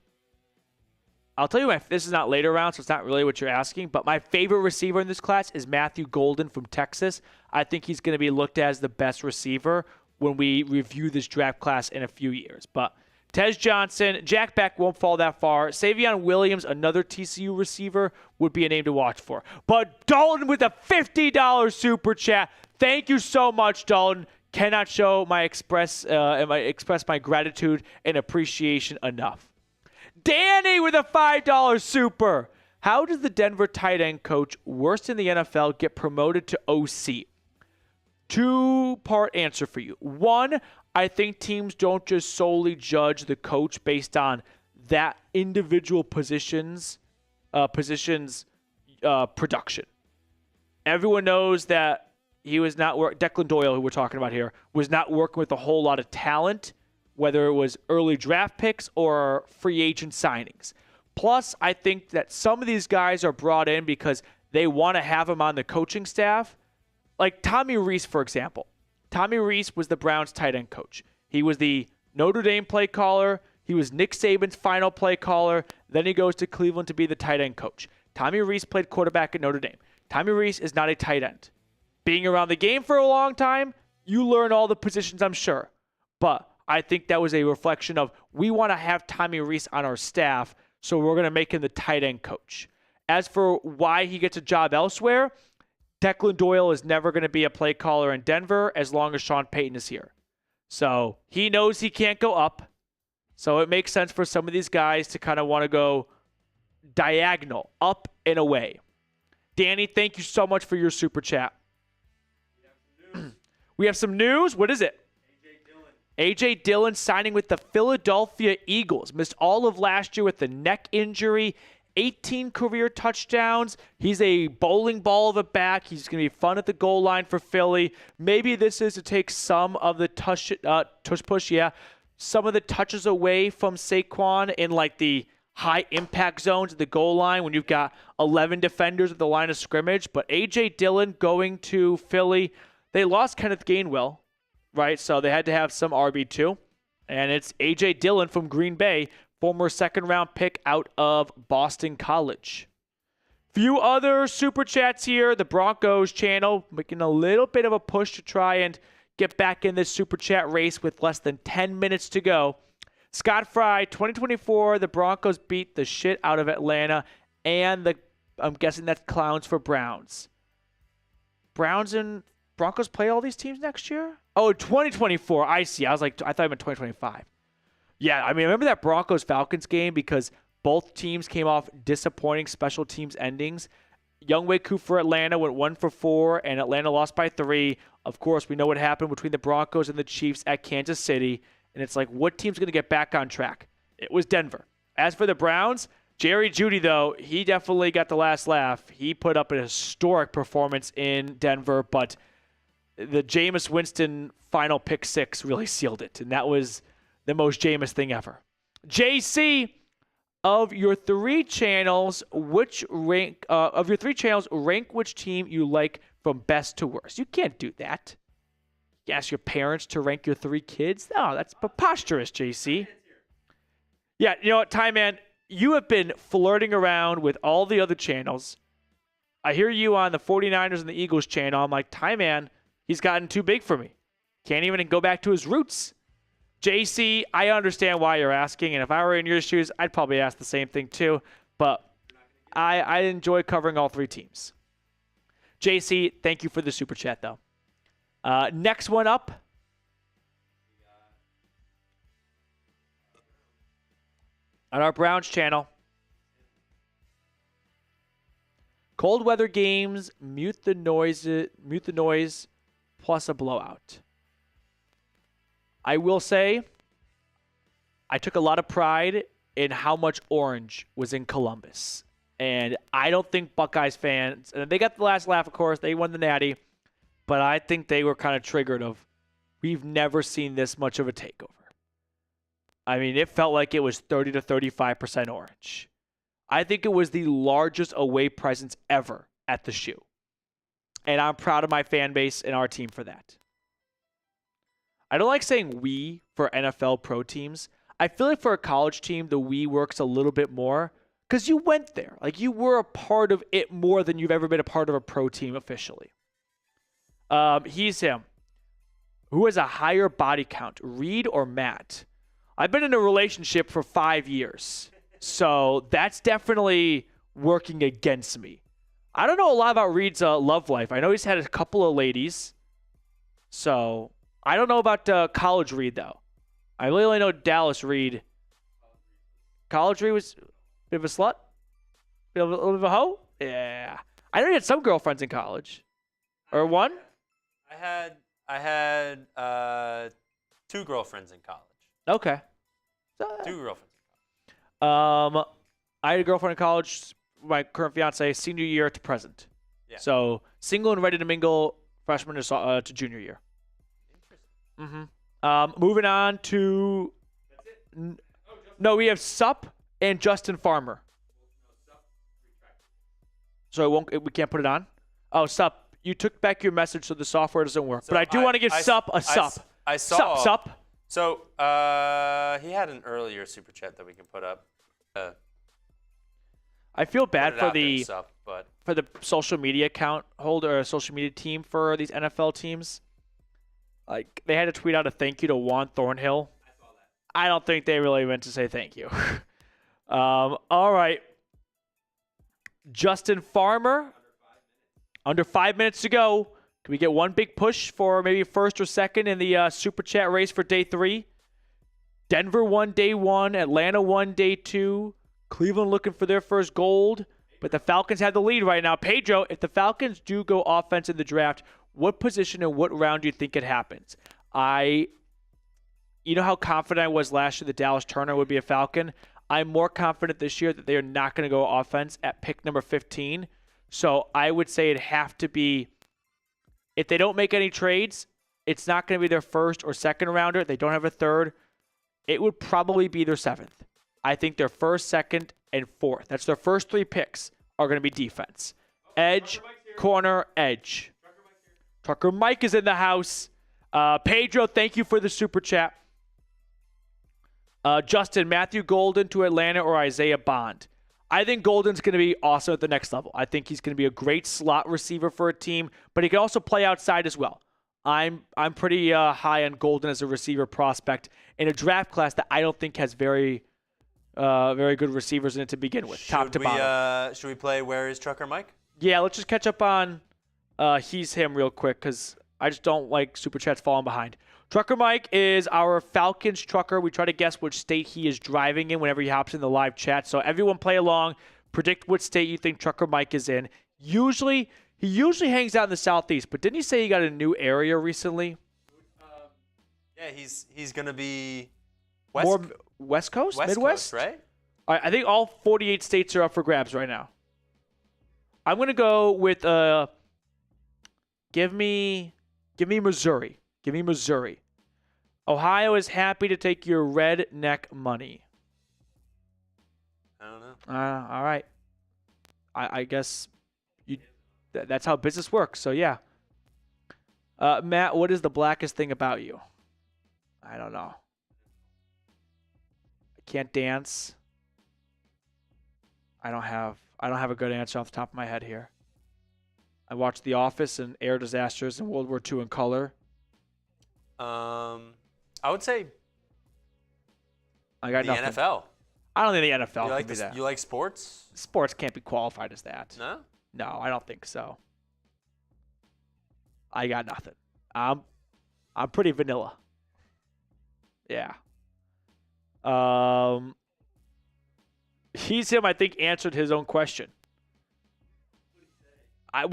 tell you, this is not later rounds, so it's not really what you're asking. But my favorite receiver in this class is Matthew Golden from Texas. I think he's going to be looked at as the best receiver when we review this draft class in a few years. But Tej Johnson, Jack Beck won't fall that far. Savion Williams, another TCU receiver, would be a name to watch for. But Dalton with a $50 super chat. Thank you so much, Dalton. Cannot show my express my gratitude and appreciation enough. Danny with a $5 super. How does the Denver tight end coach, worst in the NFL, get promoted to OC? Two-part answer for you. One, I think teams don't just solely judge the coach based on that individual position's production. Everyone knows that he was not Declan Doyle, who we're talking about here, was not working with a whole lot of talent, whether it was early draft picks or free agent signings. Plus, I think that some of these guys are brought in because they want to have him on the coaching staff. Like Tommy Rees, for example. Tommy Rees was the Browns tight end coach. He was the Notre Dame play caller. He was Nick Saban's final play caller. Then he goes to Cleveland to be the tight end coach. Tommy Rees played quarterback at Notre Dame. Tommy Rees is not a tight end. Being around the game for a long time, you learn all the positions, I'm sure. But I think that was a reflection of we want to have Tommy Rees on our staff, so we're going to make him the tight end coach. As for why he gets a job elsewhere, Declan Doyle is never going to be a play caller in Denver as long as Sean Payton is here. So he knows he can't go up. So it makes sense for some of these guys to kind of want to go diagonal, up and away. Danny, thank you so much for your super chat. We have some news. What is it? A.J. Dillon signing with the Philadelphia Eagles. Missed all of last year with the neck injury. 18 career touchdowns. He's a bowling ball of a back. He's going to be fun at the goal line for Philly. Maybe this is to take some of the some of the touches away from Saquon in like the high impact zones at the goal line when you've got 11 defenders at the line of scrimmage. But A.J. Dillon going to Philly. They lost Kenneth Gainwell, right? So they had to have some RB2. And it's A.J. Dillon from Green Bay, former second-round pick out of Boston College. Few other super chats here. The Broncos channel making a little bit of a push to try and get back in this super chat race with less than 10 minutes to go. Scott Fry, 2024, the Broncos beat the shit out of Atlanta, and I'm guessing that's clowns for Browns. Browns and Broncos play all these teams next year? Oh, 2024. I see. I thought I meant 2025. Yeah, I mean, I remember that Broncos-Falcons game because both teams came off disappointing special teams endings. Younghoe Koo for Atlanta went 1 for 4, and Atlanta lost by 3. Of course, we know what happened between the Broncos and the Chiefs at Kansas City, and it's like, what team's going to get back on track? It was Denver. As for the Browns, Jerry Jeudy, though, he definitely got the last laugh. He put up a historic performance in Denver, but the Jameis Winston final pick 6 really sealed it, and that was the most Jameis thing ever. JC, of your three channels, rank which team you like from best to worst. You can't do that. You ask your parents to rank your 3 kids? No, that's preposterous, JC. Yeah, you know what, Ty Man, you have been flirting around with all the other channels. I hear you on the 49ers and the Eagles channel. I'm like, Ty Man, he's gotten too big for me. Can't even go back to his roots. JC, I understand why you're asking, and if I were in your shoes, I'd probably ask the same thing too, but I enjoy covering all 3 teams. JC, thank you for the super chat, though. Next one up. On our Browns channel. Cold weather games, mute the noise, plus a blowout. I will say, I took a lot of pride in how much orange was in Columbus. And I don't think Buckeyes fans, and they got the last laugh, of course, they won the Natty, but I think they were kind of triggered of, we've never seen this much of a takeover. I mean, it felt like it was 30 to 35% orange. I think it was the largest away presence ever at the shoe. And I'm proud of my fan base and our team for that. I don't like saying we for NFL pro teams. I feel like for a college team, the we works a little bit more because you went there. Like, you were a part of it more than you've ever been a part of a pro team officially. He's him. Who has a higher body count, Reed or Matt? I've been in a relationship for 5 years, so that's definitely working against me. I don't know a lot about Reed's love life. I know he's had a couple of ladies, so I don't know about college Reed, though. I really only know Dallas Reed. College Reed was a bit of a slut? A little bit of a hoe? Yeah. I know he had some girlfriends in college. Or one? I had 2 girlfriends in college. Okay. 2 girlfriends in college. I had a girlfriend in college, my current fiance, senior year to present. Yeah. So single and ready to mingle freshman to junior year. Interesting. Moving on to... No, we have Sup and Justin Farmer. So we can't put it on? Oh, Sup. You took back your message, so the software doesn't work. So but I do want to give Sup a Sup. I saw. Sup. So he had an earlier super chat that we can put up. I feel bad for the Sup, but for the social media account holder or social media team for these NFL teams. Like, they had to tweet out a thank you to Juan Thornhill. I saw that. I don't think they really meant to say thank you. All right. Justin Farmer. Under 5 minutes to go. Can we get one big push for maybe first or second in the Super Chat race for day 3? Denver won day 1. Atlanta won day 2. Cleveland looking for their first gold. But the Falcons have the lead right now. Pedro, if the Falcons do go offense in the draft, what position and what round do you think it happens? You know how confident I was last year that Dallas Turner would be a Falcon? I'm more confident this year that they are not going to go offense at pick number 15. So I would say it'd have to be, if they don't make any trades, it's not going to be their first or second rounder. They don't have a third. It would probably be their 7th. I think their first, second, and 4th. That's their first 3 picks are going to be defense. Edge, corner, edge. Trucker Mike is in the house. Pedro, thank you for the super chat. Justin, Matthew Golden to Atlanta or Isaiah Bond? I think Golden's going to be awesome at the next level. I think he's going to be a great slot receiver for a team, but he can also play outside as well. I'm pretty high on Golden as a receiver prospect in a draft class that I don't think has very good receivers in it to begin with, top to bottom. Should we play Where is Trucker Mike? Yeah, let's just catch up on He's Him real quick because I just don't like Super Chats falling behind. Trucker Mike is our Falcons trucker. We try to guess which state he is driving in whenever he hops in the live chat. So everyone play along. Predict what state you think Trucker Mike is in. He usually hangs out in the Southeast, but didn't he say he got a new area recently? Yeah, he's going to be West Coast? Midwest? Coast, right? All right, I think all 48 states are up for grabs right now. I'm going to go with give me Missouri. Give me Missouri. Ohio is happy to take your redneck money. I don't know. All right. I guess that's how business works. So, yeah. Matt, what is the blackest thing about you? I don't know. I can't dance. I don't have a good answer off the top of my head here. I watched The Office and Air Disasters and World War II in color. I would say I got nothing. NFL. I don't think the NFL You can like be that. You like sports? Sports can't be qualified as that. No? No, I don't think so. I got nothing. I'm pretty vanilla. Yeah. He's Him, I think, answered his own question. I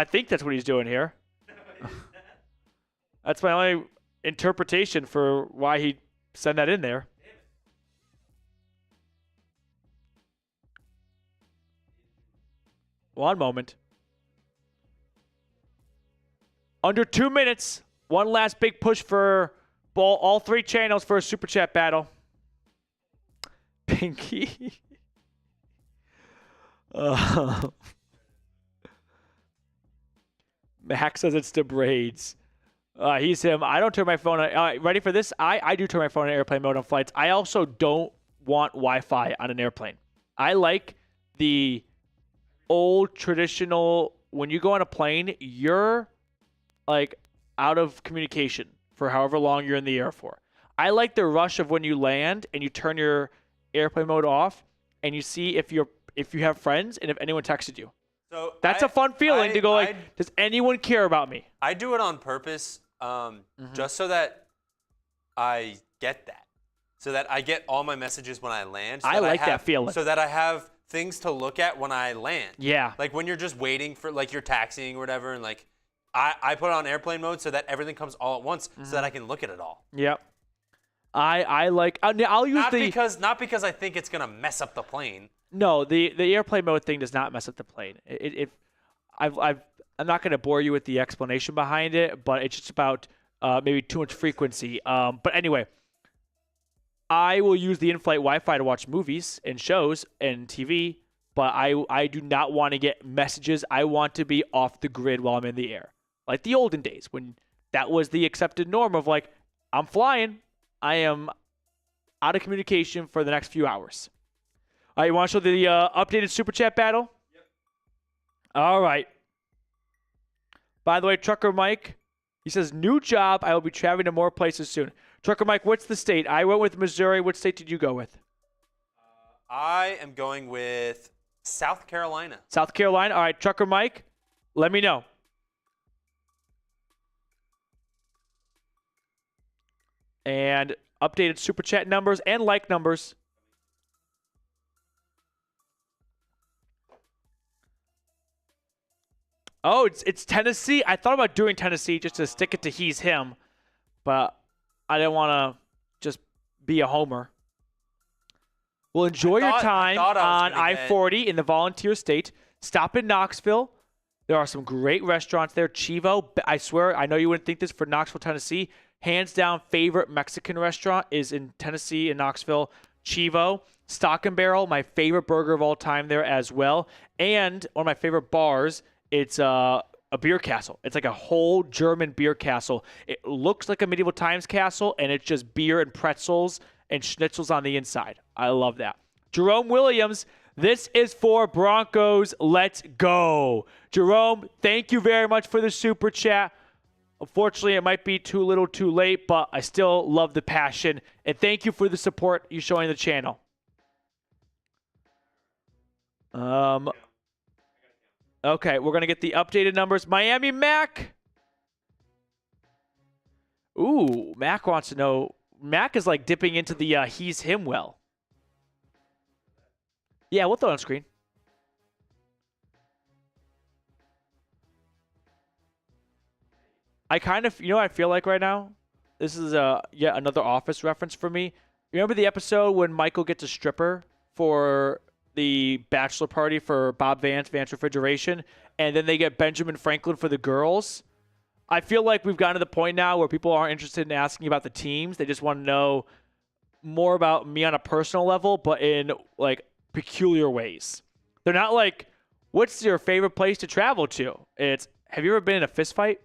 think that's what he's doing here. That's my only interpretation for why he sent that in there. One moment. Under 2 minutes. One last big push for all 3 channels for a Super Chat battle. Pinky. Max says it's the braids. He's him. I don't turn my phone on. Ready for this? I do turn my phone on airplane mode on flights. I also don't want Wi-Fi on an airplane. I like the old traditional, when you go on a plane, you're like out of communication for however long you're in the air for. I like the rush of when you land and you turn your airplane mode off and you see if you have friends and if anyone texted you. So that's a fun feeling to go like, does anyone care about me? I do it on purpose, just so that I get that. So that I get all my messages when I land. So I like that feeling. So that I have things to look at when I land. Yeah. Like when you're just waiting for, like you're taxiing or whatever, and like I put it on airplane mode so that everything comes all at once, so that I can look at it all. Yep. I like. I'll use not because I think it's gonna mess up the plane. No, the airplane mode thing does not mess up the plane. I'm not gonna bore you with the explanation behind it, but it's just about maybe too much frequency. But anyway. I will use the in-flight Wi-Fi to watch movies and shows and TV, but I do not want to get messages. I want to be off the grid while I'm in the air. Like the olden days when that was the accepted norm of like, I'm flying. I am out of communication for the next few hours. All right, you want to show the updated Super Chat battle? Yep. All right. By the way, Trucker Mike, he says, new job. I will be traveling to more places soon. Trucker Mike, what's the state? I went with Missouri. What state did you go with? I am going with South Carolina. South Carolina? All right, Trucker Mike, let me know. And updated Super Chat numbers and like numbers. Oh, it's Tennessee. I thought about doing Tennessee just to stick it to he's him, but I didn't want to just be a homer. Well, enjoy your time on I-40 in the Volunteer State. Stop in Knoxville. There are some great restaurants there. Chivo, I swear, I know you wouldn't think this for Knoxville, Tennessee. Hands down, favorite Mexican restaurant is in Tennessee, in Knoxville. Chivo. Stock and Barrel, my favorite burger of all time there as well. And one of my favorite bars, it's a beer castle. It's like a whole German beer castle. It looks like a medieval times castle, and it's just beer and pretzels and schnitzels on the inside. I love that. Jerome Williams, this is for Broncos. Let's go. Jerome, thank you very much for the super chat. Unfortunately, it might be too little too late, but I still love the passion. And thank you for the support you're showing the channel. Okay, we're going to get the updated numbers. Miami Mac. Ooh, Mac wants to know. Mac is like dipping into the he's him well. Yeah, we'll throw it on screen. I kind of, you know what I feel like right now? This is yet another Office reference for me. Remember the episode when Michael gets a stripper for the bachelor party for Bob Vance Refrigeration, and then they get Benjamin Franklin for the girls? I feel like we've gotten to the point now where people aren't interested in asking about the teams. They just want to know more about me on a personal level, but in like peculiar ways. They're not like, what's your favorite place to travel to? It's, have you ever been in a fist fight?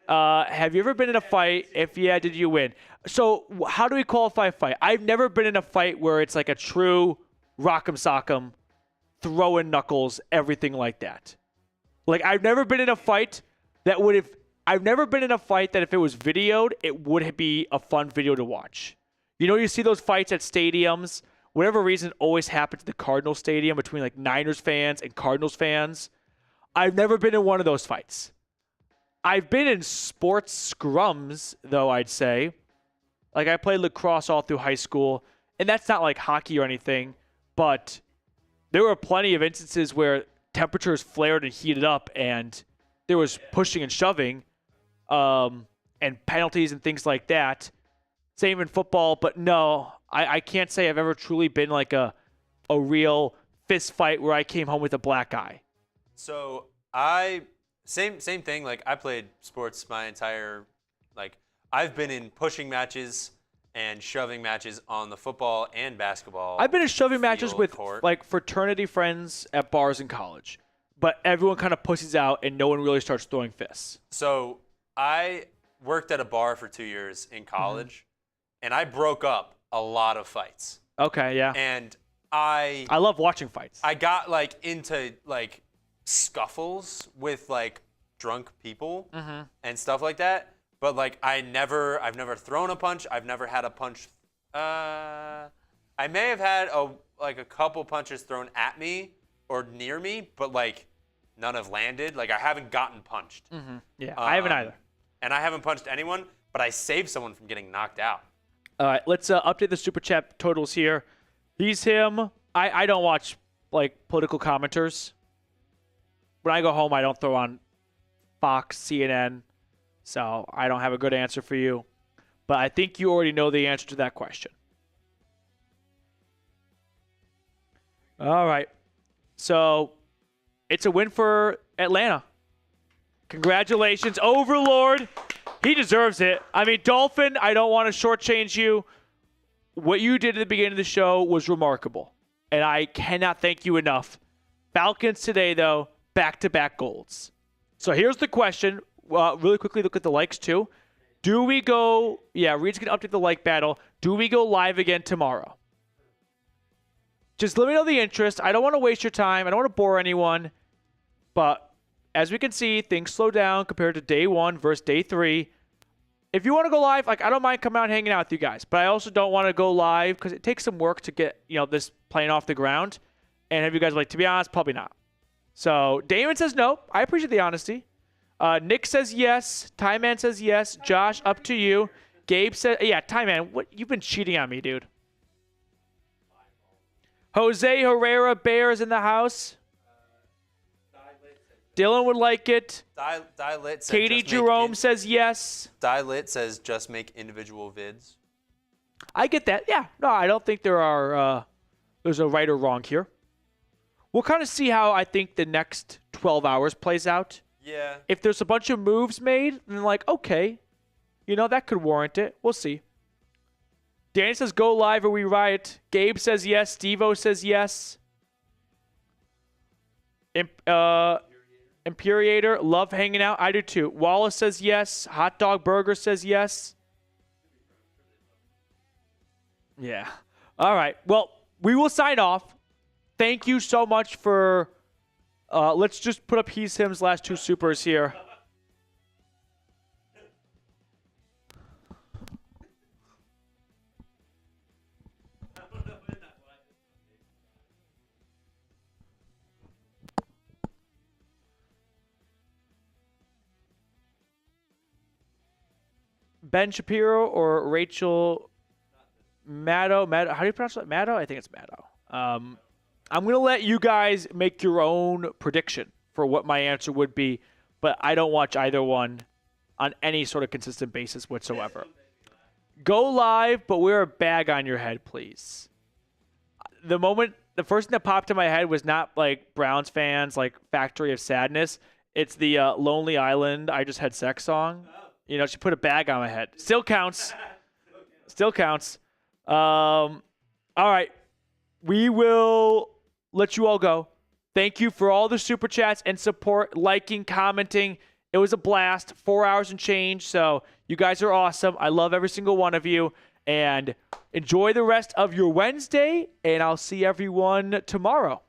Have you ever been in a fight? If yeah, did you win? So how do we qualify a fight? I've never been in a fight where it's like a true rock'em sock'em, throwing knuckles, everything like that. Like I've never been in a fight that would have. I've never been in a fight that if it was videoed, it would be a fun video to watch. You know, you see those fights at stadiums. Whatever reason, it always happens at the Cardinals Stadium between like Niners fans and Cardinals fans. I've never been in one of those fights. I've been in sports scrums, though, I'd say. Like, I played lacrosse all through high school, and that's not like hockey or anything, but there were plenty of instances where temperatures flared and heated up, and there was pushing and shoving, and penalties and things like that. Same in football, but no, I can't say I've ever truly been like a real fist fight where I came home with a black eye. So same thing. Like I played sports my entire, like I've been in pushing matches and shoving matches on the football and basketball. I've been in shoving matches with court. like fraternity friends at bars in college, but everyone kind of pussies out and no one really starts throwing fists. So I worked at a bar for 2 years in college, and I broke up a lot of fights. Okay, yeah. And I love watching fights. I got like into like scuffles with like drunk people and stuff like that. But like I've never thrown a punch. I've never had a punch. I may have had a couple punches thrown at me or near me, but like none have landed. Like I haven't gotten punched. Yeah, I haven't either. And I haven't punched anyone, but I saved someone from getting knocked out. All right, let's update the Super Chat totals here. He's him. I don't watch like political commenters. When I go home, I don't throw on Fox, CNN. So I don't have a good answer for you. But I think you already know the answer to that question. All right. So it's a win for Atlanta. Congratulations, Overlord. He deserves it. I mean, Dolphin, I don't want to shortchange you. What you did at the beginning of the show was remarkable. And I cannot thank you enough. Falcons today, though, back-to-back golds. So here's the question. Really quickly look at the likes too. Do we go, Reed's going to update the like battle. Do we go live again tomorrow? Just let me know the interest. I don't want to waste your time. I don't want to bore anyone. But as we can see, things slow down compared to day 1 versus day 3. If you want to go live, like I don't mind coming out and hanging out with you guys. But I also don't want to go live because it takes some work to get this plane off the ground. And have you guys like, to be honest, probably not. So Damon says no. I appreciate the honesty. Nick says yes. Ty Man says yes. Josh, up to you. Gabe says, yeah, Ty Man, what you've been cheating on me, dude. Jose Herrera Bears in the house. Dylan would like it. Lit says Katie Jerome says yes. Lit says just make individual vids. I get that. Yeah. No, I don't think there's a right or wrong here. We'll kind of see how I think the next 12 hours plays out. Yeah. If there's a bunch of moves made, then like, okay, that could warrant it. We'll see. Danny says go live or we riot. Gabe says yes. Steve-O says yes. Impuriator, love hanging out. I do too. Wallace says yes. Hot Dog Burger says yes. Yeah. All right. Well, we will sign off. Thank you so much for... let's just put up He's Him's last 2 supers here. Ben Shapiro or Rachel Maddow. How do you pronounce that? Maddow? I think it's Maddow. I'm going to let you guys make your own prediction for what my answer would be, but I don't watch either one on any sort of consistent basis whatsoever. Go live, but wear a bag on your head, please. The first thing that popped in my head was not like Browns fans, like Factory of Sadness. It's the Lonely Island, I Just Had Sex song. She put a bag on my head. Still counts. Still counts. All right. We will let you all go. Thank you for all the super chats and support, liking, commenting. It was a blast. 4 hours and change. So you guys are awesome. I love every single one of you. And enjoy the rest of your Wednesday. And I'll see everyone tomorrow.